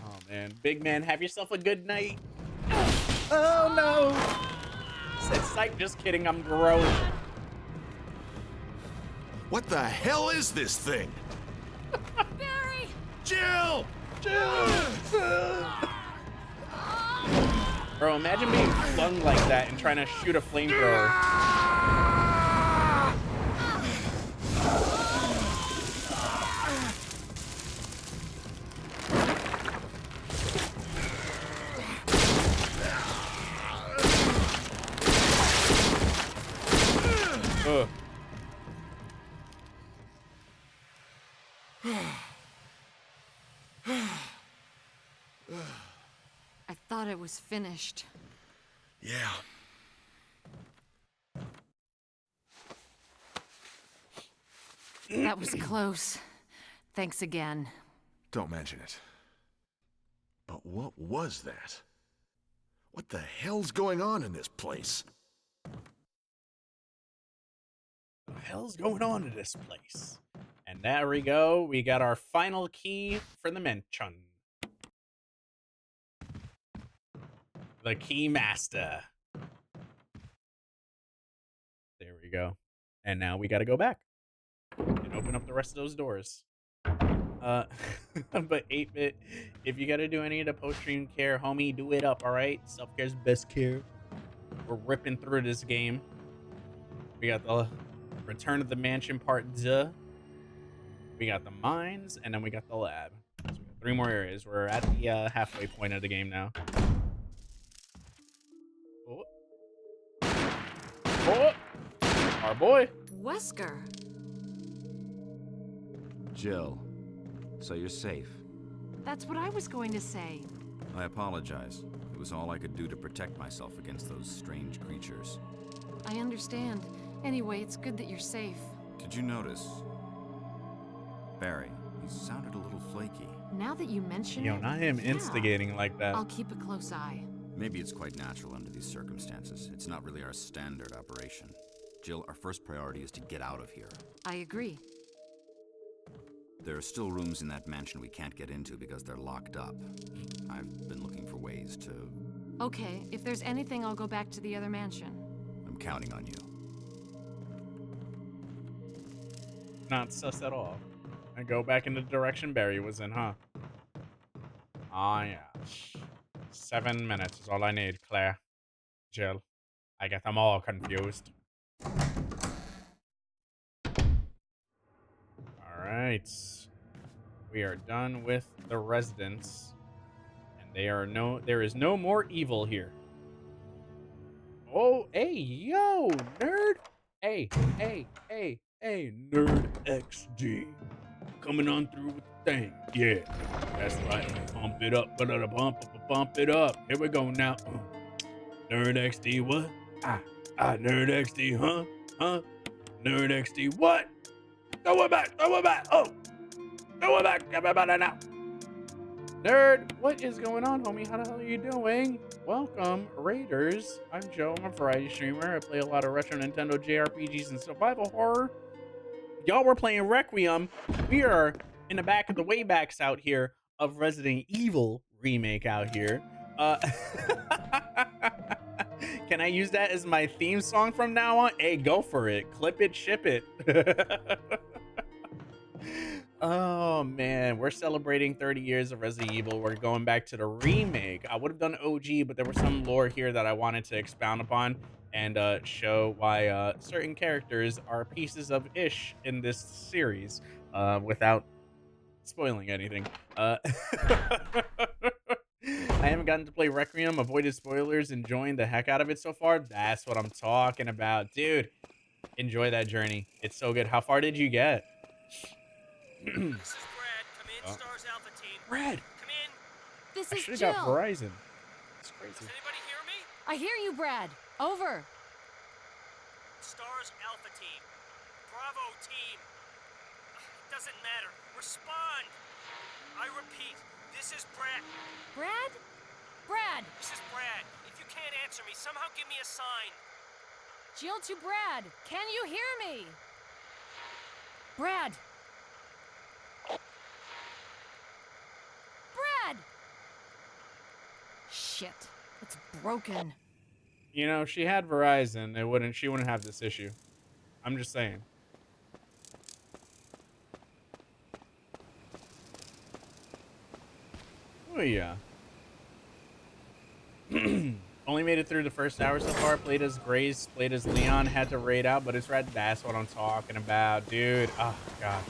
Oh man, big man, have yourself a good night. Oh no! Said psych, just kidding, I'm growing. What the hell is this thing? Barry! Jill! Bro, imagine being flung like that and trying to shoot a flamethrower. Ugh. I thought it was finished. Yeah. That was close. Thanks again. Don't mention it. But what was that? What the hell's going on in this place? What the hell's going on in this place? And there we go. We got our final key for the mansion. The Key Master. There we go. And now we got to go back and open up the rest of those doors. But 8-bit, if you got to do any of the post-stream care, homie, do it up, all right? Self-care's best care. We're ripping through this game. We got the Return of the Mansion Part 2. We got the mines, and then we got the lab. So we got 3 more areas. We're at the halfway point of the game now. Oh. Oh. Our boy. Wesker. Jill, so you're safe. That's what I was going to say. I apologize. It was all I could do to protect myself against those strange creatures. I understand. Anyway, it's good that you're safe. Did you notice? Barry, he sounded a little flaky. Now that you mention Yo, it, not him yeah, instigating like that. I'll keep a close eye. Maybe it's quite natural under these circumstances. It's not really our standard operation. Jill, our first priority is to get out of here. I agree. There are still rooms in that mansion we can't get into because they're locked up. I've been looking for ways to... Okay, if there's anything, I'll go back to the other mansion. I'm counting on you. Not sus at all. I go back in the direction Barry was in, huh? Ah, yeah. 7 minutes is all I need, Claire. Jill. I get them all confused. Alright. We are done with the residents. And there is no more evil here. Oh, hey, yo, nerd. Hey, Nerd XD. Coming on through with the thing. Yeah, that's right. Pump it up, bump it up. Here we go now. Nerd XD, what? Nerd XD, huh? Nerd XD, what? Throw it back. Oh, throw it back. Everybody now. Nerd, what is going on, homie? How the hell are you doing? Welcome, Raiders. I'm Joe. I'm a variety streamer. I play a lot of retro Nintendo JRPGs and survival horror. Y'all were playing Requiem. We are in the back of the waybacks out here of Resident Evil Remake out here. Can I use that as my theme song from now on? Hey, go for it. Clip it, ship it. Oh man, we're celebrating 30 years of Resident Evil. We're going back to the remake. I would have done OG, but there was some lore here that I wanted to expound upon and show why certain characters are pieces of ish in this series without spoiling anything. I haven't gotten to play Requiem, avoided spoilers, enjoying the heck out of it so far. That's what I'm talking about. Dude, enjoy that journey. It's so good. How far did you get? This is Brad. Come in, Stars Alpha Team. Brad! Come in. This I is should've Jill. got Verizon. It's crazy. Does anybody hear me? I hear you, Brad. Over. Stars Alpha Team. Bravo Team. It doesn't matter. Respond. I repeat, this is Brad. Brad? Brad! This is Brad. If you can't answer me, somehow give me a sign. Jill to Brad. Can you hear me? Brad! Brad! Shit. It's broken. You know, she had Verizon. She wouldn't have this issue. I'm just saying. Oh yeah. Only made it through the first hour so far. Played as Grace, played as Leon, had to raid out, but it's red. That's what I'm talking about, dude. Oh god.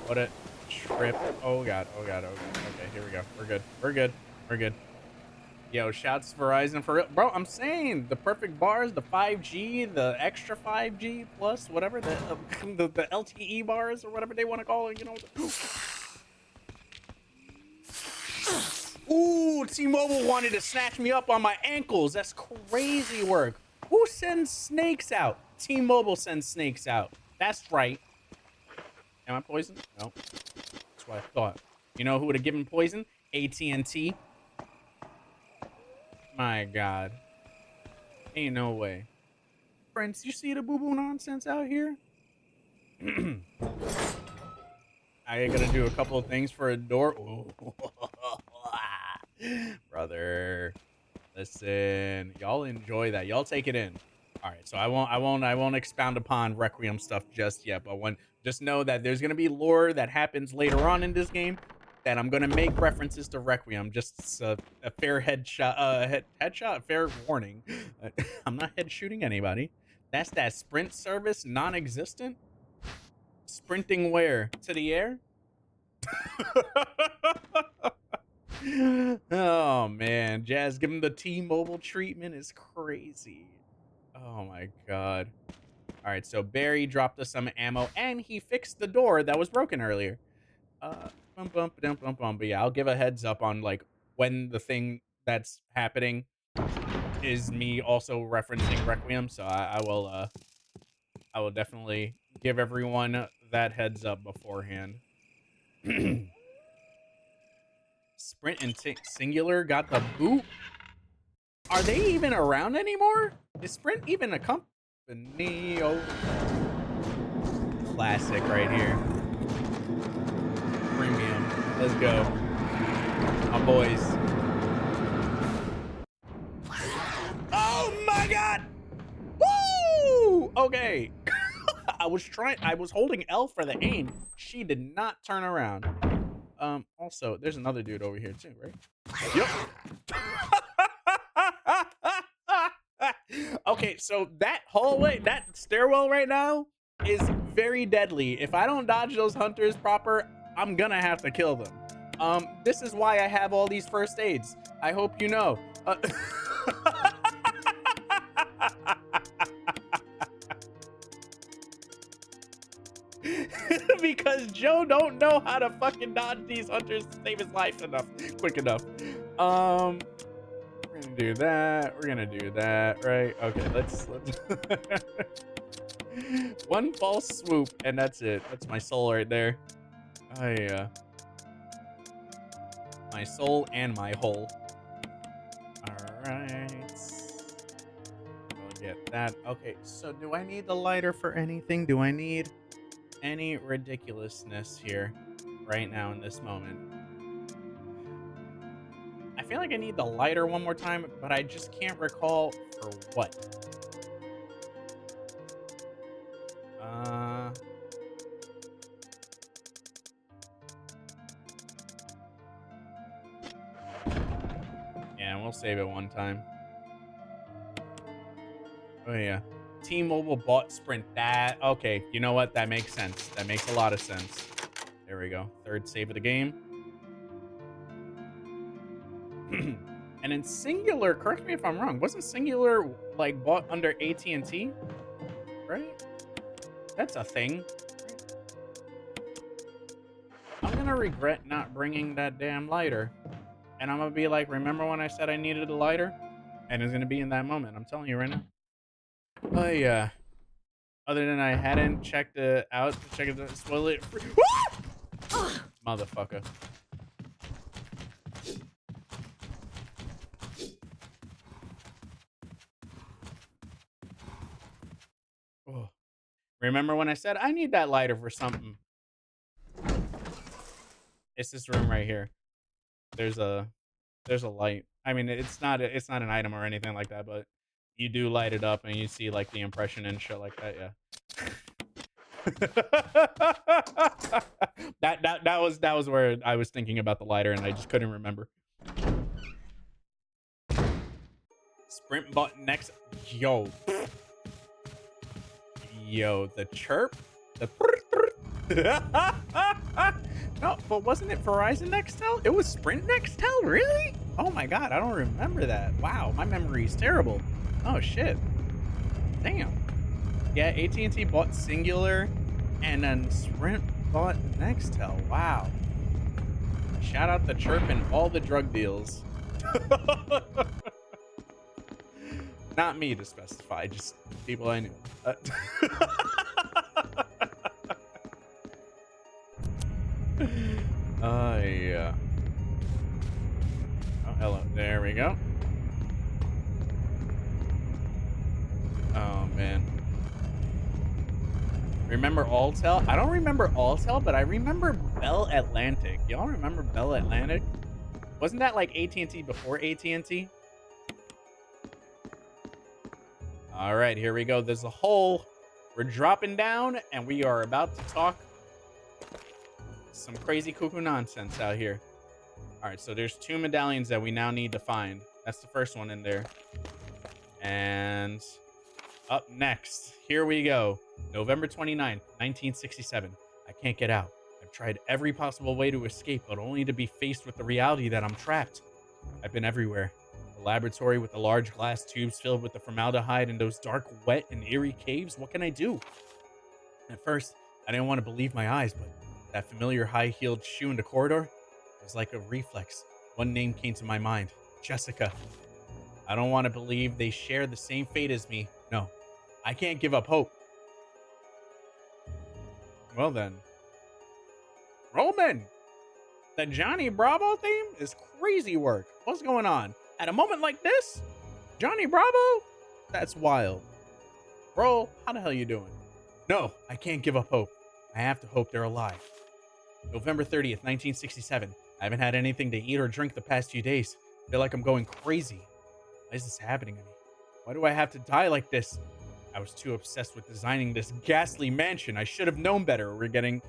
What a trip. Oh god. Okay, here we go. We're good. Yo, shouts Verizon for real. Bro, I'm saying the perfect bars, the 5G, the extra 5G plus whatever, the LTE bars or whatever they want to call it, you know. Ooh, T-Mobile wanted to snatch me up on my ankles. That's crazy work. Who sends snakes out? T-Mobile sends snakes out. That's right. Am I poisoned? No. That's what I thought. You know who would have given poison? AT&T. My God. Ain't no way. Friends, you see the boo-boo nonsense out here? I gotta do a couple of things for a door. Ooh. Brother, listen, y'all enjoy that. Y'all take it in. All right, so I won't expound upon Requiem stuff just yet, but just know that there's gonna be lore that happens later on in this game that I'm gonna make references to Requiem. Just a fair headshot, fair warning. I'm not head shooting anybody. That's that sprint service non-existent. Sprinting where? To the air? Oh man, Jazz, give him the T-Mobile treatment is crazy. Oh my god. All right, so Barry dropped us some ammo and he fixed the door that was broken earlier. But yeah, I'll give a heads up on like when the thing that's happening is me also referencing Requiem, so I will definitely give everyone that heads up beforehand. Sprint and Singular got the boot. Are they even around anymore? Is Sprint even a company? Oh, classic right here. Premium. Let's go. My boys. Oh my god! Woo! Okay. I was holding L for the aim. She did not turn around. Also, there's another dude over here too, right? Yep. Okay, so that hallway, that stairwell right now is very deadly. If I don't dodge those hunters proper, I'm gonna have to kill them. This is why I have all these first aids. I hope you know. Because Joe don't know how to fucking dodge these hunters to save his life quick enough. We're gonna do that. We're gonna do that, right? Okay, let's one false swoop and that's it. That's my soul right there. My soul and my hole. All right. I'll get that. Okay, so do I need the lighter for anything? Do I need any ridiculousness here right now in this moment? I feel like I need the lighter one more time, but I just can't recall for what. Yeah, we'll save it one time. Oh yeah. T-Mobile bought Sprint. That, okay, you know what? That makes sense. That makes a lot of sense. There we go. Third save of the game. And in Singular, correct me if I'm wrong, wasn't Singular like bought under AT&T? Right? That's a thing. I'm gonna regret not bringing that damn lighter. And I'm gonna be like, remember when I said I needed a lighter? And it's gonna be in that moment. I'm telling you right now. Oh yeah. Other than I hadn't checked it out to check it, spoil it. Motherfucker. Oh. Remember when I said I need that lighter for something? It's this room right here. There's a light. I mean, it's not an item or anything like that, but you do light it up and you see like the impression and shit like that. Yeah. that was where I was thinking about the lighter and I just couldn't remember. Sprint button next. Yo, the chirp, the no, but wasn't it Verizon Nextel? It was Sprint Nextel, really? Oh my god, I don't remember that. Wow, my memory is terrible. Oh shit, damn. Yeah, AT&T bought Singular, and then Sprint bought Nextel. Wow. Shout out to Chirp and all the drug deals. Not me to specify, just people I knew. Yeah. Oh, hello. There we go. Oh, man. Remember Alltel? I don't remember Alltel, but I remember Bell Atlantic. Y'all remember Bell Atlantic? Wasn't that like AT&T before AT&T? All right, here we go. There's a hole. We're dropping down, and we are about to talk some crazy cuckoo nonsense out here. All right, so there's 2 medallions that we now need to find. That's the first one in there. And up next, here we go. November 29th, 1967. I can't get out. I've tried every possible way to escape, but only to be faced with the reality that I'm trapped. I've been everywhere. The laboratory with the large glass tubes filled with the formaldehyde and those dark, wet, and eerie caves. What can I do? At first, I didn't want to believe my eyes, but that familiar high-heeled shoe in the corridor was like a reflex. One name came to my mind. Jessica. I don't want to believe they share the same fate as me. No, I can't give up hope. Well then. Roman, the Johnny Bravo theme is crazy work. What's going on? At a moment like this? Johnny Bravo? That's wild. Bro, how the hell you doing? No, I can't give up hope. I have to hope they're alive. November 30th, 1967. I haven't had anything to eat or drink the past few days. I feel like I'm going crazy. Why is this happening to me? Why do I have to die like this? I was too obsessed with designing this ghastly mansion. I should have known better. We're getting...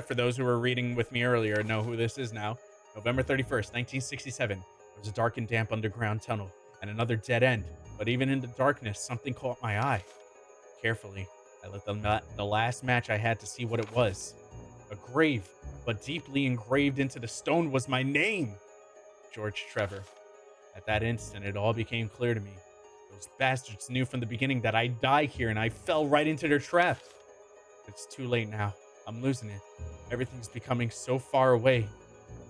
For those who were reading with me earlier, know who this is now. November 31st, 1967. There was a dark and damp underground tunnel and another dead end. But even in the darkness, something caught my eye. Carefully, I lit the last match I had to see what it was. A grave, but deeply engraved into the stone was my name. George Trevor. At that instant, it all became clear to me. Those bastards knew from the beginning that I'd die here, and I fell right into their trap. It's too late now. I'm losing it. Everything's becoming so far away.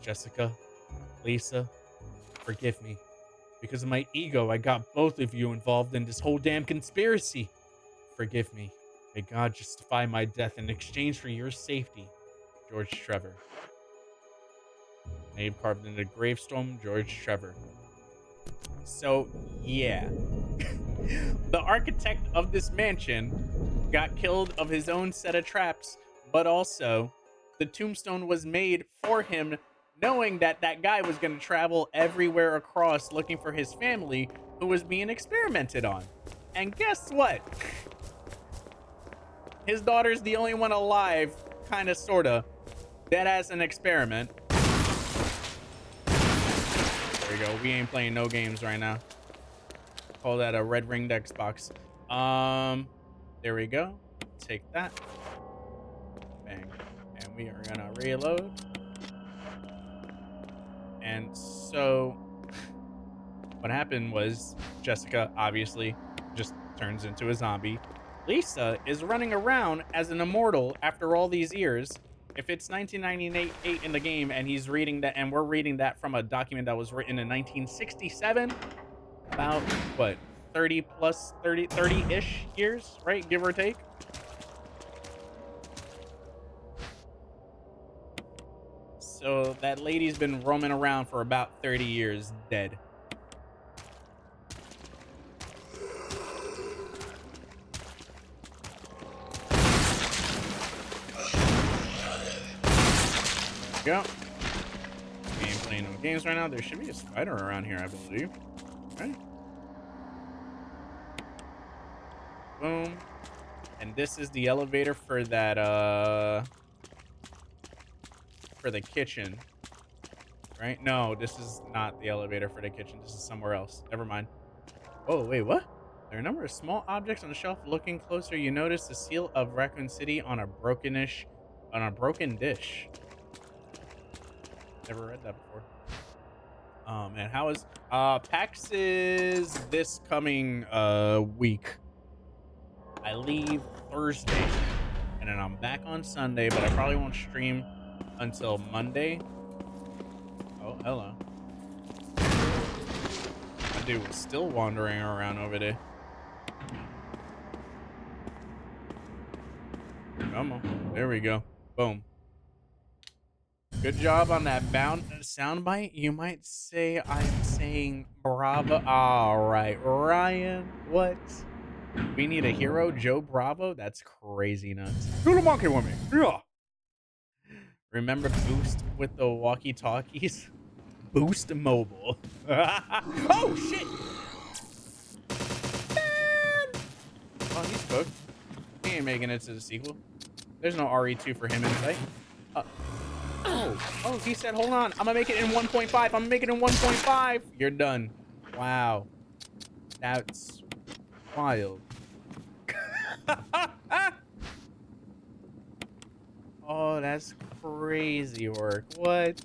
Jessica, Lisa, forgive me. Because of my ego, I got both of you involved in this whole damn conspiracy. Forgive me. May God justify my death in exchange for your safety. George Trevor. Name carved into the gravestone, George Trevor. So, yeah. The architect of this mansion got killed of his own set of traps, but also the tombstone was made for him, knowing that that guy was going to travel everywhere across looking for his family who was being experimented on. And guess what? His daughter's the only one alive, kind of, sort of, dead as an experiment. There we go. We ain't playing no games right now. Call that a red ringed Xbox. There we go. Take that. Bang. And we are gonna reload. And so what happened was Jessica obviously just turns into a zombie. Lisa is running around as an immortal after all these years. If it's 1998 in the game and he's reading that, and we're reading that from a document that was written in 1967, about what, 30-ish years, right? Give or take. So that lady's been roaming around for about 30 years dead. Go. We ain't playing no games right now. There should be a spider around here, I believe. Right? Boom. And this is the elevator for that, for the kitchen. Right? No, this is not the elevator for the kitchen. This is somewhere else. Never mind. Oh, wait, what? There are a number of small objects on the shelf. Looking closer, you notice the seal of Raccoon City on a broken dish. Never read that before. Oh man, how is PAX is this coming week. I leave Thursday and then I'm back on Sunday, but I probably won't stream until Monday. Oh, hello. My dude was still wandering around over there. Come on. There we go. Boom. Good job on that soundbite. You might say I'm saying bravo. All right, Ryan. What? We need a hero, Joe Bravo? That's crazy nuts. Do the monkey with me. Yeah. Remember Boost with the walkie-talkies? Boost Mobile. Oh, shit. Man. Oh, he's cooked. He ain't making it to the sequel. There's no RE2 for him in sight. Oh, he said, hold on. I'm gonna make it in 1.5. I'm gonna make it in 1.5. You're done. Wow. That's wild. Oh, that's crazy work. What?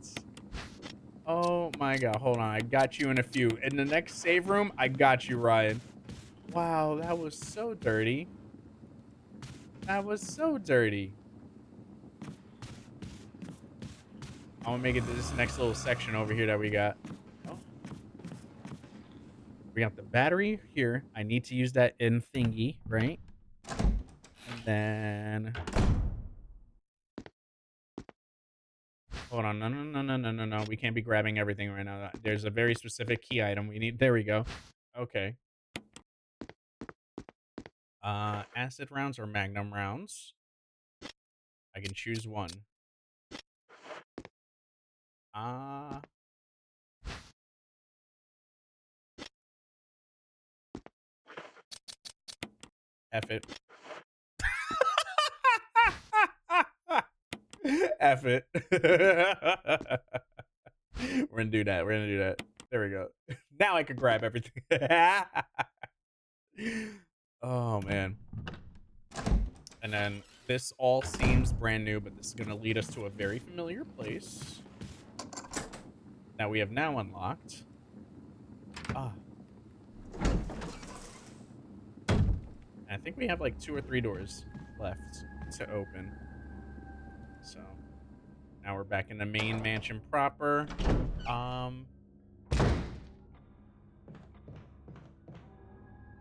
Oh my God. Hold on. I got you in a few. In the next save room, I got you, Ryan. Wow, that was so dirty. That was so dirty. I'm gonna make it to this next little section over here that we got. Oh, We got the battery here. I need to use that in thingy, right? And then hold on. No. We can't be grabbing everything right now. There's a very specific key item we need. There we go. Okay. Acid rounds or magnum rounds? I can choose one. F it. F it. We're gonna do that. We're gonna do that. There we go. Now I can grab everything. Oh man. And then this all seems brand new, but this is gonna lead us to a very familiar place that we have now unlocked. I think we have like 2 or 3 doors left to open. So now we're back in the main mansion proper.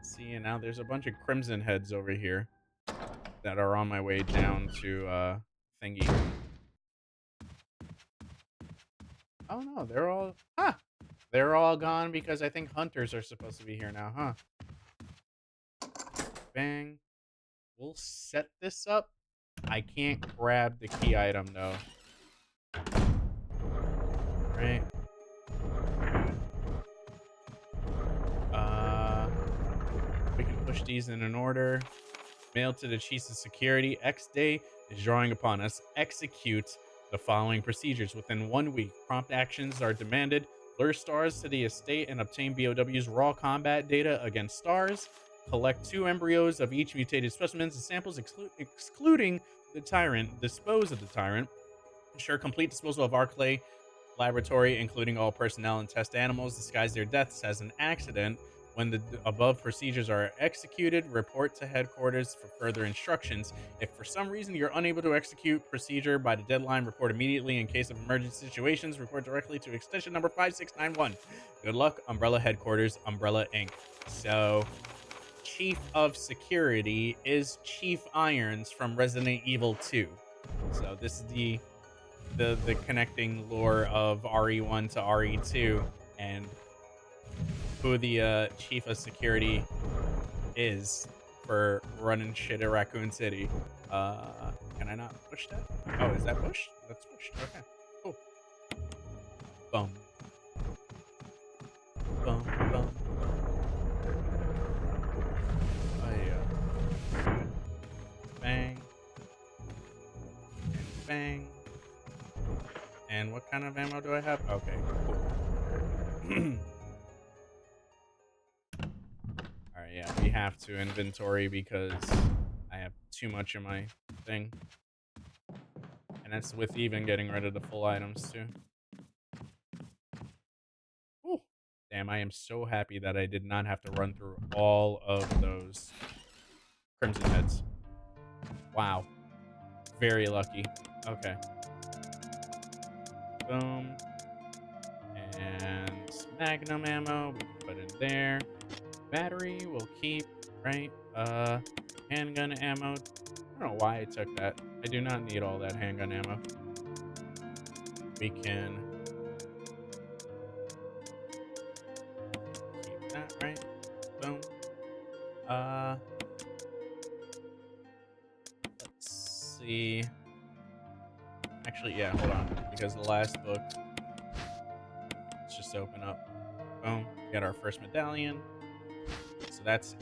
See, and now there's a bunch of crimson heads over here that are on my way down to thingy. Oh no, they're all gone because I think hunters are supposed to be here now, huh? Bang. We'll set this up. I can't grab the key item though. Right. We can push these in an order. Mail to the chiefs of security. X day is drawing upon us. Execute the following procedures within 1 week. Prompt actions are demanded. Lure stars to the estate and obtain BOW's raw combat data against stars. Collect 2 embryos of each mutated specimens and samples, excluding the tyrant. Dispose of the tyrant. Ensure complete disposal of our clay laboratory, including all personnel and test animals. Disguise their deaths as an accident. When the above procedures are executed, report to headquarters for further instructions. If for some reason you're unable to execute procedure by the deadline, report immediately. In case of emergency situations, report directly to extension number 5691. Good luck, Umbrella Headquarters, Umbrella Inc. So, Chief of Security is Chief Irons from Resident Evil 2. So this is the connecting lore of RE1 to RE2, and who the Chief of Security is for running shit at Raccoon City. Can I not push that? Oh, is that pushed? That's pushed. Okay, cool. Boom. Boom, boom. Oh, yeah. Bang. And bang. And what kind of ammo do I have? Okay, cool. Alright, yeah, we have to inventory because I have too much in my thing. And that's with even getting rid of the full items, too. Ooh. Damn, I am so happy that I did not have to run through all of those crimson heads. Wow. Very lucky. Okay. Boom. And magnum ammo, we can put in there. Battery we'll keep, right? Handgun ammo. I don't know why I took that. I do not need all that handgun ammo. We can keep that, right? Boom. Let's see. Actually, yeah, hold on. Because the last book. Let's just open up. Boom. Got our first medallion. So that's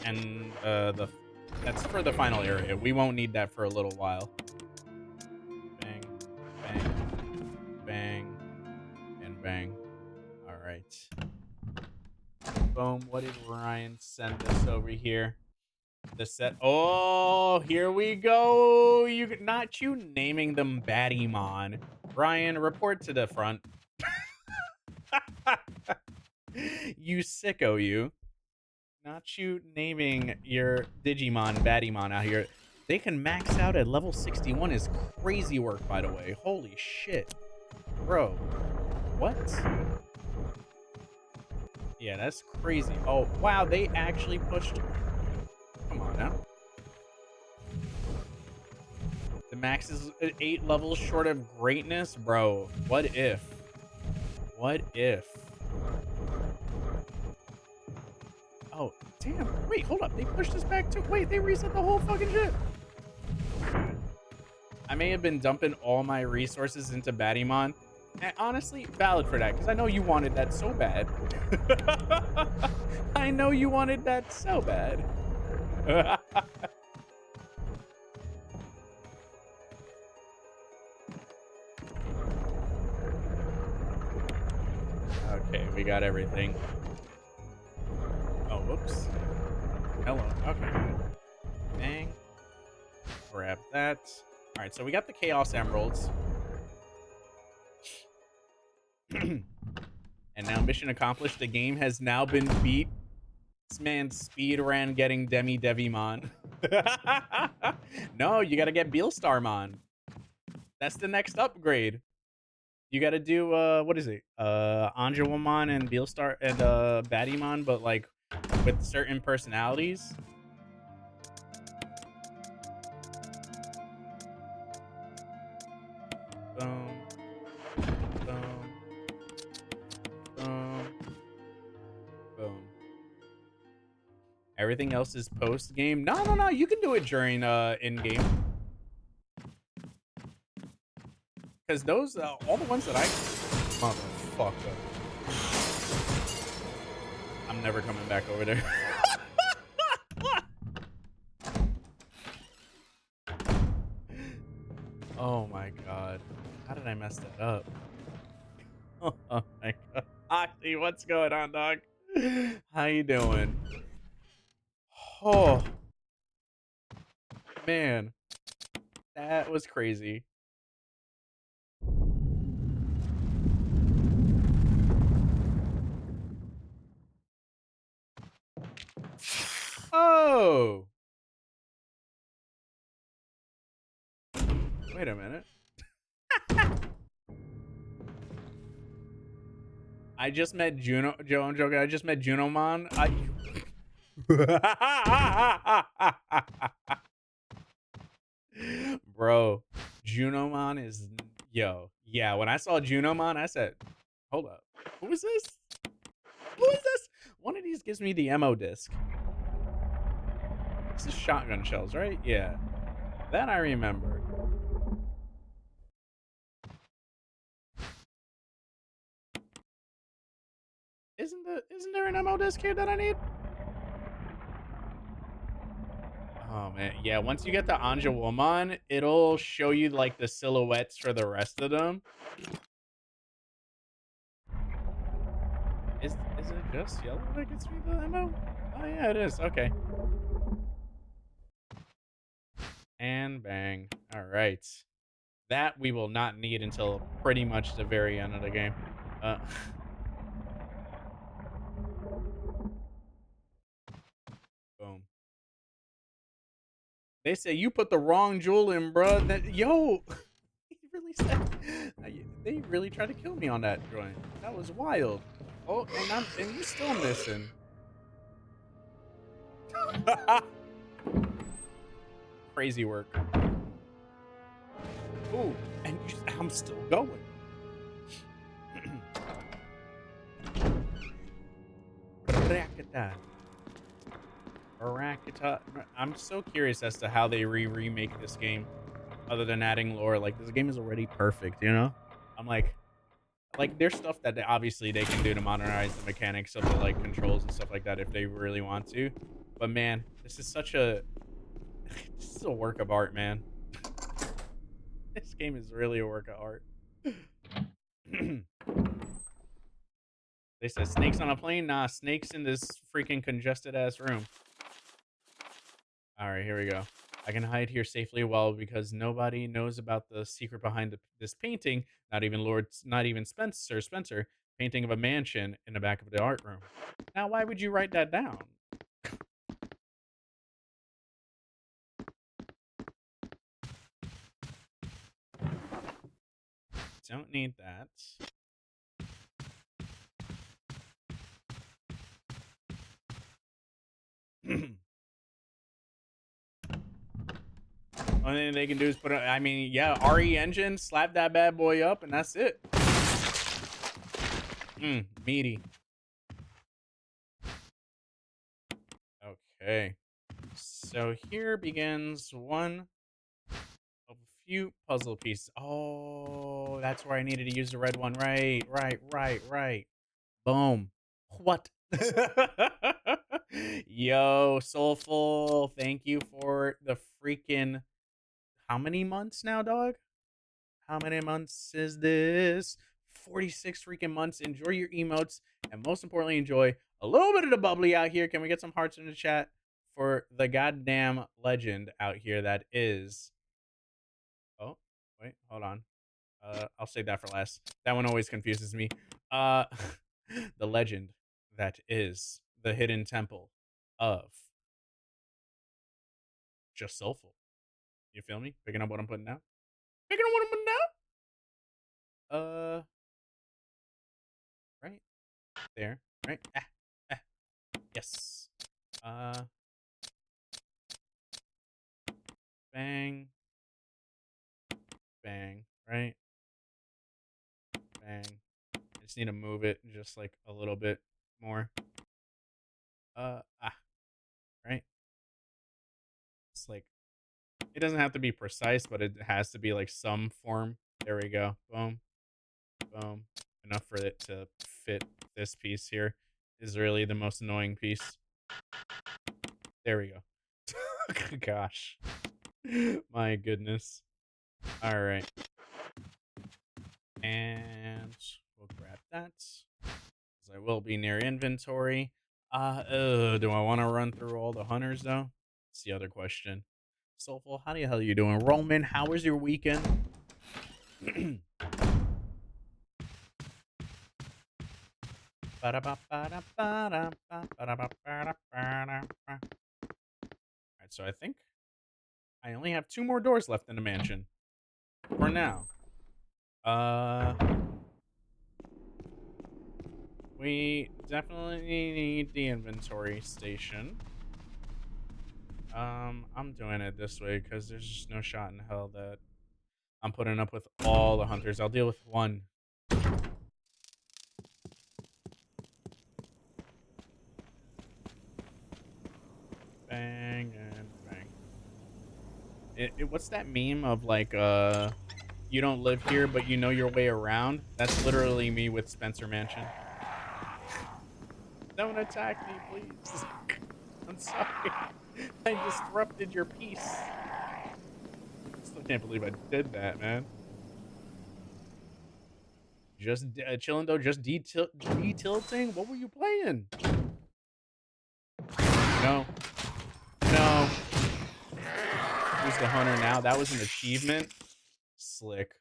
that's for the final area. We won't need that for a little while. Bang, bang, bang, and bang. All right. Boom. What did Ryan send us over here? The set. Oh, here we go. Not you naming them Battymon. Ryan, report to the front. You sicko, you. Not you naming your Digimon Battymon out here. They can max out at level 61 is crazy work, by the way. Holy shit. Bro. What? Yeah, that's crazy. Oh, wow, they actually pushed. Come on now. The max is 8 levels short of greatness? Bro, what if? What if? Oh, damn. Wait, hold up. They pushed us back too. Wait, they reset the whole fucking shit. I may have been dumping all my resources into Battymon. And honestly, valid for that, because I know you wanted that so bad. I know you wanted that so bad. Okay, we got everything. Oh, whoops. Hello. Okay. Bang. Grab that. All right, so we got the Chaos Emeralds. And now mission accomplished. The game has now been beat. This man speed ran getting Demi Devimon. No, you gotta get Beelstarmon. That's the next upgrade. You gotta do what is it? Anjouamon and Beelstar and Battymon, but like with certain personalities. Boom. Boom. Boom. Boom. Everything else is post game. No. You can do it during in game. Because those all the ones that I motherfucker. I'm never coming back over there. Oh my god. How did I mess that up? Oh my god. Oxy, what's going on, dog? How you doing? Oh man. That was crazy. Oh. Wait a minute. I just met Joe and Joker. I just met Junomon. Bro, Junomon is yo. Yeah, when I saw Junomon, I said, hold up. Who is this? Who is this? One of these gives me the ammo disc. This is shotgun shells, right? Yeah. That I remember. Isn't there an ammo disc here that I need? Oh man, yeah. Once you get the Anjouamon, it'll show you like the silhouettes for the rest of them. Is it just yellow that gets me the ammo? Oh yeah, it is. Okay. And bang. All right. That we will not need until pretty much the very end of the game. Boom. They say you put the wrong jewel in, bruh. That yo, he really said. They really tried to kill me on that joint. That was wild. Oh, and you still missing. Crazy work. Ooh, and I'm still going. I'm so curious as to how they remake this game, other than adding lore. Like this game is already perfect, you know. I'm like there's stuff that obviously they can do to modernize the mechanics of the like controls and stuff like that if they really want to. But man, this is such a this is a work of art, man. This game is really a work of art. They said snakes on a plane? Nah, snakes in this freaking congested ass room. All right, here we go. I can hide here safely because nobody knows about the secret behind this painting. Not even Spencer, painting of a mansion in the back of the art room. Now, why would you write that down? Don't need that. Only thing they can do is put I mean, yeah, RE engine, slap that bad boy up, and that's it. Meaty. Okay. So here begins one of a few puzzle pieces. Oh, that's where I needed to use the red one. Right. Boom. What? Yo, Soulful, thank you for the freaking how many months now, dog? How many months is this? 46 freaking months. Enjoy your emotes, and most importantly, enjoy a little bit of the bubbly out here. Can we get some hearts in the chat for the goddamn legend out here that is... Oh, wait, hold on. I'll save that for last. That one always confuses me. Uh, the legend that is the hidden temple of just Soulful. You feel me? Picking up what I'm putting down? Picking up what I'm putting down? Right there, right? Yes. Bang, bang, right? Bang. I just need to move it just like a little bit more. Right? It's like, it doesn't have to be precise, but it has to be like some form. There we go. Boom, boom. Enough for it to fit this piece here is really the most annoying piece. There we go. Gosh. My goodness. All right. And we'll grab that. Because I will be near inventory. Do I want to run through all the hunters, though? That's the other question. Soulful, how the hell are you doing? Roman, how was your weekend? Alright, so I think I only have 2 more doors left in the mansion. For now. We definitely need the inventory station. I'm doing it this way because there's just no shot in hell that I'm putting up with all the hunters. I'll deal with one. Bang and bang. What's that meme of like, you don't live here, but you know your way around? That's literally me with Spencer Mansion. Don't attack me, please. I'm sorry. I disrupted your peace. Still can't believe I did that, man. Just chilling though, just detilting? What were you playing? No. No. Who's the hunter now? That was an achievement. Slick.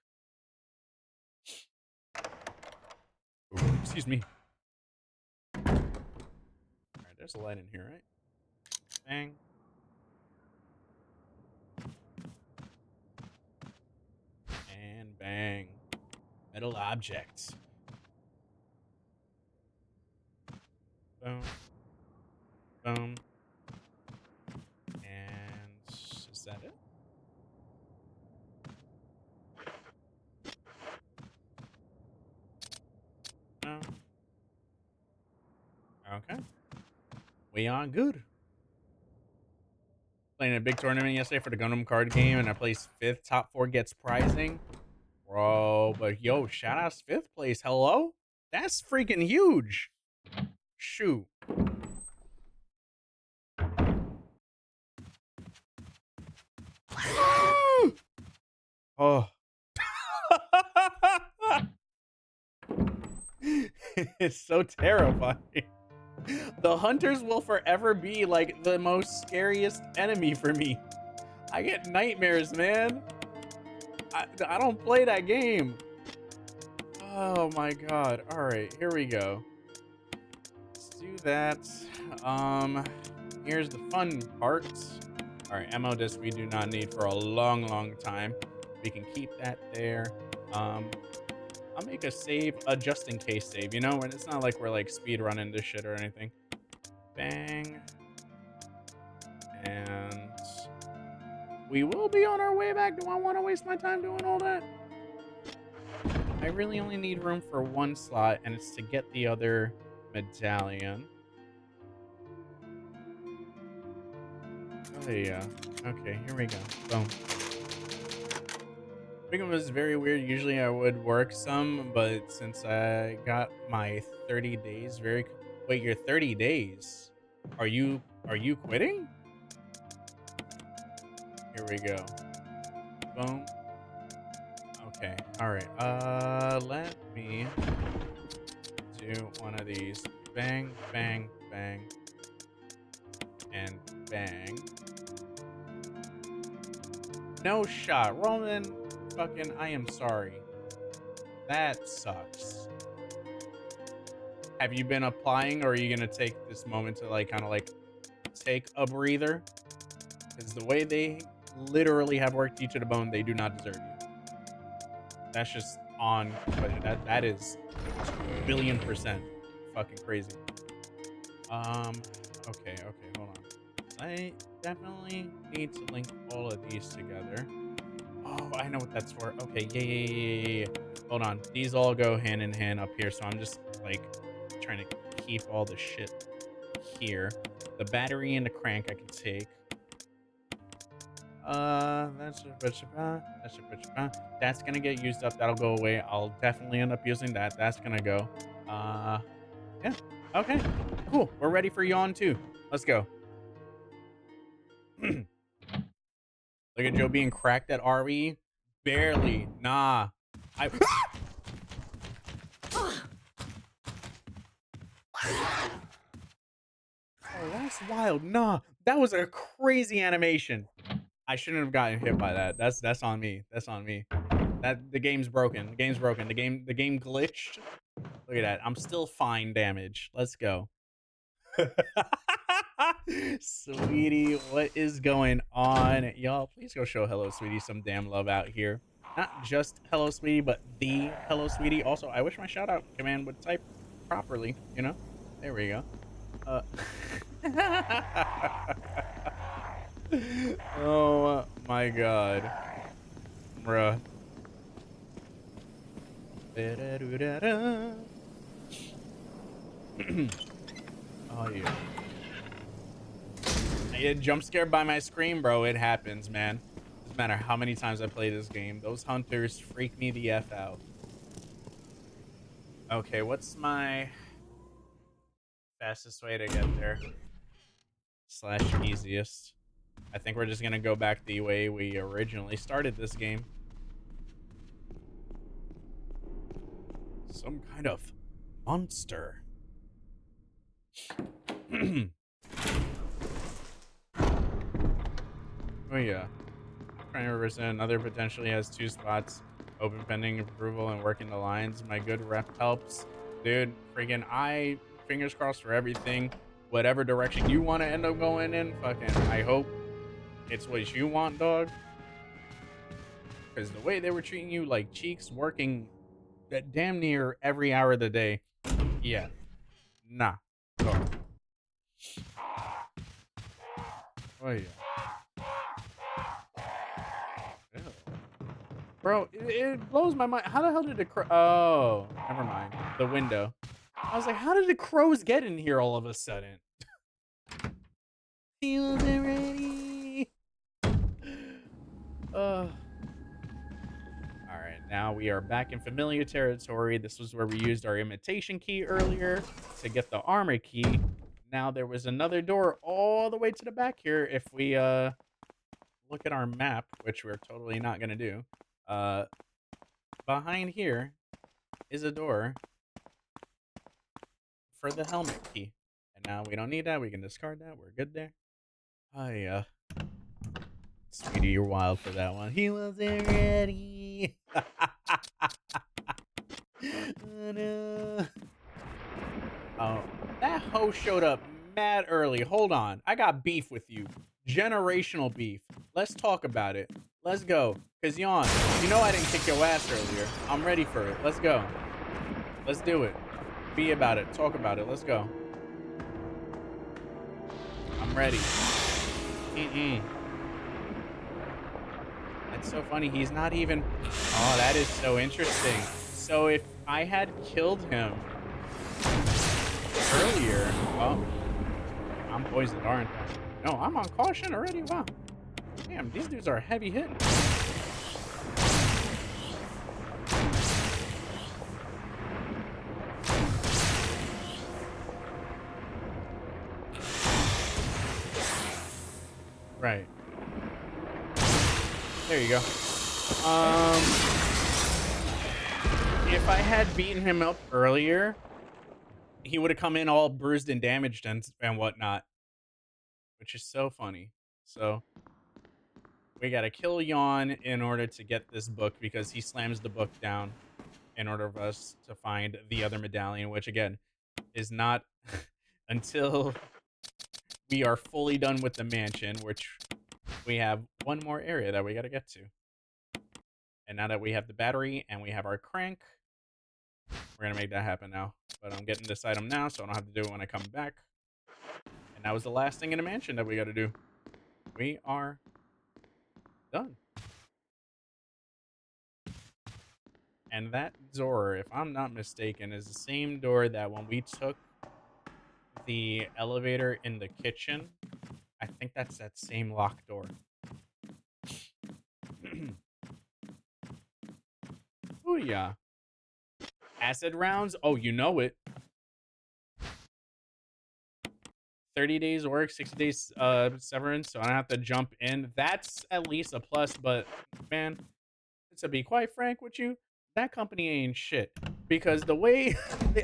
Ooh, excuse me. Alright, there's a light in here, right? Bang. And bang. Metal objects. Boom. Boom. And is that it? No. Okay. We on good. Playing a big tournament yesterday for the Gundam card game, and I placed 5th. Top 4 gets prizing. Bro, but yo, shout outs 5th place. Hello? That's freaking huge. Shoot. Oh. It's so terrifying. The hunters will forever be like the most scariest enemy for me. I get nightmares, man. I don't play that game. Oh my god. All right, here we go. Let's do that. Here's the fun part. All right, ammo disc we do not need for a long time. We can keep that there. I'll make a save, a just in case save, you know, and it's not like we're like speed running this shit or anything. Bang. And we will be on our way back. Do I want to waste my time doing all that? I really only need room for one slot, and it's to get the other medallion. Oh, yeah. Okay, here we go. Boom. I think it was very weird. Usually I would work some, but since I got my 30 days very... Wait, your 30 days? Are you quitting? Here we go. Boom. Okay. All right. Let me do one of these. Bang, bang, bang. And bang. No shot. Roman, fucking, I am sorry. That sucks. Have you been applying, or are you going to take this moment to, like, kind of, like, take a breather? Because the way they literally have worked you to the bone, they do not deserve you. That's just on... That is 1,000,000,000% fucking crazy. Okay, hold on. I definitely need to link all of these together. Oh, I know what that's for. Okay, yeah. Hold on. These all go hand in hand up here, so I'm just, like, trying to keep all the shit here. The battery and the crank I can take. That's gonna get used up. That'll go away. I'll definitely end up using that. That's gonna go. Yeah. Okay. Cool. We're ready for Yawn 2. Let's go. Look at Joe being cracked at RE. Barely. Nah. Oh, that's wild. Nah. That was a crazy animation. I shouldn't have gotten hit by that. That's on me. That's on me. The game's broken. The game's broken. The game glitched. Look at that. I'm still fine damage. Let's go. Sweetie, what is going on? Y'all, please go show Hello Sweetie some damn love out here. Not just Hello Sweetie, but the Hello Sweetie. Also, I wish my shout out command would type properly, you know? There we go. Oh my god. Bruh. Oh yeah. I get jump scared by my scream, bro. It happens, man. Doesn't matter how many times I play this game. Those hunters freak me the F out. Okay, what's my fastest way to get there? / easiest. I think we're just gonna go back the way we originally started this game. Some kind of monster. Oh yeah. Trying to represent another potentially has 2 spots open pending approval and working the lines. My good rep helps. Dude, freaking fingers crossed for everything. Whatever direction you want to end up going in, fucking I hope it's what you want, dog. Because the way they were treating you like cheeks, working at damn near every hour of the day. Yeah. Nah. Oh, oh yeah. Ew. Bro, it blows my mind. How the hell did the crow... Oh, never mind. The window. I was like, how did the crows get in here all of a sudden? Feels already. Alright, now we are back in familiar territory. This was where we used our imitation key earlier to get the armor key. Now there was another door all the way to the back here. If we look at our map, which we're totally not gonna do, behind here is a door for the helmet key. And now we don't need that. We can discard that. We're good there. Oh yeah. Sweetie, you're wild for that one. He wasn't ready. Oh, no. Oh, that hoe showed up mad early. Hold on. I got beef with you. Generational beef. Let's talk about it. Let's go. Cause Yawn, you know I didn't kick your ass earlier. I'm ready for it. Let's go. Let's do it. Be about it. Talk about it. Let's go. I'm ready. Mm-mm. That's so funny. He's not even... Oh, that is so interesting. So if I had killed him earlier... Oh, I'm poisoned, aren't I? No, I'm on caution already? Wow. Damn, these dudes are heavy hitting. Right. There you go. If I had beaten him up earlier, he would have come in all bruised and damaged and whatnot, which is so funny. So we gotta kill Yawn in order to get this book because he slams the book down in order for us to find the other medallion, which again is not until we are fully done with the mansion, which we have one more area that we gotta get to. And now that we have the battery and we have our crank, we're gonna make that happen now. But I'm getting this item now, so I don't have to do it when I come back. And that was the last thing in the mansion that we gotta do. We are done. And that door, if I'm not mistaken, is the same door that when we took the elevator in the kitchen, I think that's that same locked door. Oh yeah. Acid rounds? Oh, you know it. 30 days work, 60 days severance, so I don't have to jump in. That's at least a plus, but man, to be quite frank with you, that company ain't shit. Because the way,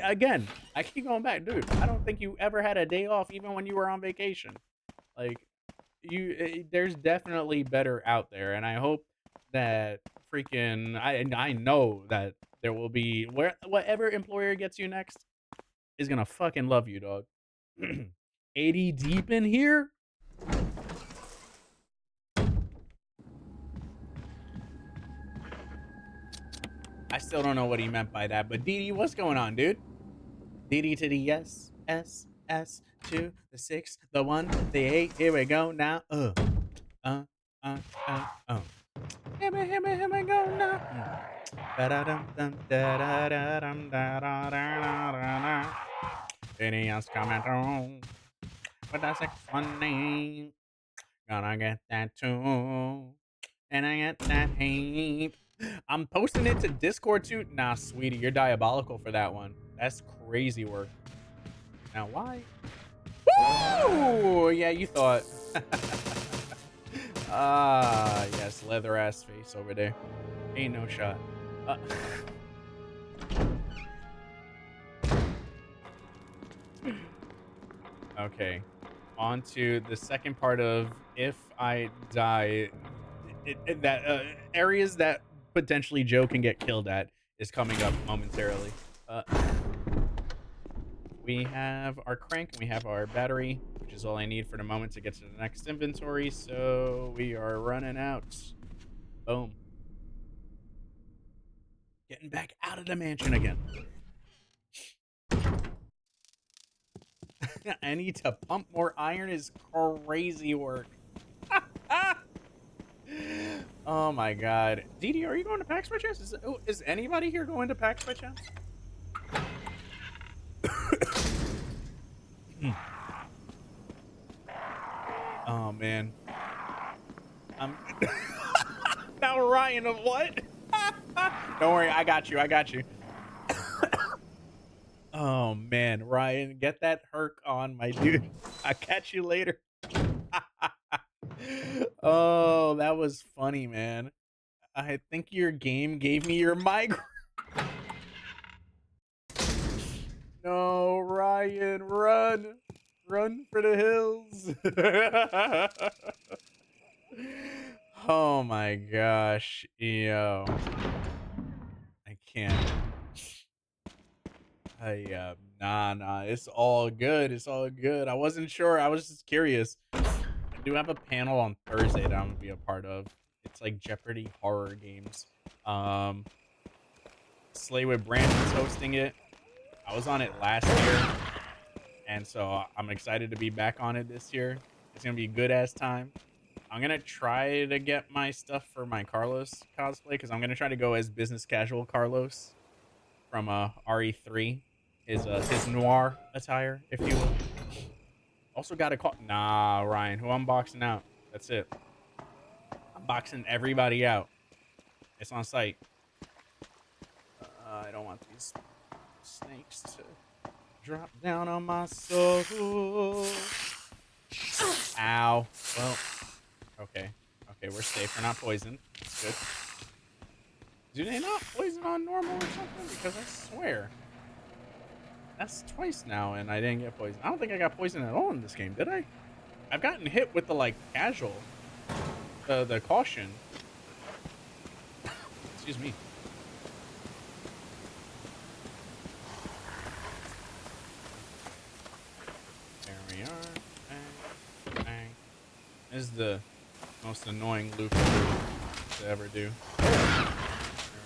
again, I keep going back, dude, I don't think you ever had a day off even when you were on vacation. Like, there's definitely better out there, and I hope that freaking, I know that there will be, whatever employer gets you next is gonna fucking love you, dog. 80 deep in here? I still don't know what he meant by that, but DD, what's going on, dude? DD to the S, S, S, to the 6, the 1, the 8, here we go now. Here we go now. Any else coming through? But that's like funny. Gonna get that too. And I get that hate. I'm posting it to Discord too. Nah, sweetie, you're diabolical for that one. That's crazy work. Now, why? Woo! Yeah, you thought. Ah, yes, leather ass face over there. Ain't no shot. Okay. On to the second part of if I die, areas that potentially Joe can get killed at is coming up momentarily. We have our crank and we have our battery, which is all I need for the moment to get to the next inventory. So we are running out. Boom. Getting back out of the mansion again. I need to pump more iron is crazy work. Oh my god. Didi, are you going to PAX by chance? Is anybody here going to PAX by chance? Oh man. Now Ryan of what? Don't worry, I got you. Oh man, Ryan, get that herc on, my dude. I'll catch you later. Oh, that was funny, man. I think your game gave me your migraine. No, Ryan, run. Run for the hills. Oh my gosh. Yo. I can't. Nah, it's all good. It's all good. I wasn't sure. I was just curious. I do have a panel on Thursday that I'm gonna be a part of. It's like Jeopardy horror games. Slay with Brandon's hosting it. I was on it last year, and so I'm excited to be back on it this year. It's gonna be a good ass time. I'm gonna try to get my stuff for my Carlos cosplay because I'm gonna try to go as business casual Carlos from RE3, his noir attire, if you will. Also got a call. Nah, Ryan, who I'm boxing out. That's it. I'm boxing everybody out. It's on site. I don't want these snakes to drop down on my soul. Ow. Well, okay. Okay, we're safe. We're not poisoned. That's good. Do they not poison on normal or something? Because I swear. That's twice now and I didn't get poisoned. I don't think I got poisoned at all in this game, did I? I've gotten hit with the, like, casual. The caution. Excuse me. There we are. Bang. Bang. This is the most annoying loop to ever do. There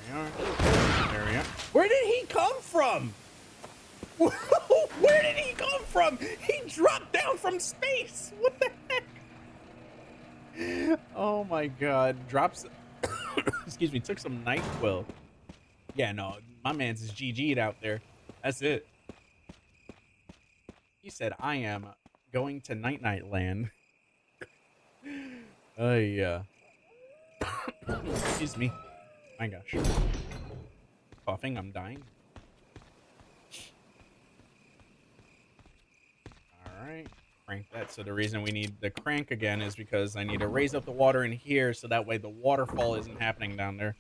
we are. There we are. Where did he come from? Where did he come from? He dropped down from space. What the heck? Oh my god. Drops. Excuse me. Took some NyQuil. Yeah, no. My man's is GG'd out there. That's it. He said, I am going to Night Land. Oh, yeah. Excuse me. My gosh. Coughing. I'm dying. Alright, crank that. So the reason we need the crank again is because I need to raise up the water in here so that way the waterfall isn't happening down there.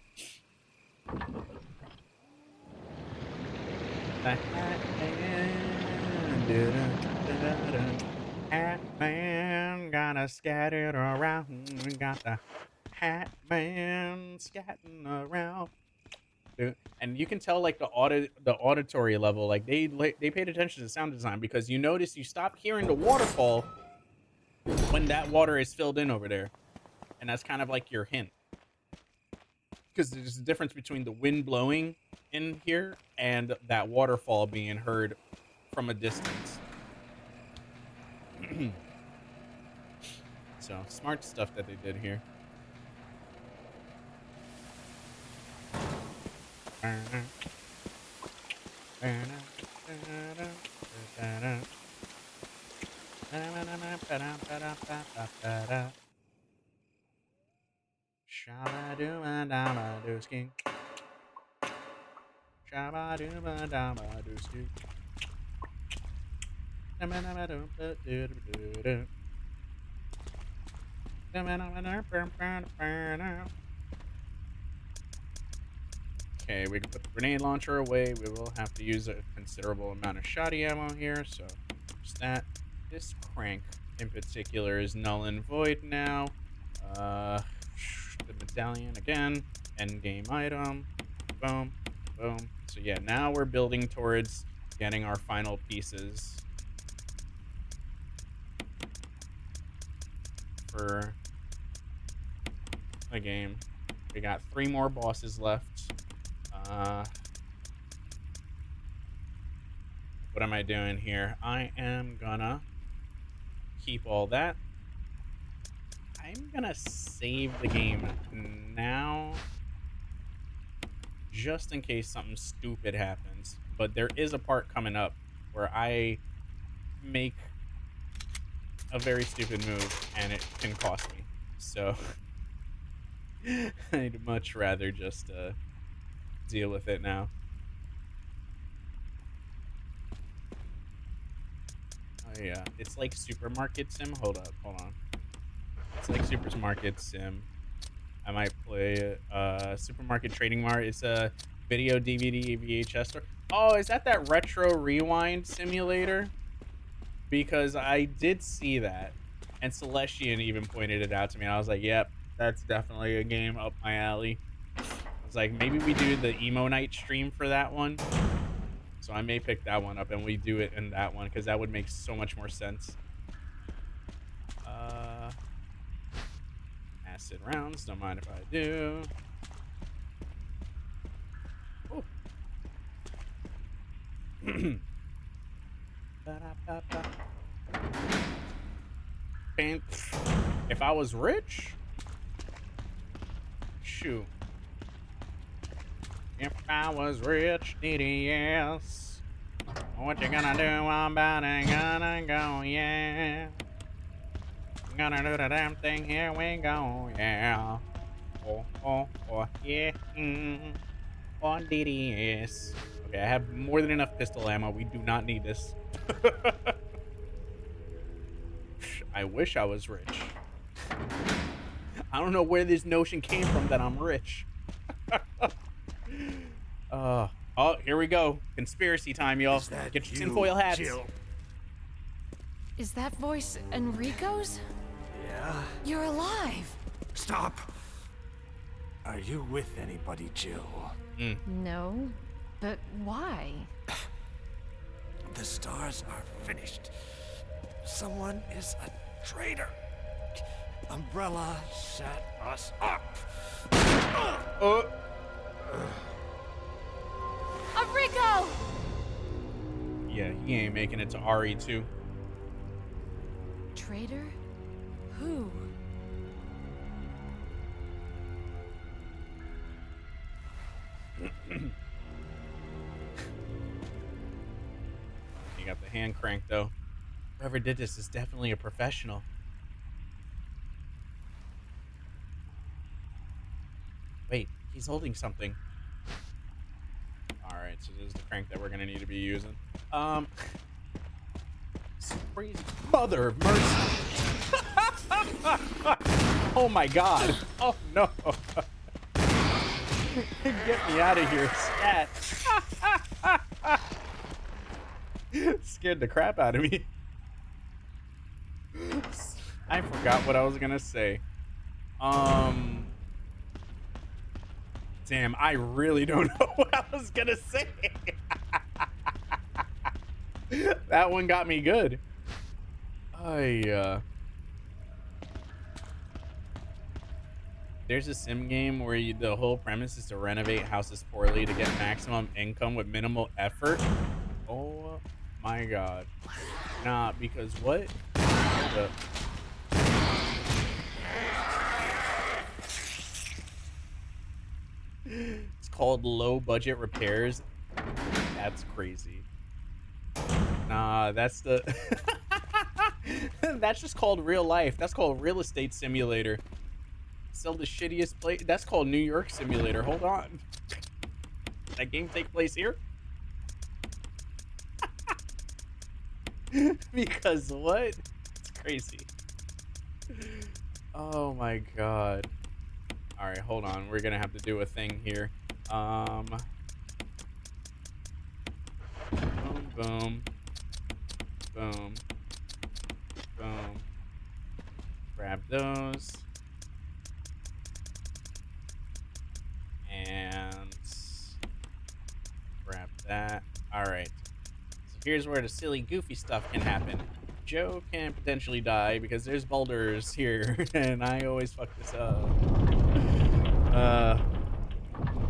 Hat man gotta scatter around. We got the hat man scatting around. And you can tell like the auditory level, like they paid attention to sound design because you notice you stop hearing the waterfall when that water is filled in over there, and that's kind of like your hint because there's a difference between the wind blowing in here and that waterfall being heard from a distance. So smart stuff that they did here. Shabba-dooba-dabba-doo-ski. Shabba-dooba-dabba-doo-ski. Okay, we can put the grenade launcher away. We will have to use a considerable amount of shoddy ammo here, so there's that. This crank in particular is null and void now. The medallion again. End game item. Boom. Boom. So yeah, now we're building towards getting our final pieces for the game. We got 3 more bosses left. What am I doing here? I am gonna keep all that. I'm gonna save the game now just in case something stupid happens. But there is a part coming up where I make a very stupid move and it can cost me. So I'd much rather just deal with it now. Oh yeah, it's like Supermarket Sim. Hold on. It's like Supermarket Sim. I might play Supermarket Trading Mart. It's a video DVD VHS store. Oh, is that retro rewind simulator? Because I did see that, and Celestian even pointed it out to me. I was like, yep, that's definitely a game up my alley. I was like, maybe we do the emo night stream for that one. So I may pick that one up and we do it in that one because that would make so much more sense. Acid rounds, don't mind if I do. And if I was rich, shoot. If I was rich, DDS, what you gonna do about it? Gonna go, yeah. Gonna do the damn thing, here we go, yeah. Oh, yeah. On DDS. Okay, I have more than enough pistol ammo. We do not need this. I wish I was rich. I don't know where this notion came from that I'm rich. Oh, here we go. Conspiracy time, y'all. Get your tinfoil hats. Jill? Is that voice Enrico's? Yeah? You're alive. Stop! Are you with anybody, Jill? No, but why? The stars are finished. Someone is a traitor. Umbrella set us up. Enrico! Yeah, he ain't making it to RE2. Traitor? Who? You got the hand crank, though. Whoever did this is definitely a professional. Wait, he's holding something. Alright, so this is the crank that we're gonna need to be using. Crazy mother of mercy. Oh my god. Oh no. Get me out of here, scat. Scared the crap out of me. I forgot what I was gonna say. Damn, I really don't know what I was gonna say. That one got me good. There's a sim game where the whole premise is to renovate houses poorly to get maximum income with minimal effort. Oh my god. Nah, because what? Hold up. It's called low budget repairs. That's crazy. Nah, that's the that's just called real life. That's called real estate simulator. Sell the shittiest place. That's called New York Simulator. Hold on. That game take place here? Because what? It's crazy. Oh my god. Alright, hold on. We're gonna have to do a thing here. Boom, boom. Boom. Boom. Grab those. And grab that. Alright. So here's where the silly, goofy stuff can happen. Joe can potentially die because there's boulders here, and I always fuck this up.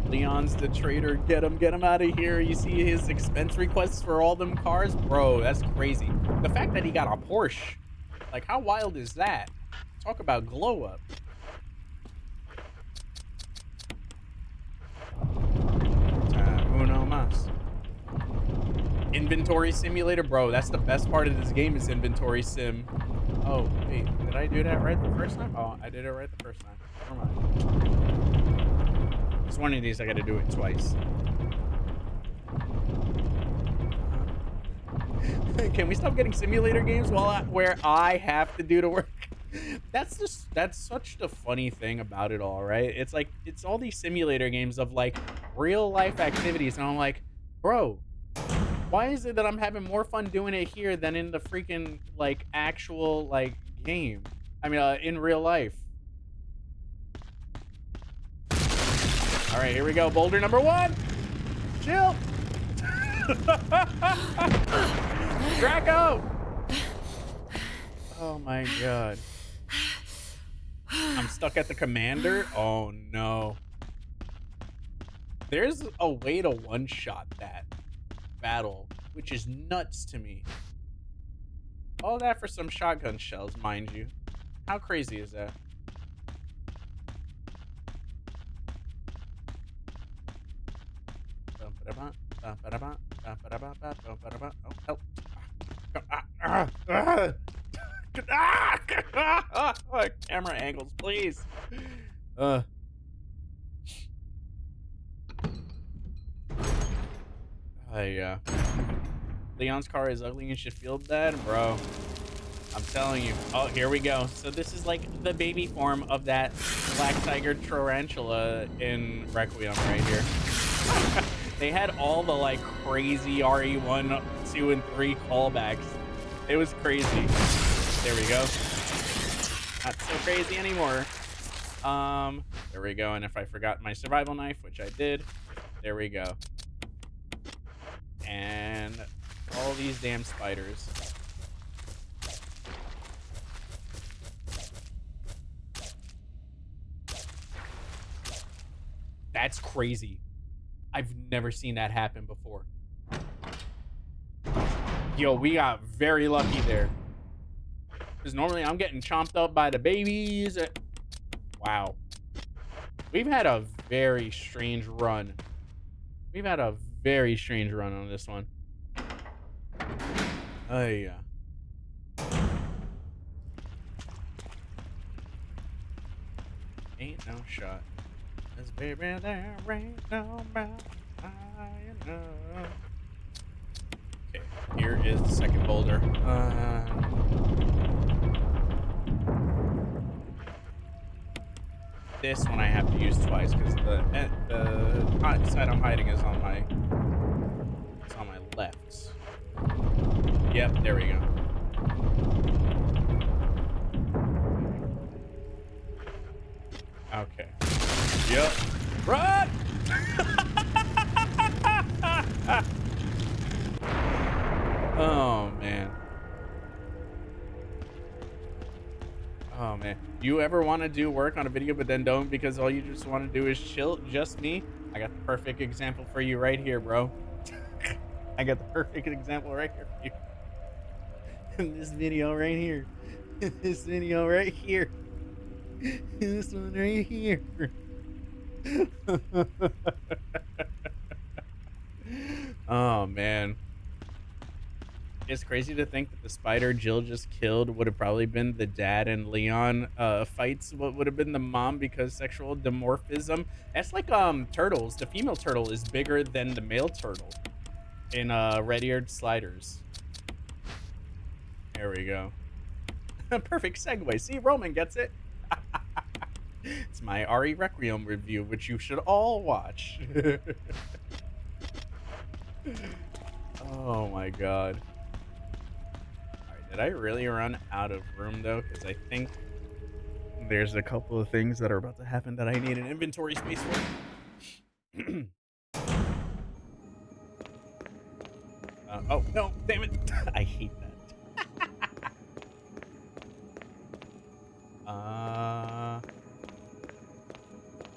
Leon's the traitor. Get him out of here. You see his expense requests for all them cars? Bro, that's crazy. The fact that he got a Porsche, like, how wild is that? Talk about glow up. Uno mas. Inventory simulator, bro. That's the best part of this game is inventory sim. Oh, wait, did I do that right the first time? Oh, I did it right the first time. Never mind. It's one of these I gotta do it twice. Can we stop getting simulator games where I have to do the work? That's such the funny thing about it all, right? It's like, it's all these simulator games of like real life activities, and I'm like, bro, why is it that I'm having more fun doing it here than in the freaking like actual like game? I mean, in real life. All right, here we go. Boulder number 1. Chill. Draco. Oh my god. I'm stuck at the commander. Oh no. There's a way to one-shot that battle, which is nuts to me. All that for some shotgun shells, mind you. How crazy is that? Oh, help. Camera angles, please. Leon's car is ugly and should feel bad, bro. I'm telling you. Oh, here we go. So this is like the baby form of that black tiger tarantula in Requiem right here. They had all the like crazy RE1, 2, and 3 callbacks. It was crazy. There we go. Not so crazy anymore. There we go. And if I forgot my survival knife, which I did, there we go. And all these damn spiders. That's crazy. I've never seen that happen before. Yo, we got very lucky there. Because normally I'm getting chomped up by the babies. Wow. We've had a very strange run. We've had a very strange run on this one. Oh, yeah. Ain't no shot. Cause baby, there ain't no mountain high enough. Okay, here is the second boulder. This one I have to use twice because the side I'm hiding is on my left. Yep, there we go. Okay. Yep. Run! Oh, man. Oh, man. You ever want to do work on a video but then don't because all you just want to do is chill? Just me? I got the perfect example for you right here, bro. I got the perfect example right here for you. In this video right here. This video right here. This one right here. Oh, man. It's crazy to think that the spider Jill just killed would have probably been the dad and Leon fights. What would have been the mom because sexual dimorphism. That's like turtles. The female turtle is bigger than the male turtle in red-eared sliders. There we go. Perfect segue. See, Roman gets it. It's my RE Requiem review, which you should all watch. Oh my god. Alright, did I really run out of room though? Because I think there's a couple of things that are about to happen that I need an inventory space for. Oh, no, damn it. I hate that.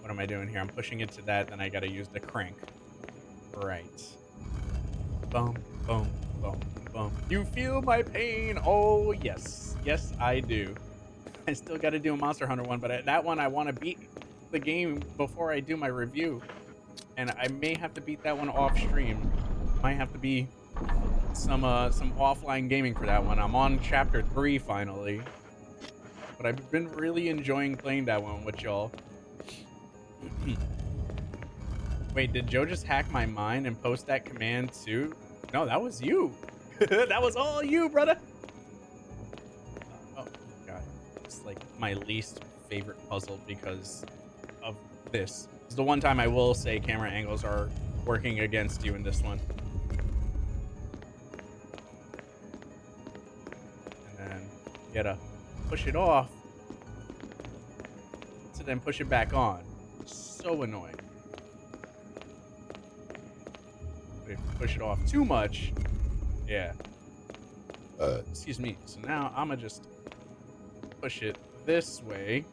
What am I doing here? I'm pushing it to that, then I gotta use the crank. Right. Boom, boom, boom, boom. You feel my pain? Oh, yes. Yes, I do. I still gotta do a Monster Hunter one, but that one I want to beat the game before I do my review. And I may have to beat that one off stream. Might have to be some offline gaming for that one. I'm on chapter 3 finally. But I've been really enjoying playing that one with y'all. Wait, did Joe just hack my mind and post that command too? No, that was you. That was all you, brother. Oh, God. It's like my least favorite puzzle because of this. It's the one time I will say camera angles are working against you in this one. And then you gotta push it off to then push it back on. So annoying. But if you push it off too much, yeah. Excuse me. So now I'm gonna just push it this way.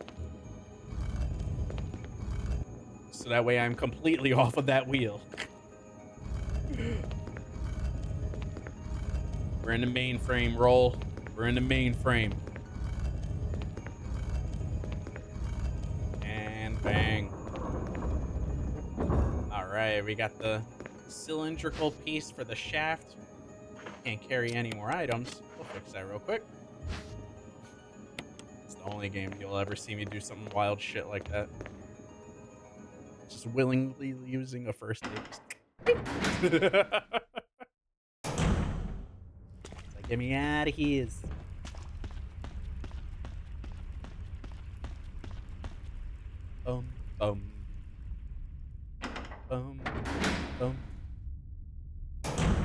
So that way I'm completely off of that wheel. We're in the mainframe roll. We're in the mainframe. And bang. Alright, we got the cylindrical piece for the shaft. Can't carry any more items. We'll fix that real quick. It's the only game you'll ever see me do something wild shit like that. Just willingly using a first aid. It's like, get me out of here. Bum, bum. Bum, bum.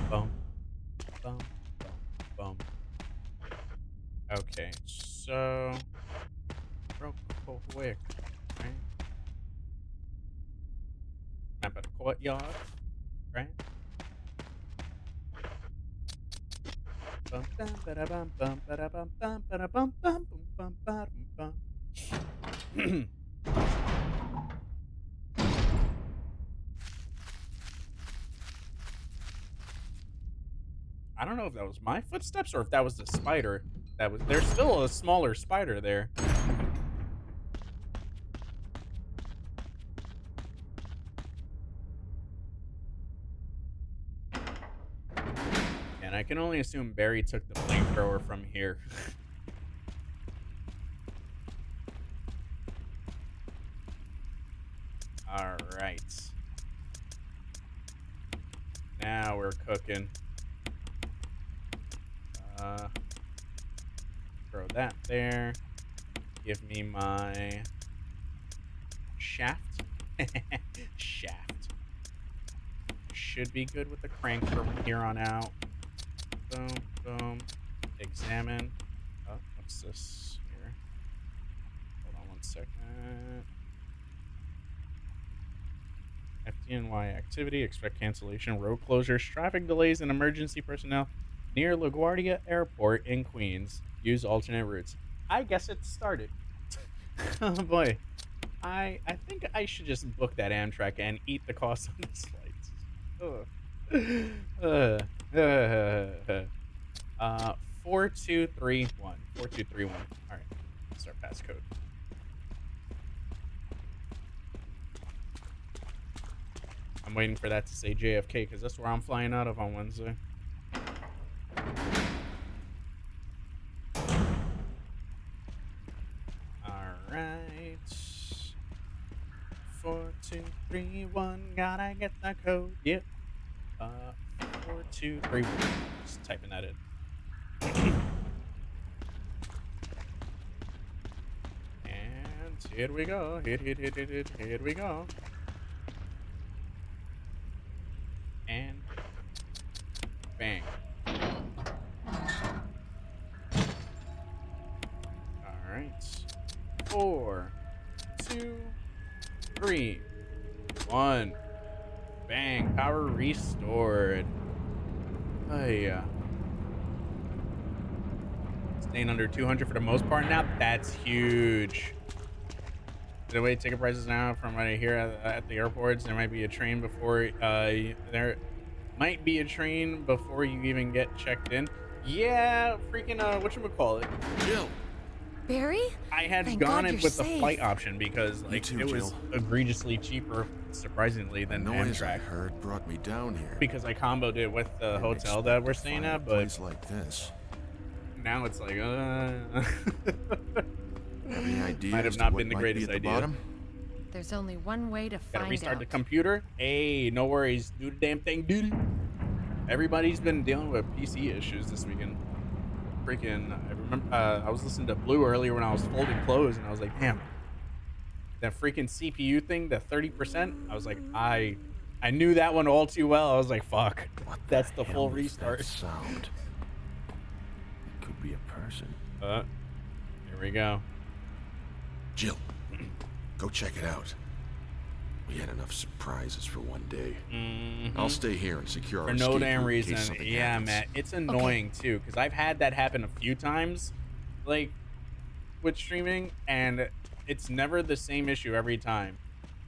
Bum, bum, bum. Okay, so real quick, right? Map of the courtyard, right? Bum bum ba bum bum ba bum bum ba bum bum bum bum bum. I don't know if that was my footsteps or if that was the spider. There's still a smaller spider there. And I can only assume Barry took the flamethrower from here. All right. Now we're cooking. Throw that there. Give me my shaft. Shaft. Should be good with the crank from here on out. Boom, boom. Examine. Oh, what's this here? Hold on one second. FDNY activity. Expect cancellation. Road closures. Traffic delays and emergency personnel near LaGuardia Airport in Queens. Use alternate routes. I guess it started. Oh boy. I think I should just book that Amtrak and eat the cost of this flight. 4231. 4231. Alright. That's our passcode. I'm waiting for that to say JFK because that's where I'm flying out of on Wednesday. Alright. 4231. Gotta get the code. Yep. 4231. Just typing that in. And here we go. Here we go. And bang. All right. 4, 2, 3, 1. Bang. Power restored. Oh yeah. Staying under 200 for the most part now. That's huge. The way ticket prices now from right here at the airports, there might be a train before there might be a train before you even get checked in. Yeah, freaking whatchamacallit. Jill. Barry? I had Thank gone God in you're with the safe. flight option because like too, it was Jill. egregiously cheaper, surprisingly, than The noise I Amtrak. heard brought me down here. Because I comboed it with the Didn't hotel expect that we're to staying find a at, but place like this. now it's like Any idea might have as to not what been the might greatest be at the idea. bottom? There's only one way to Gotta find restart out. the computer. Hey, no worries. Do the damn thing, dude. Everybody's been dealing with PC issues this weekend. Freaking, I remember I was listening to Blue earlier when I was folding clothes, and I was like, damn, that freaking CPU thing, the 30%. I was like, I knew that one all too well. I was like, fuck, that's the full hell is restart. that sound? It could be a person. Here we go. Jill, go check it out. We had enough surprises for one day. I'll stay here and secure our For no escape damn route in case reason. something Yeah, happens. Matt. It's annoying too, because I've had that happen a few times, like with streaming, and it's never the same issue every time.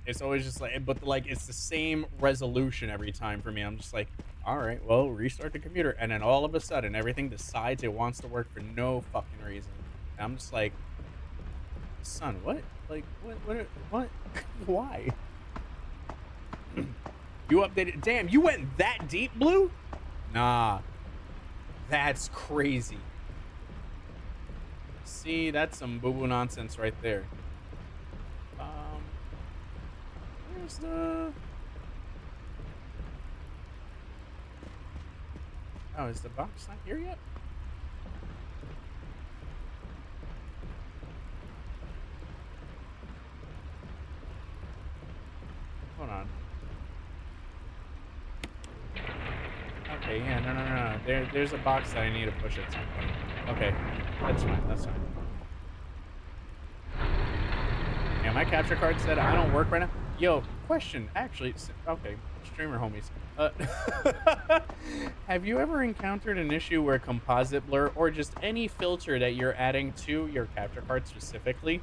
It's always just like, but like it's the same resolution every time for me. I'm just like, all right, well, restart the computer. And then all of a sudden, everything decides it wants to work for no fucking reason. And I'm just like, son, what? Like, what? Why? You updated. Damn, you went that deep, Blue? Nah. That's crazy. See, that's some boo-boo nonsense right there. Where's the... Oh, is the box not here yet? Hold on. Okay, yeah, no. There's a box that I need to push at some point. Okay, that's fine, that's fine. Yeah, my capture card said I don't work right now. Yo, question, actually, okay, streamer homies. Have you ever encountered an issue where composite blur or just any filter that you're adding to your capture card specifically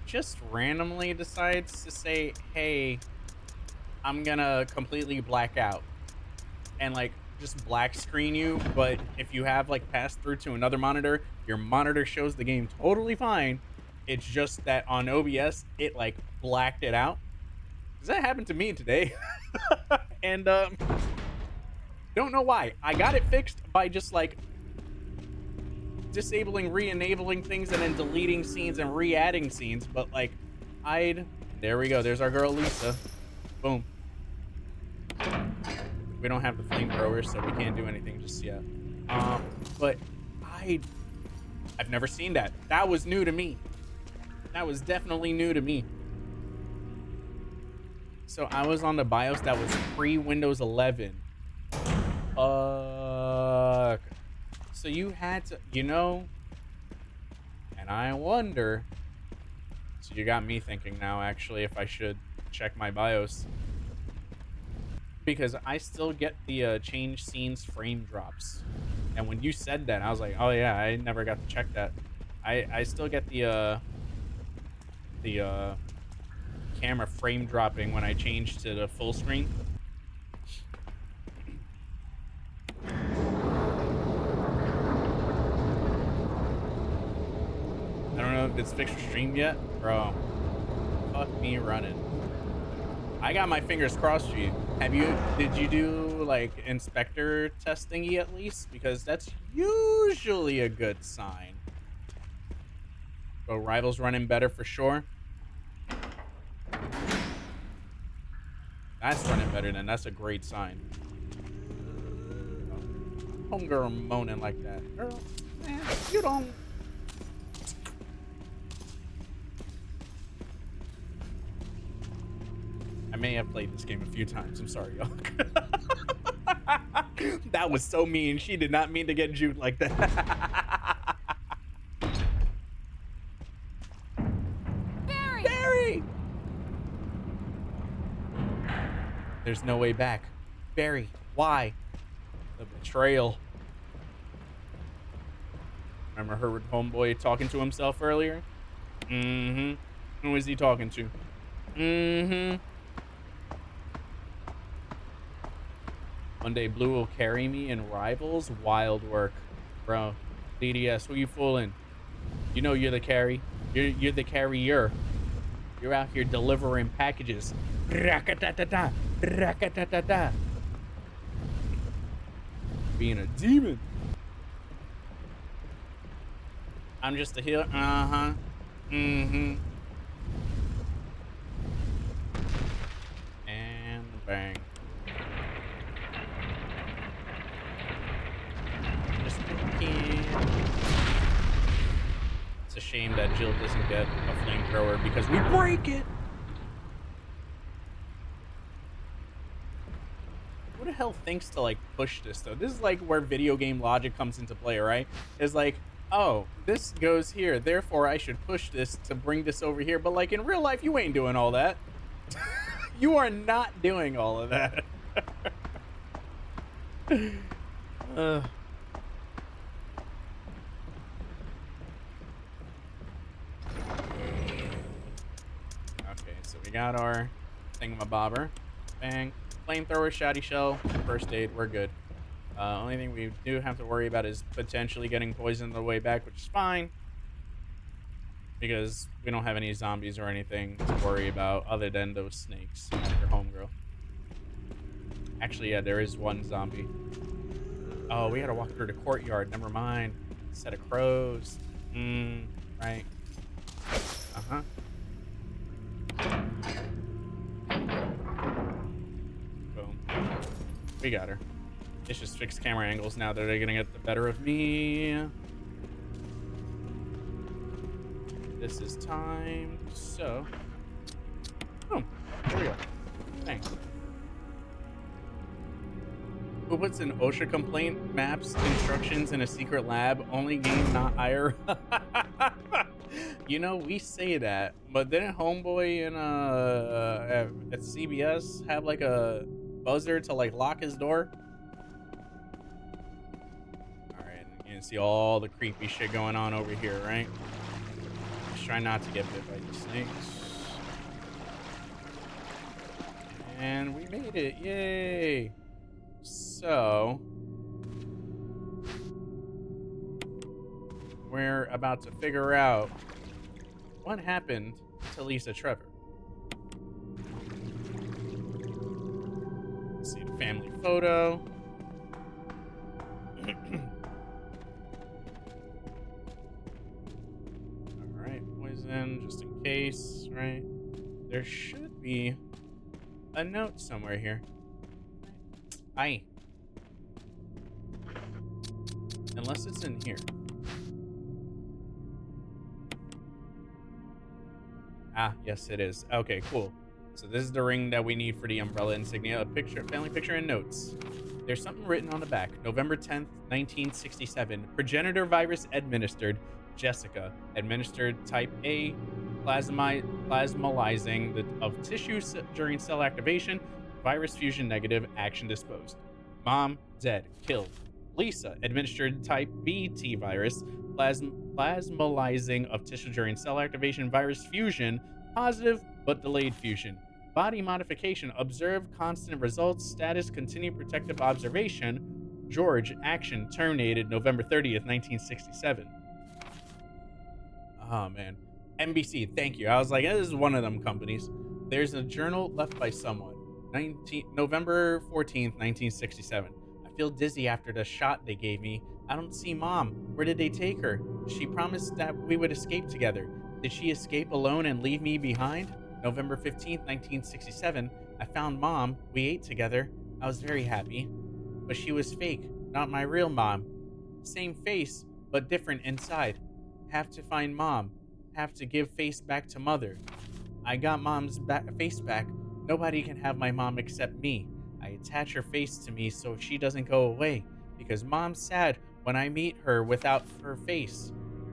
just randomly decides to say, hey, I'm gonna completely black out and like just black screen you, but if you have like passed through to another monitor, your monitor shows the game totally fine. It's just that on OBS it like blacked it out. Because that happened to me today. And don't know why. I got it fixed by just like disabling, re-enabling things and then deleting scenes and re-adding scenes, but like there we go, there's our girl Lisa. Boom. We don't have the flamethrower, so we can't do anything just yet. But I've never seen that. That was new to me. That was definitely new to me. So I was on the BIOS that was pre-Windows 11. So you had to, you know, and I wonder, so you got me thinking now actually if I should check my BIOS. Because I still get the change scenes frame drops. And when you said that, I was like, oh yeah, I never got to check that. I still get the camera frame dropping when I change to the full screen. I don't know if it's fixed or streamed yet. Bro, fuck me running. I got my fingers crossed for you. Did you do like inspector testing at least? Because that's usually a good sign. So Rival's running better for sure. That's running better then. That's a great sign. Homegirl moaning like that. Girl, man, you don't. I may have played this game a few times. I'm sorry, y'all. That was so mean. She did not mean to get juked like that. Barry! Barry! There's no way back. Barry, why? The betrayal. Remember her homeboy talking to himself earlier? Mm-hmm. Who is he talking to? Mm-hmm. One day Blue will carry me in Rivals. Wild work. Bro, DDS, who you fooling? You know you're the carry. You're the carrier. You're out here delivering packages. Raka-ta-ta-ta. Raka-ta-ta-ta. Being a demon. I'm just a healer. Uh-huh. Mm-hmm. And bang. Just looking. It's a shame that Jill doesn't get a flamethrower because we break it. Who the hell thinks to like push this though? This is like where video game logic comes into play, right? It's like, oh, this goes here, therefore I should push this to bring this over here. But like in real life, you ain't doing all that. You are not doing all of that. Okay, so we got our thingamabobber. Bang. Flamethrower, shotty shell, first aid. We're good. Only thing we do have to worry about is potentially getting poisoned on the way back, which is fine. Because we don't have any zombies or anything to worry about other than those snakes after homegirl. Actually, yeah, there is one zombie. Oh, we gotta walk through the courtyard. Never mind. Set of crows. Right. Uh-huh. Boom. We got her. It's just fixed camera angles now that they're gonna get the better of me. This is time. So. Boom. There we go. Thanks. Who puts an OSHA complaint, maps, instructions in a secret lab? Only game, not hire. You know, we say that, but didn't Homeboy in at CBS have like a buzzer to like lock his door? All right, you can see all the creepy shit going on over here, right? Just try not to get bit by these snakes. And we made it! Yay! So, we're about to figure out what happened to Lisa Trevor. Let's see the family photo. Alright, poison, just in case, right? There should be a note somewhere here. Aye. Unless it's in here. Ah, yes it is. Okay, cool. So this is the ring that we need for the umbrella insignia. A picture, family picture, and notes. There's something written on the back. November 10th, 1967. Progenitor virus administered. Jessica. Administered type A. Plasmalizing of tissue during cell activation. Virus fusion negative. Action disposed. Mom, dead. Killed. Lisa, administered type B T virus, plasmalizing of tissue during cell activation, virus fusion, positive but delayed fusion. Body modification, observed constant results, status, continued protective observation. George, action, terminated November 30th, 1967. Oh, man. NBC, thank you. I was like, this is one of them companies. There's a journal left by someone. November 14th, 1967. I feel dizzy after the shot they gave me. I don't see Mom. Where did they take her? She promised that we would escape together. Did she escape alone and leave me behind? November 15th, 1967. I found Mom. We ate together. I was very happy. But she was fake, not my real mom. Same face, but different inside. Have to find Mom. Have to give face back to Mother. I got Mom's face back. Nobody can have my mom except me. I attach her face to me so she doesn't go away, because Mom's sad when I meet her without her face.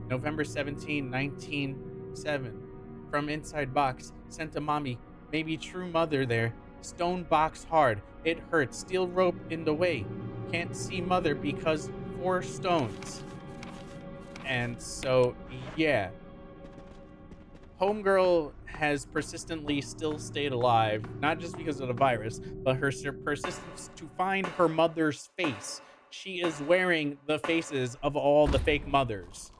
November 17, 1907. From inside box, sent to Mommy. Maybe true mother there. Stone box hard. It hurts. Steel rope in the way. Can't see Mother because 4 stones. And so, yeah. Homegirl has persistently still stayed alive, not just because of the virus, but her persistence to find her mother's face. She is wearing the faces of all the fake mothers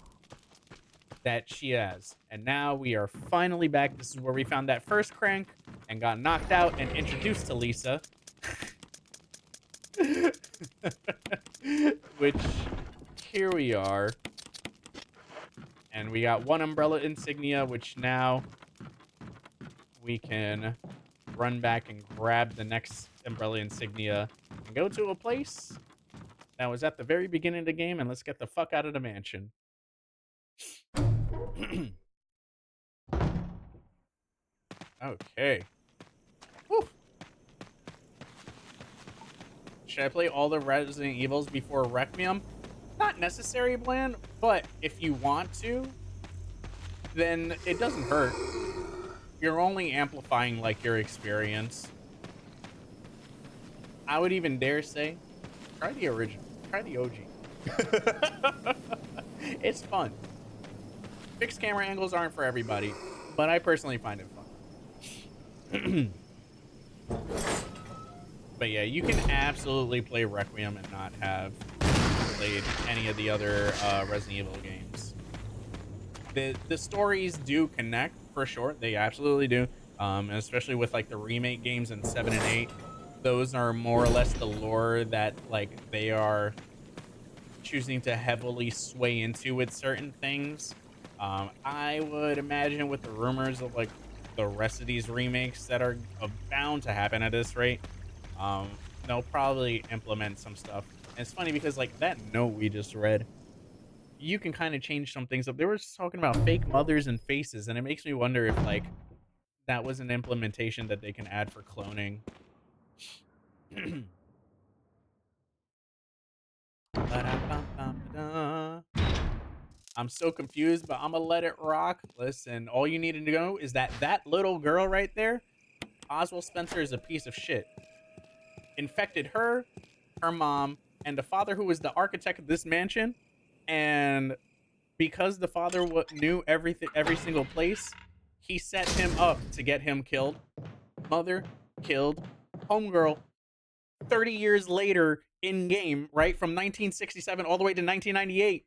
that she has. And now we are finally back. This is where we found that first crank and got knocked out and introduced to Lisa. Which, here we are. And we got one umbrella insignia, which now we can run back and grab the next umbrella insignia and go to a place that was at the very beginning of the game, and let's get the fuck out of the mansion. Okay. Whew. Should I play all the Resident Evils before Requiem? Not necessary, Bland, but if you want to, then it doesn't hurt. You're only amplifying, like, your experience. I would even dare say, try the original. Try the OG. It's fun. Fixed camera angles aren't for everybody, but I personally find it fun. But yeah, you can absolutely play Requiem and not have played any of the other Resident Evil games. The stories do connect for sure. They absolutely do. And especially with like the remake games in 7 and 8. Those are more or less the lore that like they are choosing to heavily sway into with certain things. I would imagine with the rumors of like the rest of these remakes that are bound to happen at this rate, they'll probably implement some stuff. And it's funny because like that note we just read, you can kind of change some things up. They were just talking about fake mothers and faces, and it makes me wonder if like that was an implementation that they can add for cloning. Ba-da-bum-bum-ba-da. I'm so confused, but I'm gonna let it rock. Listen, all you need to know is that that little girl right there, Oswald Spencer, is a piece of shit. Infected her, her mom, and the father who was the architect of this mansion. And because the father knew everything, every single place, he set him up to get him killed. Mother killed homegirl 30 years later in game, right? From 1967 all the way to 1998.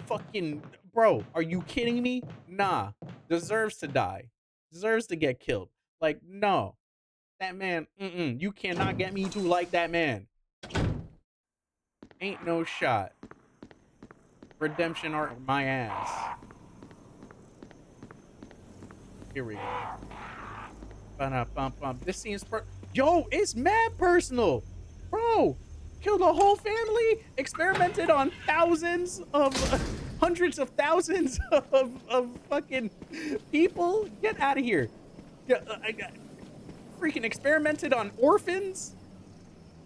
Fucking bro, are you kidding me? Nah, deserves to die, deserves to get killed. Like, no, that man, you cannot get me to like that man. Ain't no shot. Redemption arc my ass. Here we go. Ba-da-bum-bum. This scene's yo, it's mad personal, bro. Killed a whole family, experimented on thousands of hundreds of thousands of fucking people. Get out of here. I got freaking experimented on orphans,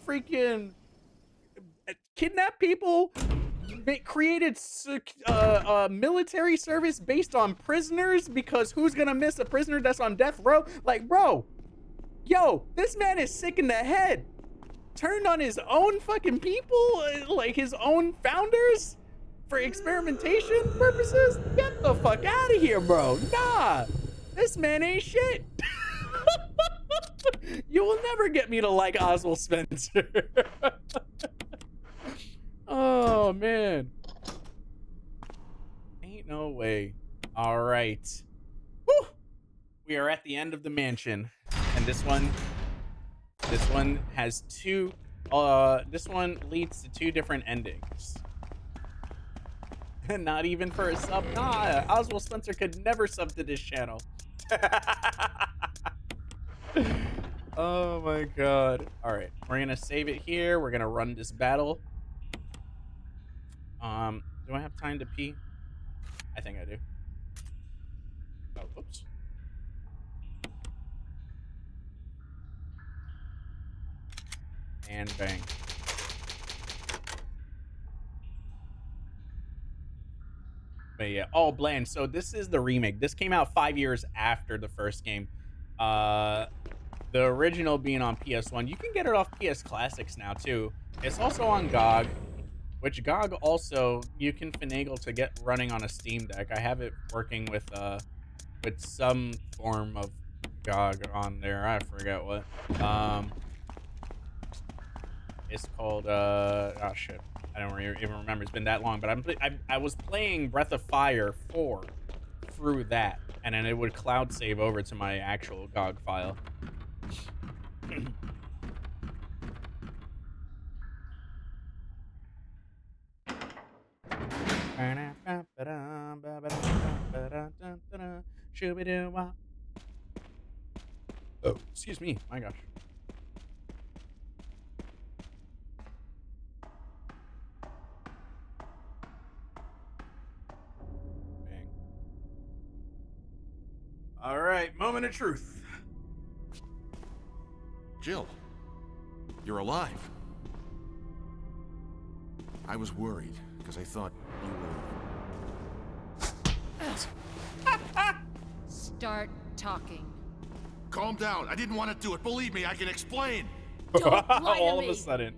freaking kidnapped people, created military service based on prisoners, because who's gonna miss a prisoner that's on death row? Like, bro, yo, this man is sick in the head. Turned on his own fucking people, like his own founders, for experimentation purposes. Get the fuck out of here, bro. Nah, this man ain't shit. You will never get me to like Oswald Spencer. Oh man, ain't no way. All right. Woo! We are at the end of the mansion, and this one has two. This one leads to two different endings. Not even for a sub. Nah, Oswald Spencer could never sub to this channel. Oh my god. All right, we're gonna save it here. We're gonna run this battle. Do I have time to pee? I think I do. Oh, whoops. And bang. But yeah, all bland. So this is the remake. This came out 5 years after the first game. The original being on PS1. You can get it off PS Classics now too. It's also on GOG, which GOG also you can finagle to get running on a Steam Deck. I have it working with some form of GOG on there. I forget what. It's called oh shit, I don't even remember. It's been that long. But I was playing Breath of Fire 4 through that, and then it would cloud save over to my actual GOG file. Oh, excuse me. My gosh. Bang. All right, moment of truth. Jill, you're alive. I was worried because I thought you were... Start talking. Calm down. I didn't want to do it. Believe me, I can explain. Don't lie to All me. of a sudden.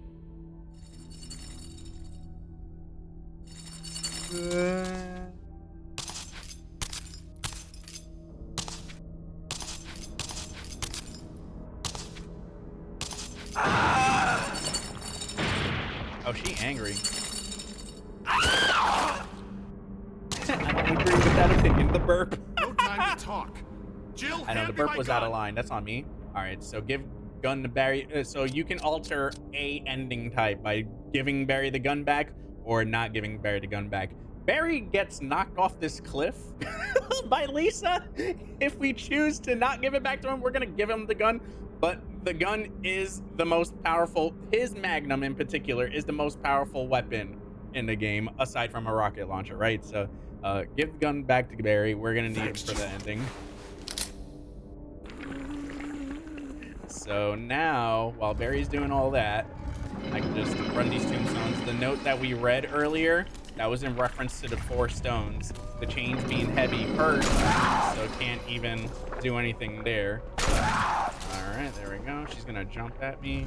Oh, she angry. I don't agree with that opinion. The burp. No time to talk. Jill, I know the hand me burp my was out of gun. line. That's on me. All right, so give gun to Barry. So you can alter a ending type by giving Barry the gun back or not giving Barry the gun back. Barry gets knocked off this cliff by Lisa. If we choose to not give it back to him, we're gonna give him the gun. But the gun is the most powerful. His Magnum in particular is the most powerful weapon in the game, aside from a rocket launcher, right? So give the gun back to Barry. We're gonna need it for the ending. So now, while Barry's doing all that, I can just run these tombstones. The note that we read earlier, that was in reference to the 4 stones. The chains being heavy hurts, so it can't even do anything there. All right, there we go. She's gonna jump at me.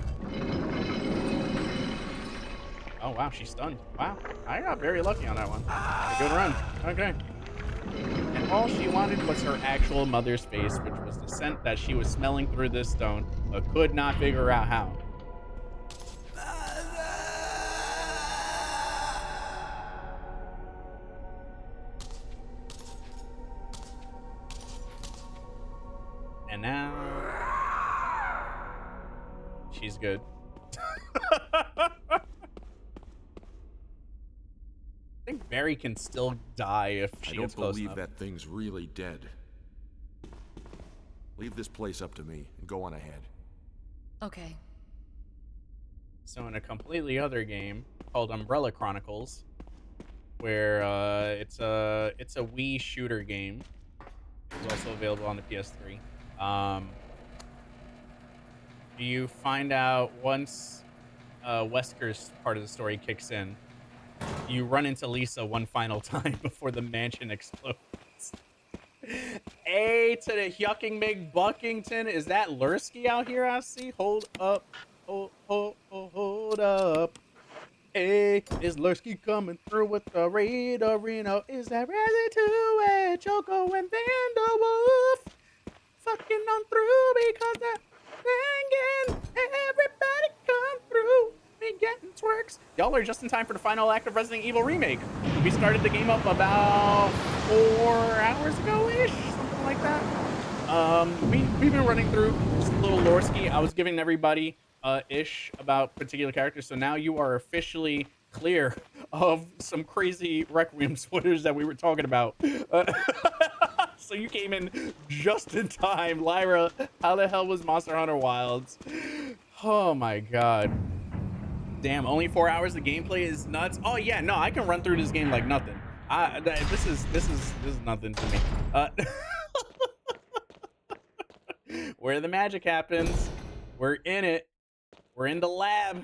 Oh, wow, she's stunned. Wow, I got very lucky on that one. A good run. Okay. And all she wanted was her actual mother's face, which was the scent that she was smelling through this stone, but could not figure out how. And now she's good. I think Barry can still die if she I gets don't close believe enough. that thing's really dead. Leave this place up to me and go on ahead. Okay. So in a completely other game called Umbrella Chronicles, where it's a Wii shooter game, it's also available on the PS3. You find out once Wesker's part of the story kicks in, you run into Lisa one final time before the mansion explodes. A to the Yucking McBuckington. Is that Lursky out here I see? Hold up. Hold up. Hey, is Lursky coming through with the Raiderino? Is that Razzie 2 Choco and Vanderwolf fucking on through because they're singing? Everybody come through. Me getting twerks. Y'all are just in time for the final act of Resident Evil Remake. We started the game up about 4 hours ago-ish, something like that. We've been running through just a little Lorsky. I was giving everybody ish about particular characters, so now you are officially clear of some crazy Requiem spoilers that we were talking about. So you came in just in time. Lyra, how the hell was Monster Hunter Wilds? Oh my god. Damn, only 4 hours of gameplay is nuts. Oh yeah, no, I can run through this game like nothing. This is nothing to me. Where the magic happens, we're in it. We're in the lab.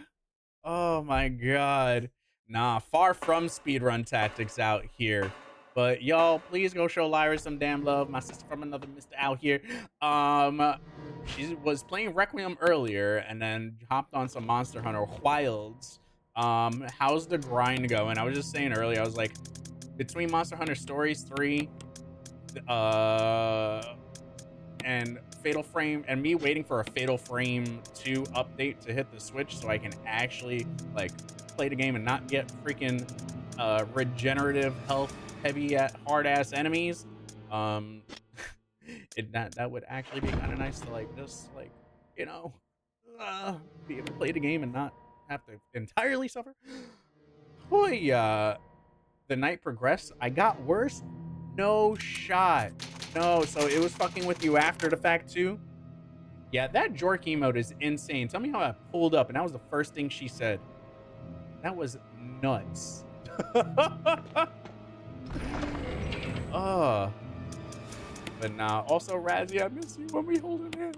Oh my god. Nah, far from speedrun tactics out here. But y'all, please go show Lyra some damn love. My sister from another mister out here. She was playing Requiem earlier and then hopped on some Monster Hunter Wilds. How's the grind going? I was just saying earlier, I was like, between Monster Hunter Stories 3, and Fatal Frame, and me waiting for a Fatal Frame 2 update to hit the Switch so I can actually like play the game and not get freaking regenerative health heavy hard ass enemies. That would actually be kind of nice to like just like, you know, be able to play the game and not have to entirely suffer. Boy, the night progressed. I got worse. No shot. No, so it was fucking with you after the fact too. Yeah, that Jork emote is insane. Tell me how I pulled up, and that was the first thing she said. That was nuts. But nah, also Razzie, I miss you when we holding hands.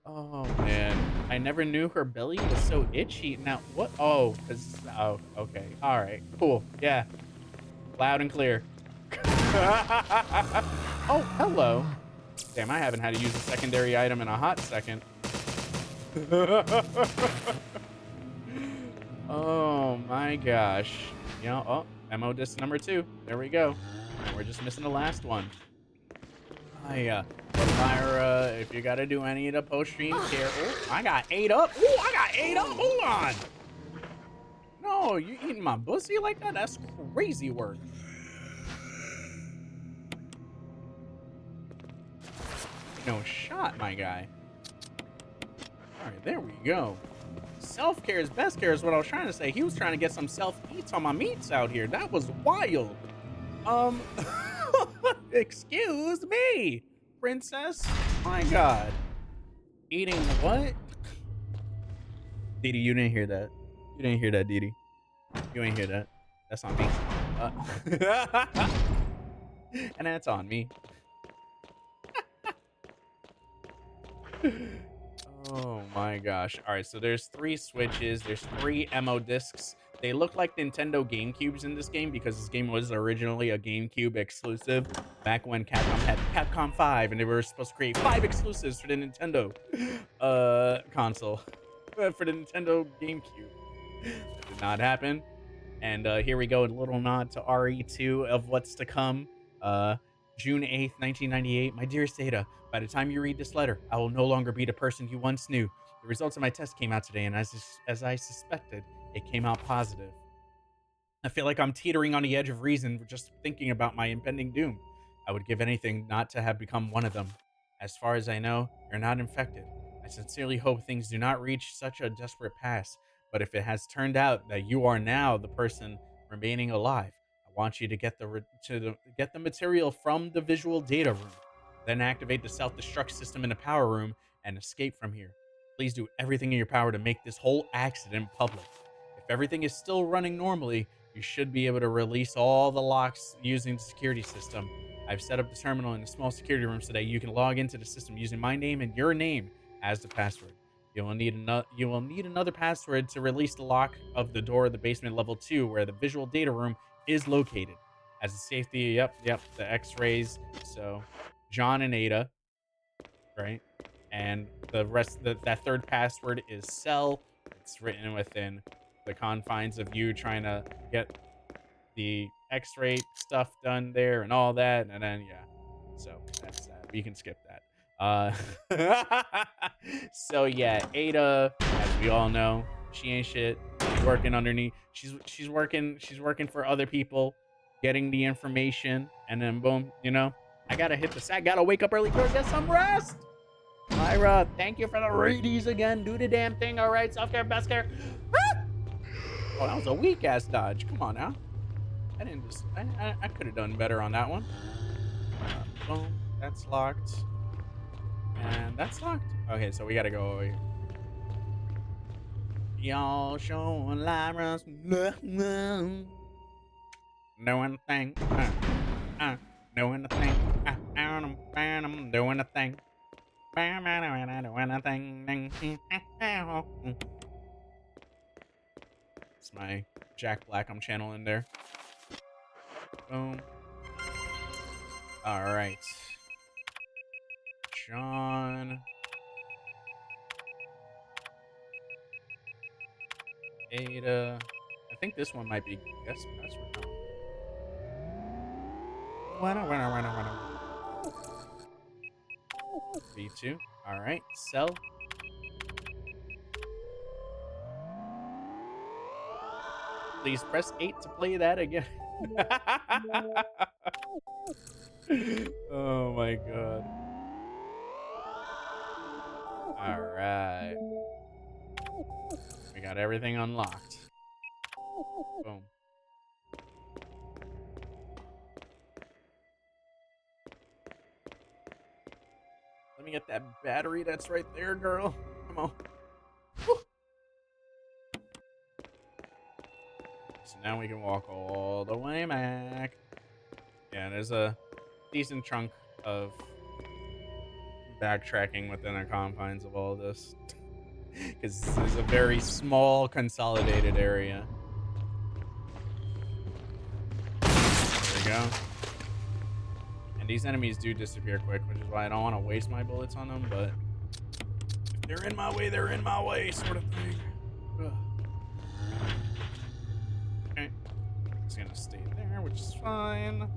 Oh man, I never knew her belly was so itchy. Now what? Oh, oh, okay, all right, cool, yeah, loud and clear. Oh, hello. Damn, I haven't had to use a secondary item in a hot second. Oh my gosh. You know, oh, Memo disc number 2. There we go. And we're just missing the last one. Myra, if you gotta do any of the post-stream care. Oh, I got 8 up. Oh, I got 8 up. Hold on. No, you eating my pussy like that? That's crazy work. No shot, my guy. All right, there we go. Self-care is best care is what I was trying to say. He was trying to get some self-eats on my meats out here. That was wild. Excuse me, princess. My God. Eating what? Didi, you didn't hear that. You didn't hear that, Didi. You ain't hear that. That's on me. And that's on me. Oh my gosh. All right, so there's 3 switches. There's 3 MO discs. They look like Nintendo GameCubes in this game because this game was originally a GameCube exclusive back when Capcom had Capcom 5 and they were supposed to create 5 exclusives for the Nintendo console. For the Nintendo GameCube. That did not happen. And here we go, a little nod to RE2 of what's to come. June 8th, 1998. My dearest Ada, by the time you read this letter, I will no longer be the person you once knew. The results of my test came out today, and as I suspected, it came out positive. I feel like I'm teetering on the edge of reason just thinking about my impending doom. I would give anything not to have become one of them. As far as I know, you're not infected. I sincerely hope things do not reach such a desperate pass, but if it has turned out that you are now the person remaining alive, I want you to get the material from the visual data room, then activate the self-destruct system in the power room and escape from here. Please do everything in your power to make this whole accident public. If everything is still running normally, you should be able to release all the locks using the security system. I've set up the terminal in a small security room so that you can log into the system using my name and your name as the password. You will need another password to release the lock of the door of the basement level 2 where the visual data room is located. As a safety, yep, the x-rays. So John and Ada, right? And the rest, that third password is cell. It's written within the confines of you trying to get the x-ray stuff done there and all that. And then, yeah, so that's that. We can skip that. So yeah, Ada, as we all know, she ain't shit. She's working underneath. She's working for other people, getting the information, and then boom, you know, I gotta hit the sack. Gotta wake up early, girl, get some rest. Myra, thank you for the readies again. Do the damn thing, all right? Self-care, best care. Oh, that was a weak ass dodge. Come on now. I didn't just. I could have done better on that one. Boom. That's locked. And that's locked. Okay, so we gotta go over here. Y'all showing Lyra's doing the thing. Doing the thing. I'm doing the thing. It's my Jack Black I'm channeling there. Boom. All right. John. Ada. I think this one might be guest password. B2. All right. Sell. Please press 8 to play that again. Oh my god. All right. We got everything unlocked. Boom. Let me get that battery that's right there, girl. Come on. Woo. So now we can walk all the way back. Yeah, there's a decent chunk of backtracking within the confines of all this. Because this is a very small, consolidated area. There we go. And these enemies do disappear quick, which is why I don't want to waste my bullets on them, but if they're in my way, they're in my way, sort of thing. Ugh. Okay. Just gonna stay there, which is fine.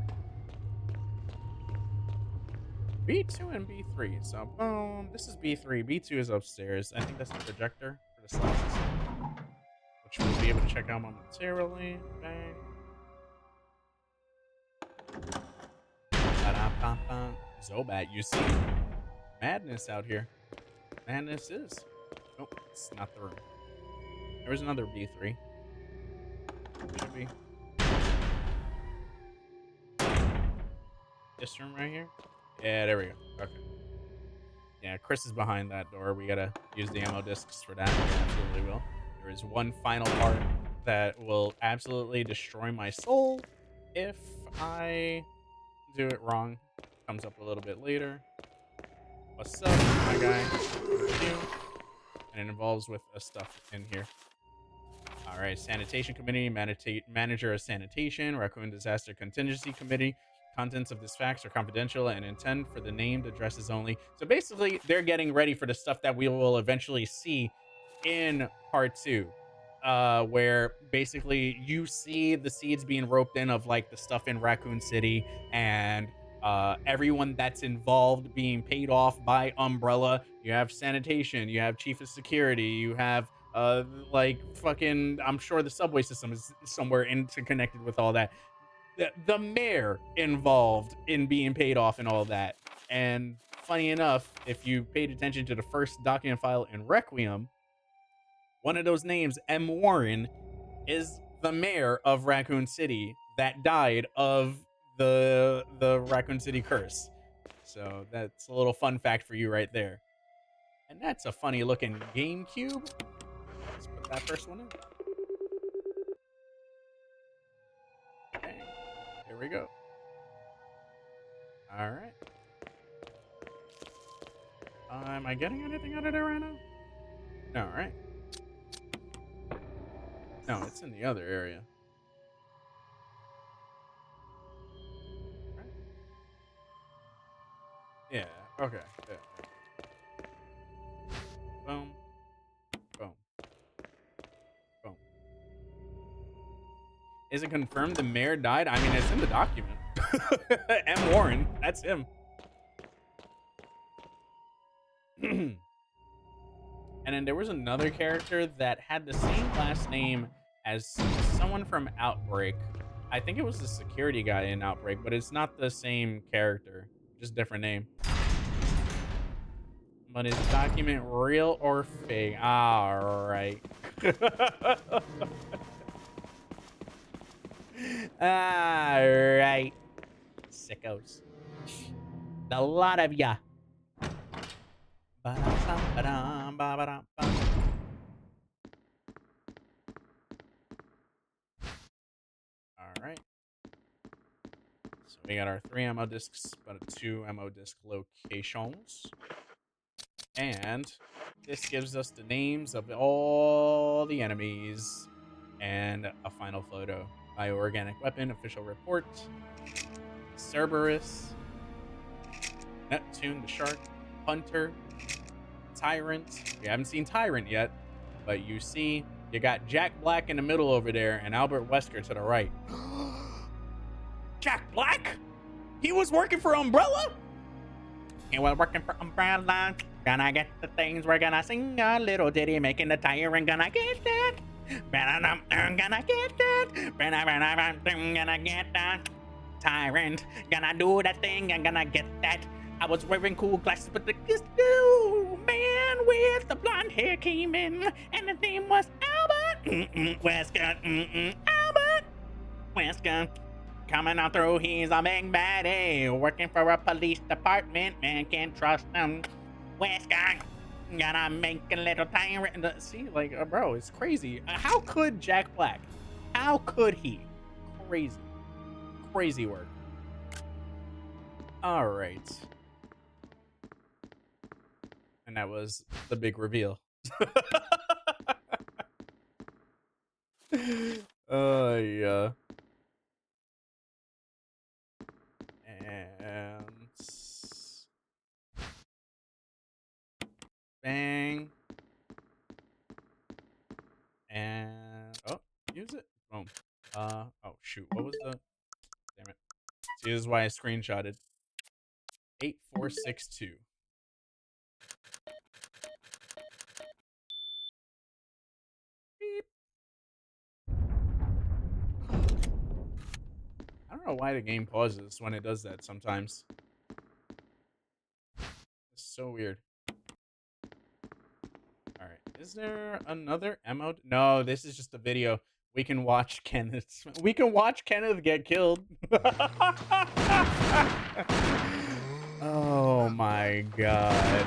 B2 and B3. So boom. This is B3. B2 is upstairs. I think that's the projector for the slices, which we'll be able to check out momentarily. Bang. Ba-da-ba-ba. Zobat, you see madness out here. Madness is. Nope, it's not the room. There was another B3. Should be. This room right here? Yeah, there we go. Okay. Yeah, Chris is behind that door. We gotta use the ammo discs for that. We absolutely will. There is one final part that will absolutely destroy my soul if I do it wrong. Comes up a little bit later. What's up, my guy? Thank you. And it involves with stuff in here. All right, Sanitation Committee, Manager of Sanitation, Raccoon Disaster Contingency Committee. Contents of this fax are confidential and intend for the named addresses only. So basically, they're getting ready for the stuff that we will eventually see in part 2, where basically you see the seeds being roped in of like the stuff in Raccoon City and everyone that's involved being paid off by Umbrella. You have Sanitation, you have Chief of Security, you have like fucking, I'm sure the subway system is somewhere interconnected with all that. The mayor involved in being paid off and all that. And funny enough, if you paid attention to the first document file in Requiem, one of those names, M. Warren, is the mayor of Raccoon City that died of the Raccoon City curse. So that's a little fun fact for you right there. And that's a funny looking GameCube. Let's put that first one in. Okay, here we go. All right. Am I getting anything out of there right now? No, right? No, it's in the other area. Right? Yeah, okay. Yeah. Boom. Boom. Boom. Is it confirmed the mayor died? I mean, it's in the document. M. Warren, that's him. And then there was another character that had the same last name as someone from Outbreak. I think it was the security guy in Outbreak, but it's not the same character, just different name. But is the document real or fake? All right. All right. Sickos. A lot of ya. Ba-da-bum, ba-da-bum. All right. So we got our 3 ammo discs, but 2 ammo disc locations. And this gives us the names of all the enemies and a final photo. Bioorganic weapon, official report. Cerberus. Neptune the shark. Hunter. Tyrant. We haven't seen Tyrant yet, but you see you got Jack Black in the middle over there and Albert Wesker to the right. Jack Black? He was working for Umbrella? He was working for Umbrella. Gonna get the things, we're gonna sing a little ditty, making the tyrant gonna get that. Gonna get that. Gonna get that. Tyrant, gonna do that thing, and gonna get that. I was wearing cool glasses, but this new man with the blonde hair came in, and his name was Albert Wesker. Albert Wesker. Coming on through, he's a big baddie, working for a police department, man can't trust him. Wesker, gonna make a little tyrant. See, like, bro, it's crazy. How could Jack Black? How could he? Crazy. Crazy work. All right. And that was the big reveal. Yeah. And bang. And oh, use it. Boom. Oh shoot. What was the... Damn it. See, this is why I screenshotted. 8462. Beep. I don't know why the game pauses when it does that sometimes. It's so weird. Alright. Is there another emote? No, this is just a video. We can watch Kenneth. We can watch Kenneth get killed. Oh my god.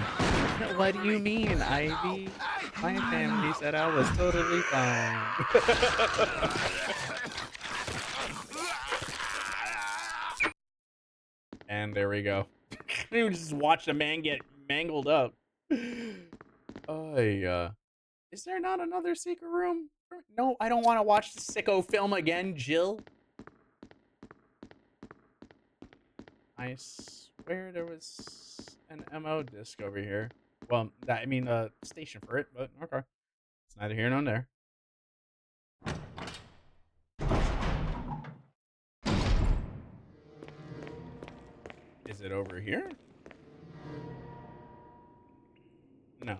What do you mean, Ivy? My family said I was totally fine. And there we go. We just watched a man get mangled up. Oh, yeah. Is there not another secret room? No, I don't want to watch the sicko film again, Jill. I swear there was an MO disc over here. Well, I mean, station for it, but okay. It's neither here nor there. Is it over here? No.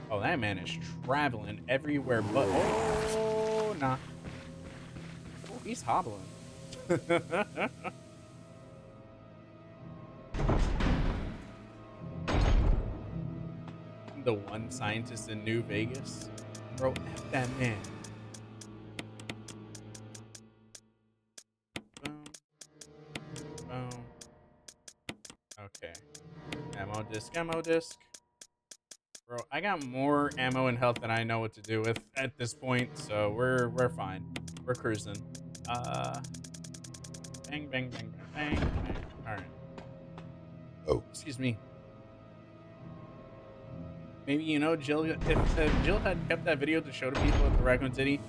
Oh, that man is traveling everywhere but... Oh, nah. Oh, he's hobbling. The one scientist in New Vegas? Bro, F that man. Boom. Boom. Okay. Ammo disc, ammo disc. Bro, I got more ammo and health than I know what to do with at this point, so we're fine. We're cruising. Bang, bang, bang, bang, bang, bang. Alright. Oh, excuse me. Maybe, you know, Jill, if Jill had kept that video to show to people at the Raccoon City,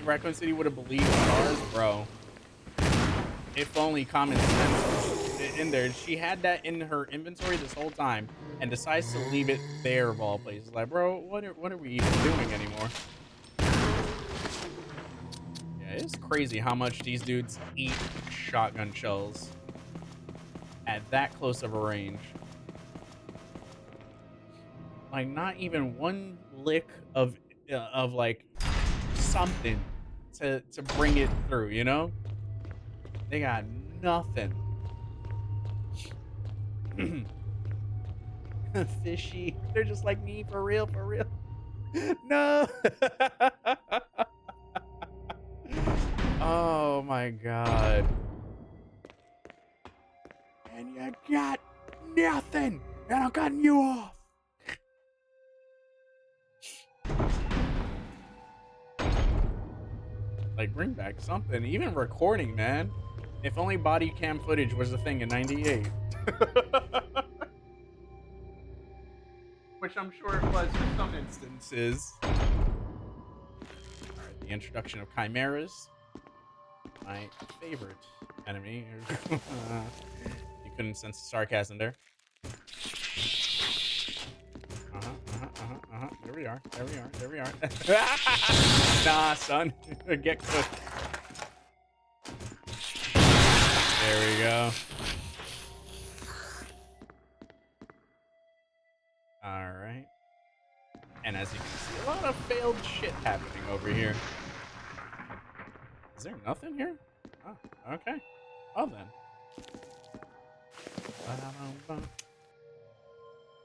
Raccoon City would have believed stars, bro. If only common sense was in there. She had that in her inventory this whole time and decides to leave it there of all places. Like, bro, what are we even doing anymore? Yeah, it's crazy how much these dudes eat shotgun shells at that close of a range. Like, not even one lick of like something to bring it through, you know? They got nothing. Fishy. They're just like me, for real, for real. No. Oh my god. And you got nothing. And I'm cutting you off. Like, bring back something. Even recording, man. If only body cam footage was a thing in '98. Which I'm sure it was for some instances. Alright, the introduction of chimeras. My favorite enemy. You couldn't sense the sarcasm there. There we are. There we are. There we are. Nah, son. Get cooked. There we go. All right. And as you can see, a lot of failed shit happening over here. Is there nothing here? Oh, okay. Oh, then.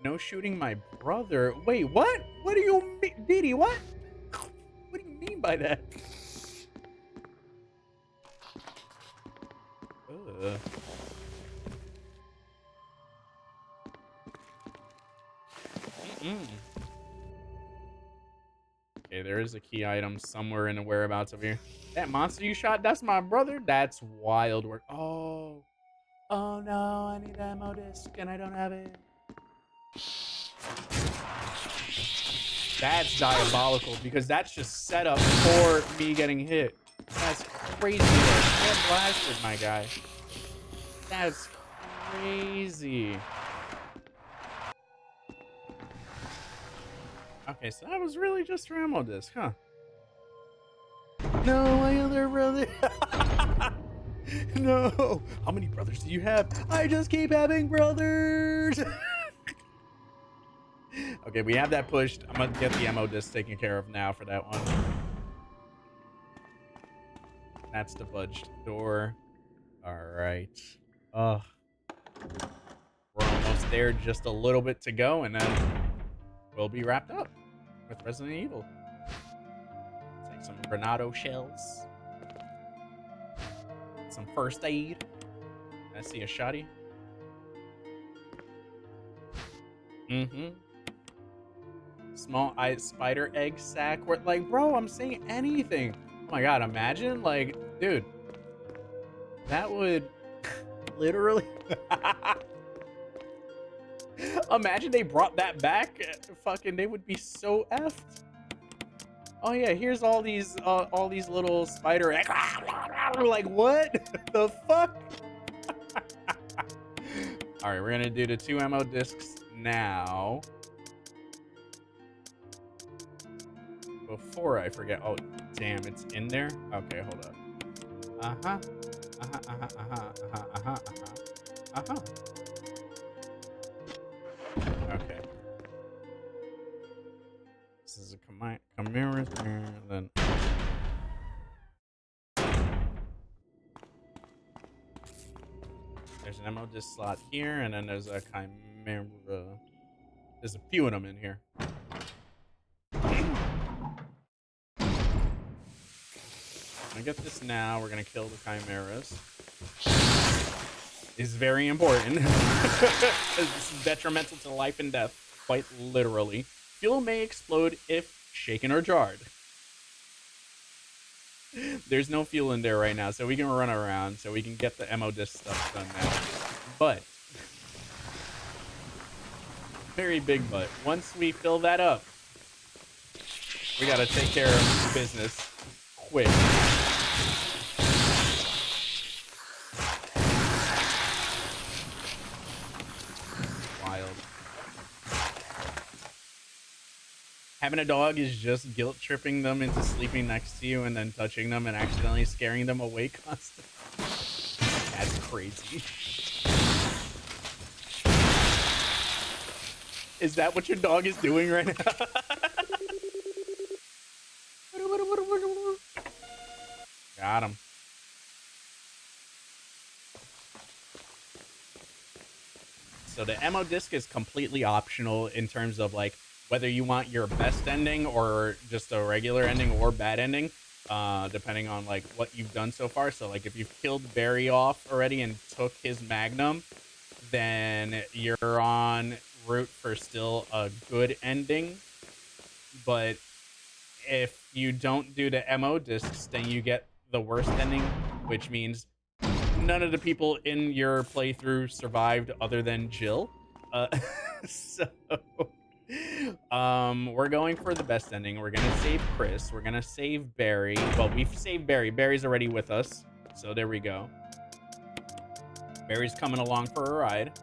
No shooting my brother. Wait, what? What do you mean? Didi, what? What do you mean by that? Ugh. Okay, there is a key item somewhere in the whereabouts of here. That monster you shot, that's my brother? That's wild work. Oh. Oh no, I need that ammo disc and I don't have it. That's diabolical because that's just set up for me getting hit. That's crazy. Get blasted, my guy. That's crazy. Okay, so that was really just your ammo disc, huh? No, my other brother. No. How many brothers do you have? I just keep having brothers. Okay, we have that pushed. I'm gonna get the ammo disc taken care of now for that one. That's the budged door. All right. Ugh. We're almost there. Just a little bit to go, and then we'll be wrapped up with Resident Evil. Take some Granado shells. Some first aid. I see a shotty. Mm-hmm. Small ice spider egg sack. Like, bro, I'm saying anything. Oh my god, imagine, like, dude. That would literally... Imagine they brought that back. Fucking, they would be so effed. Oh yeah, here's all these little spider eggs. Like, what the fuck? All right, we're gonna do the 2 ammo discs now. Before I forget. Oh, damn, it's in there. Okay, hold up. Okay. This is a Chimera, then. There's an ammo disc slot here, and then there's a Chimera. There's a few of them in here. I get this now. We're gonna kill the chimeras. Is very important. This is detrimental to life and death, quite literally. Fuel may explode if shaken or jarred. There's no fuel in there right now, so we can run around, so we can get the ammo disc stuff done now. But, very big but, once we fill that up, we gotta take care of business quick. Wild. Having a dog is just guilt tripping them into sleeping next to you and then touching them and accidentally scaring them awake constantly. That's crazy. Is that what your dog is doing right now? Got him. So the ammo disc is completely optional in terms of like whether you want your best ending or just a regular ending or bad ending, depending on like what you've done so far. So like if you've killed Barry off already and took his magnum, then you're on route for still a good ending. But if you don't do the ammo discs, then you get the worst ending, which means none of the people in your playthrough survived other than Jill. So we're going for the best ending. We're gonna save Chris. We're gonna save Barry. Well, we've saved Barry. Barry's already with us, so there we go. Barry's coming along for a ride.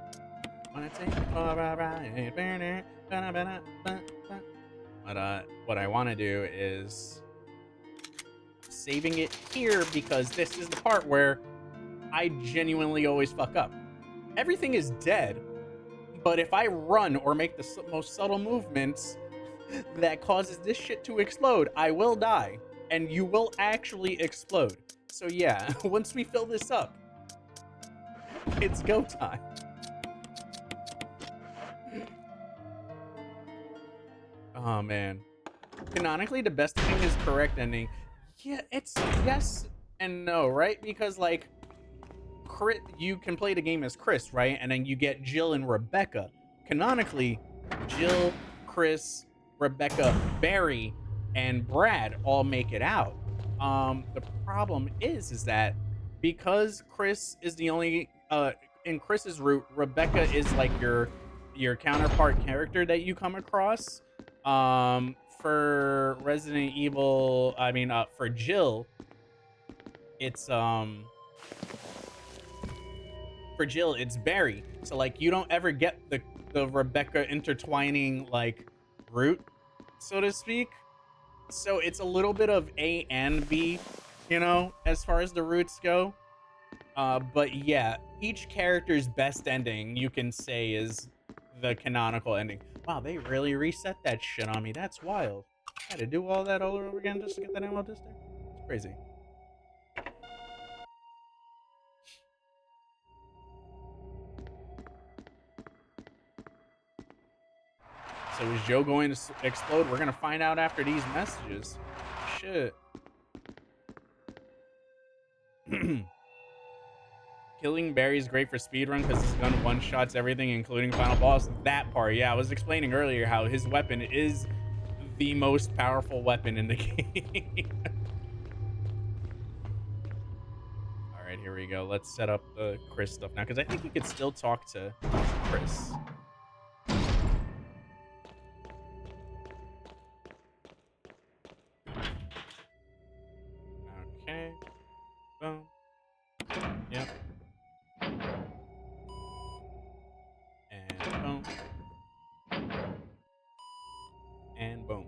Wanna take you for a ride. But what I want to do is saving it here because this is the part where I genuinely always fuck up. Everything is dead, but if I run or make the most subtle movements that causes this shit to explode, I will die, and you will actually explode. So yeah, once we fill this up, it's go time. Oh man. Canonically, the best ending is correct ending. Yeah, it's yes and no, right? Because like you can play the game as Chris, right? And then you get Jill and Rebecca. Canonically, Jill, Chris, Rebecca, Barry, and Brad all make it out. The problem is that because Chris is the only in Chris's route, Rebecca is like your counterpart character that you come across. For Resident Evil, I mean, for Jill, it's for Jill, it's Barry. So like you don't ever get the Rebecca intertwining like route so to speak. So it's a little bit of A and B, you know, as far as the routes go. But yeah, each character's best ending you can say is the canonical ending. Wow, they really reset that shit on me. That's wild. I had to do all that all over again just to get that ammo disc there. It's crazy. So is Joe going to explode? We're gonna find out after these messages. Shit. Killing Barry's great for speedrun because his gun one-shots everything, including final boss. That part, yeah. I was explaining earlier how his weapon is the most powerful weapon in the game. All right, here we go. Let's set up the Chris stuff now because I think you could still talk to Chris. Okay. Boom. Yep. And boom. And boom.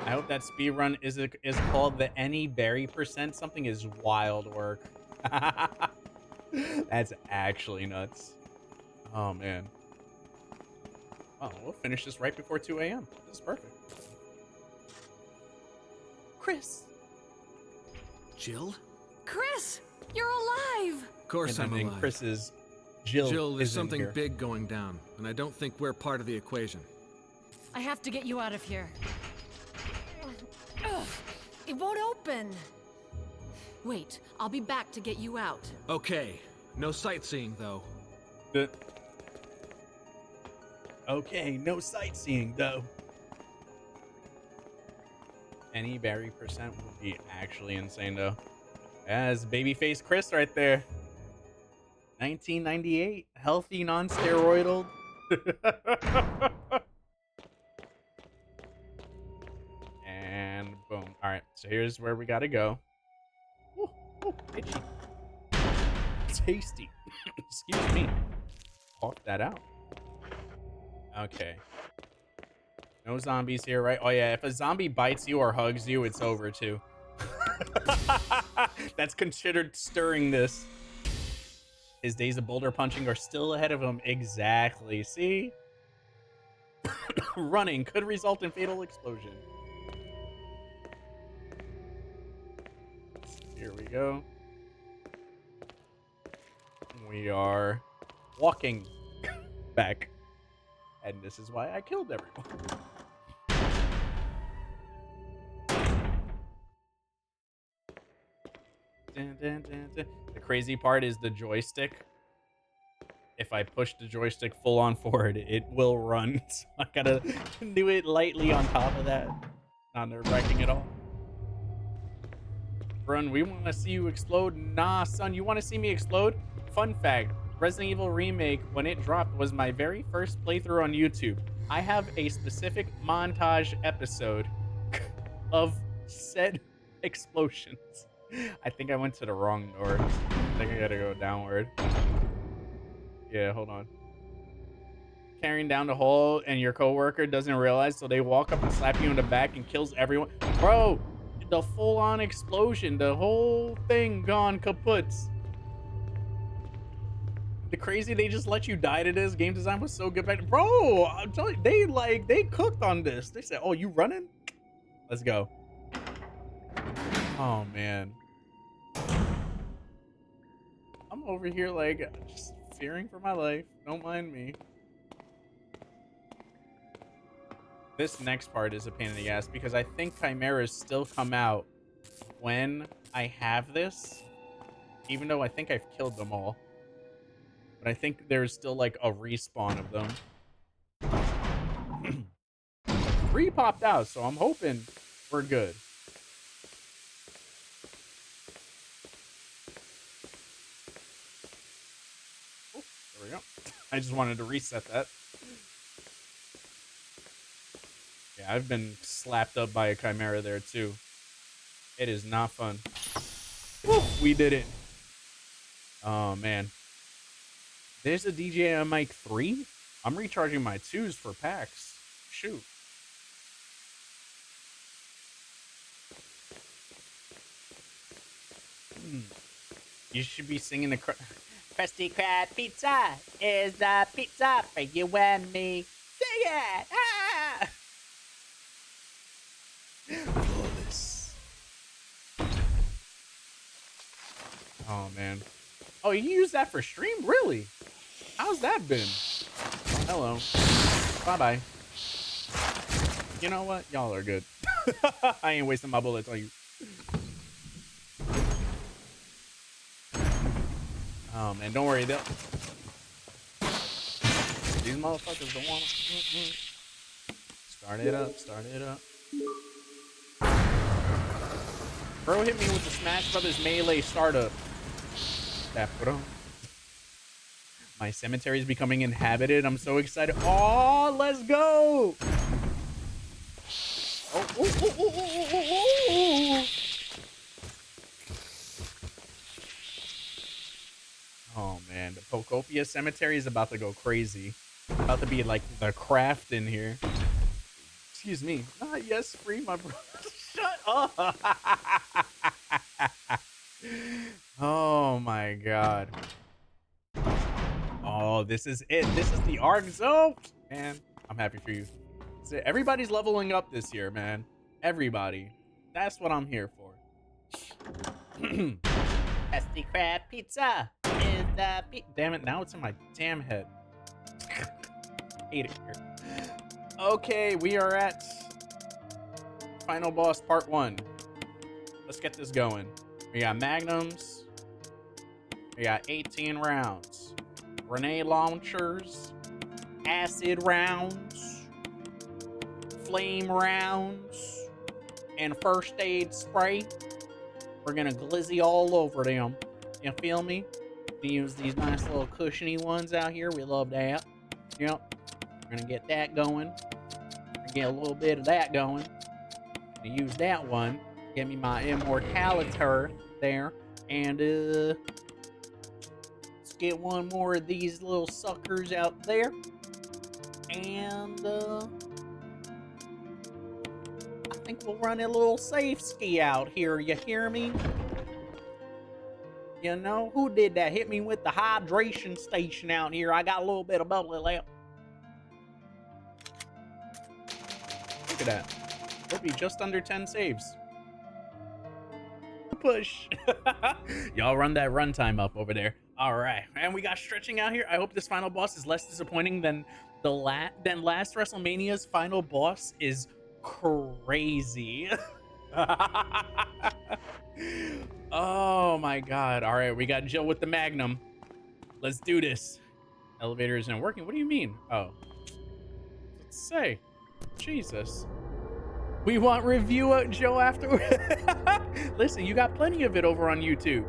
I hope that speed run is called the Any Berry percent. Something is wild work. That's actually nuts. Oh man. Oh, we'll finish this right before 2 a.m. This is perfect. Chris. Jill? Chris, you're alive! Of course I'm And alive. Chris is Jill. Jill, there's is in something here. big going down, and I don't think we're part of the equation. I have to get you out of here. Ugh, it won't open. Wait, I'll be back to get you out. Okay, no sightseeing though. Okay, no sightseeing though. Any Barry percent would be actually insane though. As babyface Chris right there. 1998, healthy, non-steroidal. And boom. All right, so here's where we gotta go. Ooh, ooh, itchy. Tasty. Excuse me. Cough that out. Okay. No zombies here, right? Oh yeah, if a zombie bites you or hugs you, it's over too. That's considered stirring this. His days of boulder punching are still ahead of him. Exactly. See? Running could result in fatal explosion. Here we go. We are walking back. And this is why I killed everyone. Dun, dun, dun, dun. The crazy part is the joystick. If I push the joystick full on forward, it will run. So I gotta do it lightly on top of that. Not nerve-wracking at all. Run, we want to see you explode. Nah, son, you want to see me explode? Fun fact, Resident Evil Remake, when it dropped, was my very first playthrough on YouTube. I have a specific montage episode of said explosions. I think I went to the wrong door. I think I gotta go downward. Yeah, hold on. Carrying down the hole and your coworker doesn't realize, so they walk up and slap you in the back and kills everyone. Bro, the full-on explosion, the whole thing gone kaput. The crazy they just let you die to this. Game design was so good back. Bro, I'm telling you, they cooked on this. They said, "Oh, you running? Let's go." Oh man. I'm over here just fearing for my life. Don't mind me. This next part is a pain in the ass because I think chimeras still come out when I have this, even though I think I've killed them all. But I think there's still like a respawn of them. 3 popped out, so I'm hoping we're good. Oh, there we go. I just wanted to reset that. Yeah, I've been slapped up by a chimera there too. It is not fun. Woo, we did it. Oh, man. There's a DJI Mic 3? I'm recharging my 2s for packs. Shoot. You should be singing the Krusty Krab pizza is the pizza for you and me. Sing it! Ah! Flawless. Oh, man. Oh, you use that for stream? Really? How's that been? Oh, hello. Bye-bye. You know what? Y'all are good. I ain't wasting my bullets on you. Oh, man, don't worry. These motherfuckers don't want to... Start it up, start it up. Bro hit me with the Smash Brothers Melee startup. That bro. My cemetery is becoming inhabited. I'm so excited. Oh, let's go! Oh, ooh, ooh, ooh, ooh, ooh, ooh. Oh man, the Pocopia Cemetery is about to go crazy. About to be like the craft in here. Excuse me. Ah, yes, free my bro. Shut up. Oh my god. Oh, this is it. This is the ARC zone. Man, I'm happy for you. So everybody's leveling up this year, man. Everybody. That's what I'm here for. Krusty Krab pizza is the damn it, now it's in my damn head. Hate it here. Okay, we are at Final Boss Part 1. Let's get this going. We got magnums. We got 18 rounds. Grenade launchers. Acid rounds. Flame rounds. And first aid spray. We're gonna glizzy all over them. You feel me? We use these nice little cushiony ones out here. We love that. Yep. We're gonna get that going. Get a little bit of that going. And use that one. Get me my immortality there. And let's get one more of these little suckers out there. And I think we'll run a little safe ski out here, you hear me? You know, who did that? Hit me with the hydration station out here. I got a little bit of bubbly left. Look at that. We'll be just under 10 saves. Push. Y'all run that runtime up over there. All right. And we got stretching out here. I hope this final boss is less disappointing than last WrestleMania's final boss is crazy. Oh my god. All right, we got Jill with the Magnum. Let's do this. Elevator isn't working. What do you mean? Oh. Let's say. Jesus. We want review of Joe afterward. Listen, you got plenty of it over on YouTube.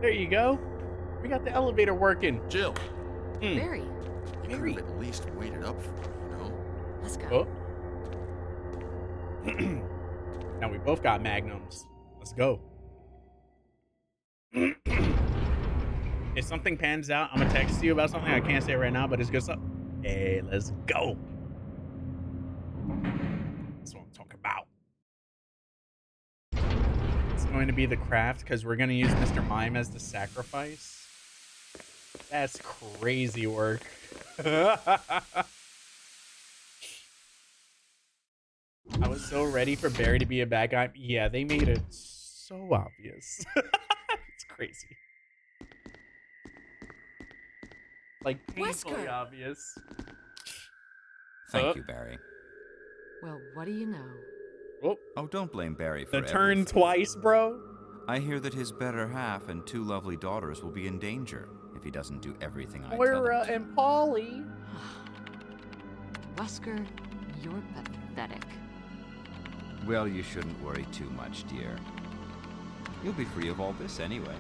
There you go. We got the elevator working. Jill. Barry. You could have at least waited up for me, you know? Let's go. Oh. Now we both got magnums. Let's go. If something pans out, I'm gonna text you about something. I can't say it right now, but it's good stuff. Hey, let's go. That's what I'm talking about. It's going to be the craft because we're going to use Mr. Mime as the sacrifice. That's crazy work. I was so ready for Barry to be a bad guy. Yeah, they made it so obvious. It's crazy. Like, painfully Wesker. obvious. Thank you, Barry. Well, what do you know? Oh, don't blame Barry for The turn everything. twice, bro. I hear that his better half and 2 lovely daughters will be in danger if he doesn't do everything I tell Moira him to. and Polly. Wesker, you're pathetic. Well, you shouldn't worry too much, dear. You'll be free of all this anyway.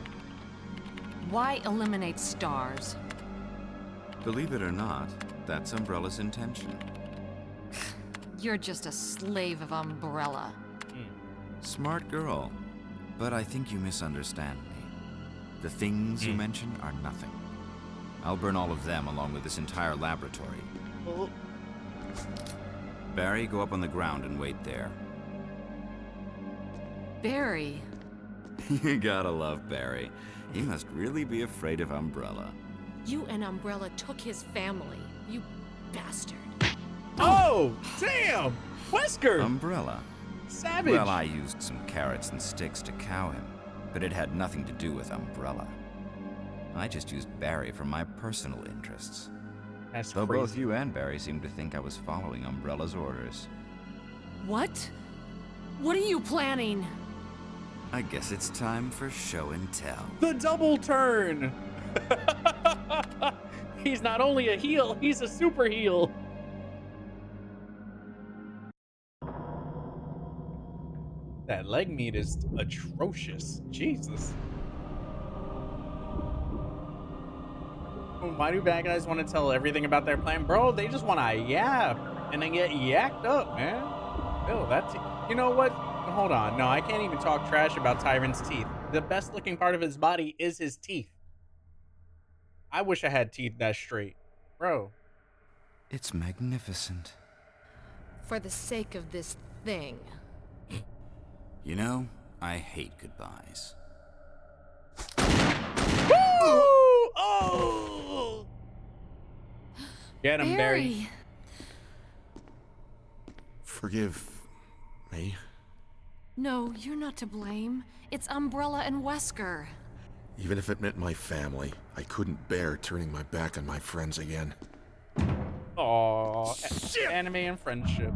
Why eliminate stars? Believe it or not, that's Umbrella's intention. You're just a slave of Umbrella. Smart girl. But I think you misunderstand me. The things you mentioned are nothing. I'll burn all of them along with this entire laboratory. Oh. Barry, go up on the ground and wait there. Barry. You gotta love Barry. He must really be afraid of Umbrella. You and Umbrella took his family, you bastard. Oh, damn! Wesker! Umbrella? Savage! Well, I used some carrots and sticks to cow him, but it had nothing to do with Umbrella. I just used Barry for my personal interests. That's Though crazy. both you and Barry seemed to think I was following Umbrella's orders. What? What are you planning? I guess it's time for show and tell. The double turn! He's not only a heel, he's a super heel. That leg meat is atrocious. Jesus. Why do bad guys want to tell everything about their plan? Bro, they just want to yap and then get yacked up, man. Ew, that's... You know what? Hold on. No, I can't even talk trash about Tyrant's teeth. The best looking part of his body is his teeth. I wish I had teeth that straight. Bro. It's magnificent. For the sake of this thing. You know, I hate goodbyes. Woo! Oh! Get him, Barry. Forgive me. No, you're not to blame. It's Umbrella and Wesker. Even if it meant my family, I couldn't bear turning my back on my friends again. Aww. Anime and friendship.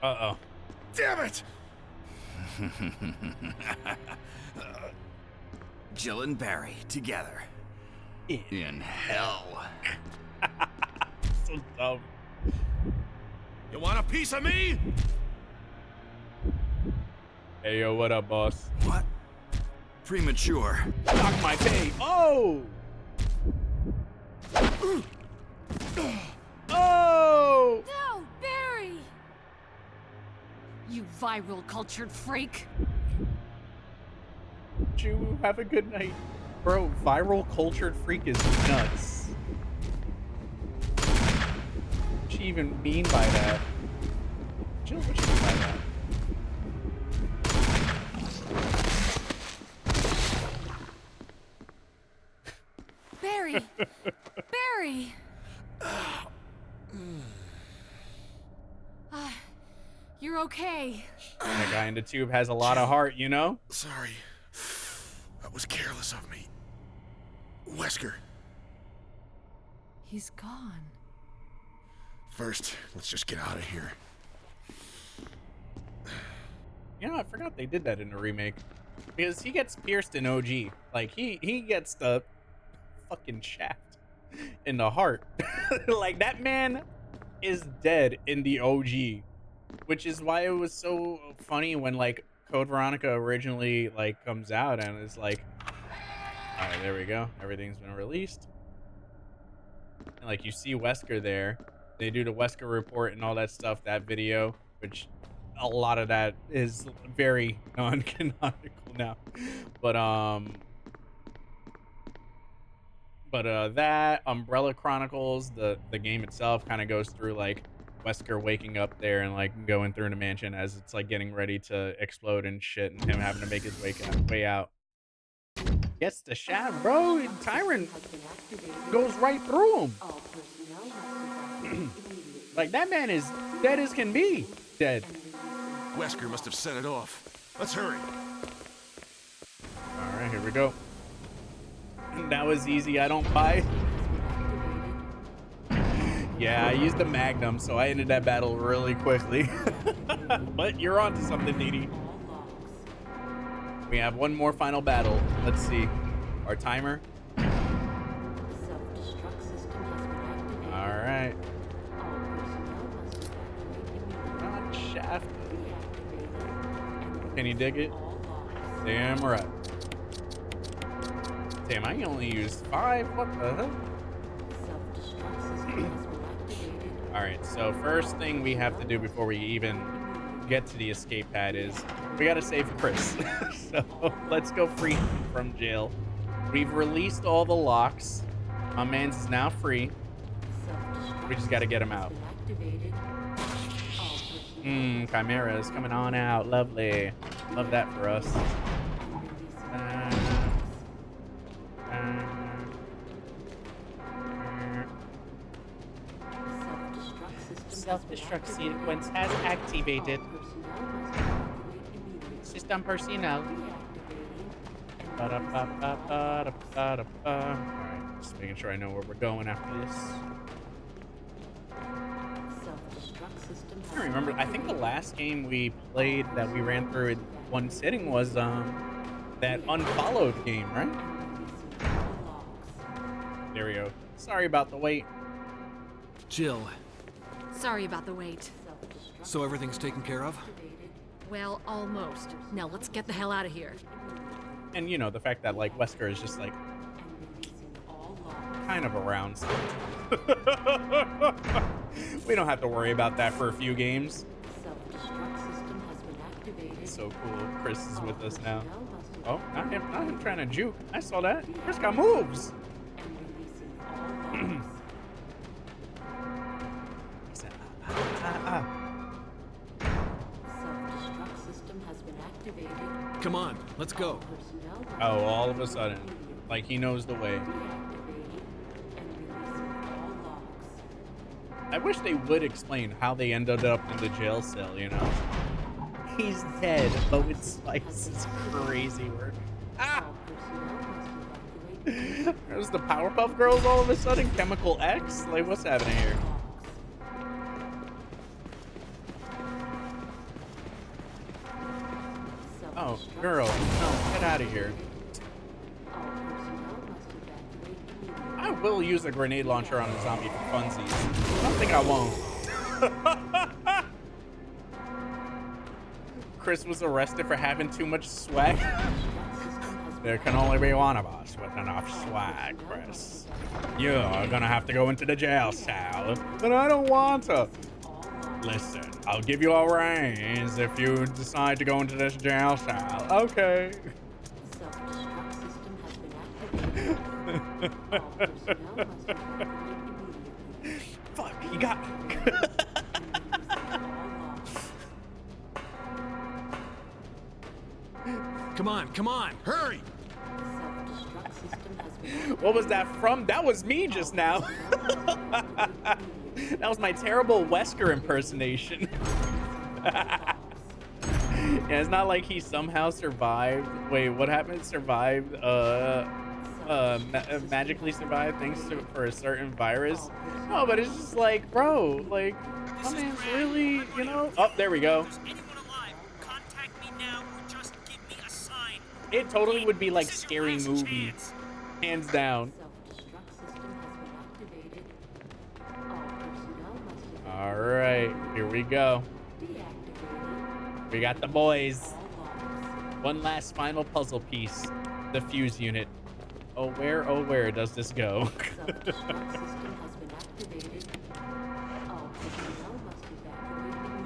Uh-oh. Damn it! Jill and Barry together. In hell. So dumb. You want a piece of me? Hey, yo, what up, boss? What? Premature. Knock my pay. Oh! Oh! No, Barry! You viral cultured freak. You have a good night. Bro, viral cultured freak is nuts. What you even mean by that? Jill, what you mean by that? Barry! Barry! You're okay. That guy in the tube has a lot of heart, you know? Sorry. That was careless of me. Wesker. He's gone. First, let's just get out of here. You know, I forgot they did that in the remake. Because he gets pierced in OG. Like, he gets the fucking shaft in the heart. Like, that man is dead in the OG. Which is why it was so funny when, like, Code Veronica originally, like, comes out and it's like, alright, there we go. Everything's been released. And, like, you see Wesker there. They do the Wesker report and all that stuff, that video, which a lot of that is very non-canonical now. But that Umbrella Chronicles, the game itself kind of goes through, like, Wesker waking up there and, like, going through the mansion as it's, like, getting ready to explode and shit, and him having to make his way out. Gets the shaft, bro. And Tyrant goes right through him. Like, that man is dead as can be. Dead. Wesker must have set it off. Let's hurry. Alright, here we go. That was easy. I don't buy. Yeah, I used the Magnum, so I ended that battle really quickly. But you're on to something, Dee. We have one more final battle. Let's see. Our timer. Alright. Not shaft. dig it? Damn right. Damn, I only used 5. What the hell? Alright, so first thing we have to do before we even get to the escape pad is we gotta save Chris. So let's go free him from jail. We've released all the locks. My man's is now free. We just gotta get him out. Chimera is coming on out. Lovely. Love that for us. Self-destruct sequence has activated. System personnel. Alright, just making sure I know where we're going after this. I don't remember. I think the last game we played that we ran through in one sitting was that Unfollowed game, right? There we go. Sorry about the wait. Jill, Sorry about the wait. so everything's taken care of? Well, almost. Now let's get the hell out of here. And you know, the fact that like Wesker is just like kind of around. So. We don't have to worry about that for a few games. It's so cool. Chris is with us now. Oh, not him trying to juke. I saw that. Chris got moves. He said, Come on, let's go. Oh, all of a sudden, like he knows the way. I wish they would explain how they ended up in the jail cell, you know? He's dead, but with spikes is crazy work. Ah! There's the Powerpuff Girls all of a sudden? Chemical X? Like, what's happening here? Oh, girl, no, get out of here. I will use a grenade launcher on a zombie for funsies. I don't think I won't. Chris was arrested for having too much swag. There can only be one of us with enough swag, Chris. You're gonna have to go into the jail cell, but I don't want to. Listen, I'll give you a raise if you decide to go into this jail cell. Okay. Fuck, he got me. Come on, hurry! What was that from? That was me just now. That was my terrible Wesker impersonation. Yeah, it's not like he somehow survived. Wait, what happened? Survived, magically survived thanks to for a certain virus. No, but it's just like, bro, like, my man's really, you know? Oh, there we go. It totally would be like Scary Movie, hands down. All right, here we go. We got the boys. One last final puzzle piece, the fuse unit. Oh, where does this go?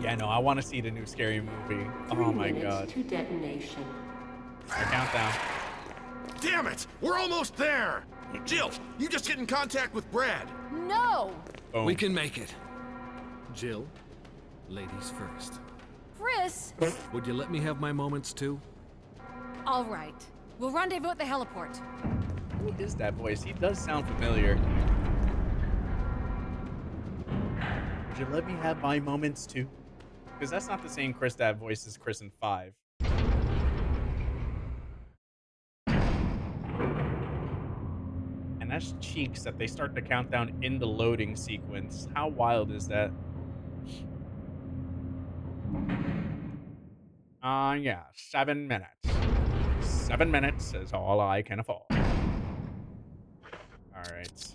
Yeah, no, I want to see the new Scary Movie. Oh my god. To detonation. Our countdown. Damn it! We're almost there! Jill, you just get in contact with Brad. No! Boom. We can make it. Jill, ladies first. Chris! Would you let me have my moments too? All right. We'll rendezvous at the heliport. Who is that voice? He does sound familiar. Would you let me have my moments too? Because that's not the same Chris that voices Chris in 5. And that's cheeks that they start the countdown in the loading sequence. How wild is that? Yeah, 7 minutes. 7 minutes is all I can afford. Alright.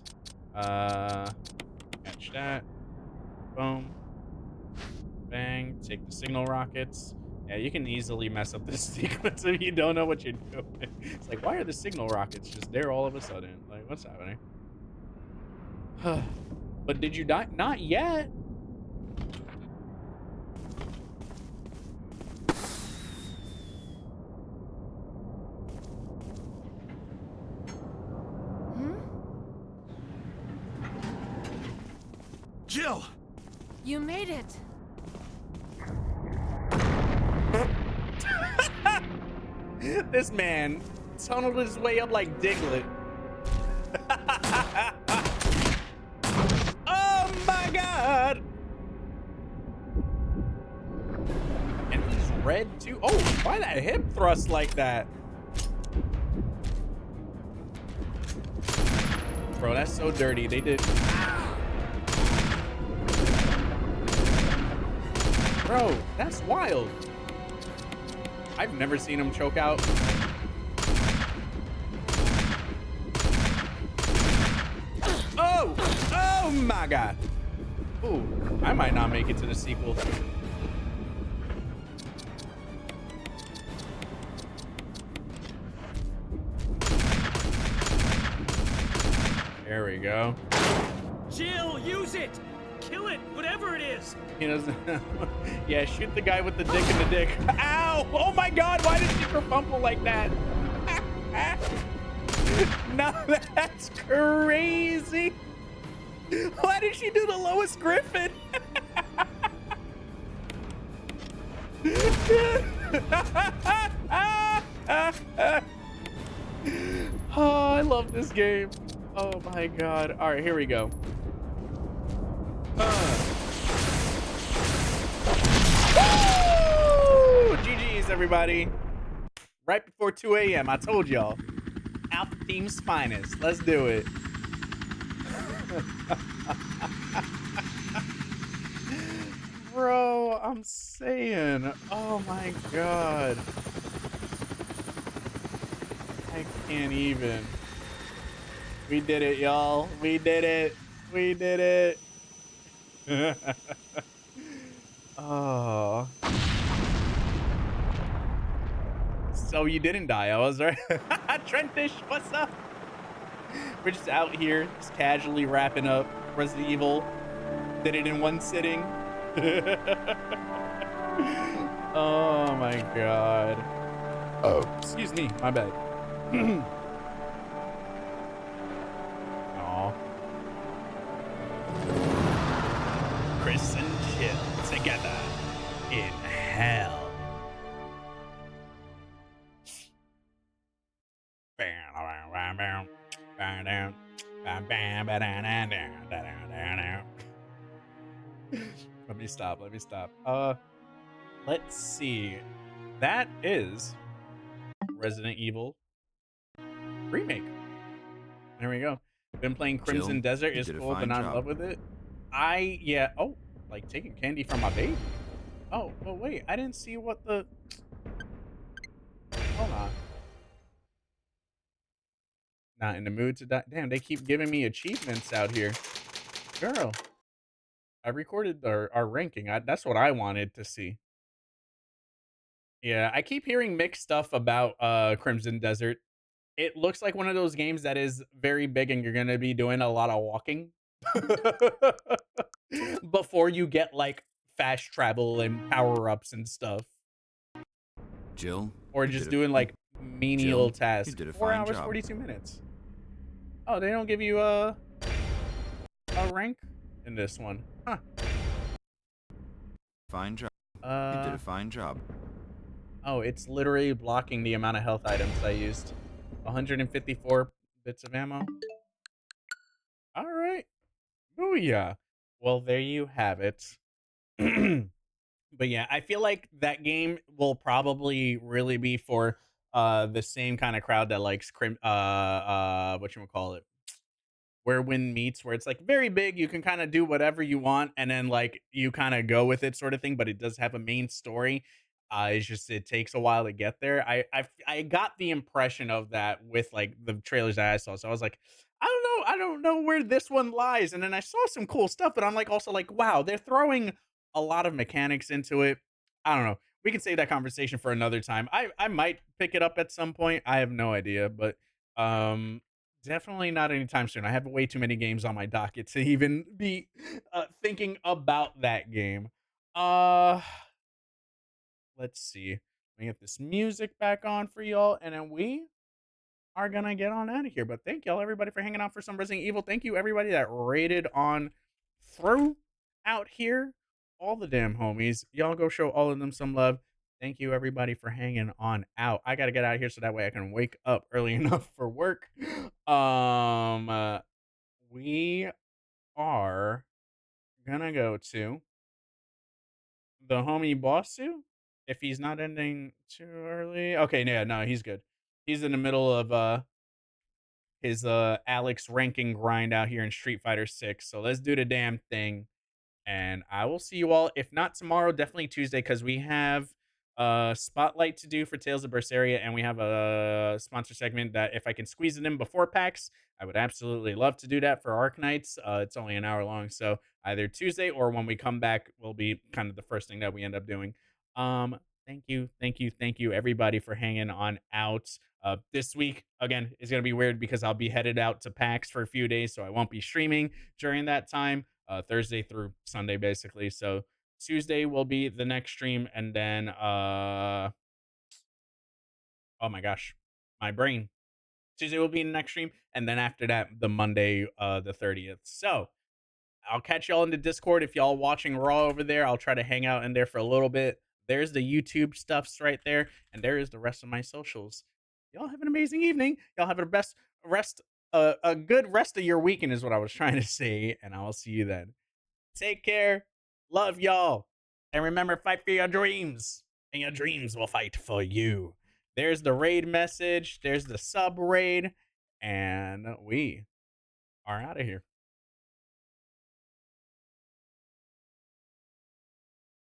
Catch that. Boom. Bang. Take the signal rockets. Yeah, you can easily mess up this sequence if you don't know what you're doing. It's like, why are the signal rockets just there all of a sudden? Like, what's happening? But did you die? Not yet. Jill! You made it. This man tunneled his way up like Diglett. Oh my god! And he's red too. Oh, why that hip thrust like that? Bro, that's so dirty. They did. Bro, that's wild. I've never seen him choke out. Oh! Oh my god. Ooh, I might not make it to the sequel. There we go. Jill, use it! Kill it, whatever it is! He doesn't. Yeah, shoot the guy with the dick in the dick. Ow! Oh my god, why did she kerfumble like that? No, that's crazy. Why did she do the Lois Griffin? Oh, I love this game. Oh my god. All right, here we go. Woo! GG's, everybody. Right before 2 a.m. I told y'all. Alpha Team's finest. Let's do it. Bro, I'm saying. Oh my god. I can't even. We did it, y'all. We did it. We did it. Oh. So you didn't die. I was right. Trentfish, what's up? We're just out here, just casually wrapping up Resident Evil. Did it in one sitting. Oh my god. Oh, excuse me. My bad. Aw. Chris and Jill together in hell. Let me stop. Let me stop. Let's see. That is Resident Evil Remake. There we go. Been playing Crimson Jill, Desert. you Is did a cool, but fine not in job. love with it. Yeah. Oh, like taking candy from my baby. Oh, well, wait. I didn't see what the. Hold on. Not in the mood to die. Damn, they keep giving me achievements out here. Girl, I recorded our ranking. That's what I wanted to see. Yeah, I keep hearing mixed stuff about Crimson Desert. It looks like one of those games that is very big and you're going to be doing a lot of walking before you get like fast travel and power-ups and stuff. Jill, Or you just did doing like menial Jill, tasks. you did a 4 fine hours, job. 42 minutes. Oh, they don't give you a rank in this one. Huh. Fine job. You did a fine job. Oh, it's literally blocking the amount of health items I used. 154 bits of ammo. All right. Booyah. Well, there you have it. But yeah, I feel like that game will probably really be for the same kind of crowd that likes whatchamacallit, where Wind Meets, where it's like very big, you can kind of do whatever you want, and then like you kind of go with it, sort of thing. But it does have a main story. It's just it takes a while to get there. I got the impression of that with like the trailers that I saw. So I was like, I don't know where this one lies. And then I saw some cool stuff, but I'm like also like, wow, they're throwing a lot of mechanics into it. I don't know. we can save that conversation for another time. I might pick it up at some point. I have no idea, but definitely not anytime soon. I have way too many games on my docket to even be thinking about that game. Uh let's see. Let me get this music back on for y'all, and then we are gonna get on out of here. But thank y'all, everybody, for hanging out for some Resident Evil. Thank you, everybody that rated on through out here. All the damn homies. Y'all go show all of them some love. Thank you, everybody, for hanging on out. I gotta get out of here so that way I can wake up early enough for work. We are gonna go to the homie Bossu. If he's not ending too early. Okay, yeah, no, he's good. He's in the middle of his Alex ranking grind out here in Street Fighter 6. So let's do the damn thing. And I will see you all, if not tomorrow, definitely Tuesday, because we have a spotlight to do for Tales of Berseria, and we have a sponsor segment that if I can squeeze it in before PAX, I would absolutely love to do that for Arc Nights. It's only an hour long, so either Tuesday or when we come back will be kind of the first thing that we end up doing. Thank you, thank you, thank you, everybody, for hanging on out. This week again is gonna be weird because I'll be headed out to PAX for a few days, so I won't be streaming during that time. Thursday through Sunday, basically. So Tuesday will be the next stream, and then oh my gosh, my brain. Tuesday will be the next stream, and then after that, the Monday, the 30th. So I'll catch y'all in the Discord. If y'all watching Raw over there, I'll try to hang out in there for a little bit. There's the YouTube stuffs right there, and there is the rest of my socials. Y'all have an amazing evening. Y'all have a best rest, a good rest of your weekend is what I was trying to say, and I will see you then. Take care. Love y'all. And remember, fight for your dreams, and your dreams will fight for you. There's the raid message. There's the sub raid, and we are out of here.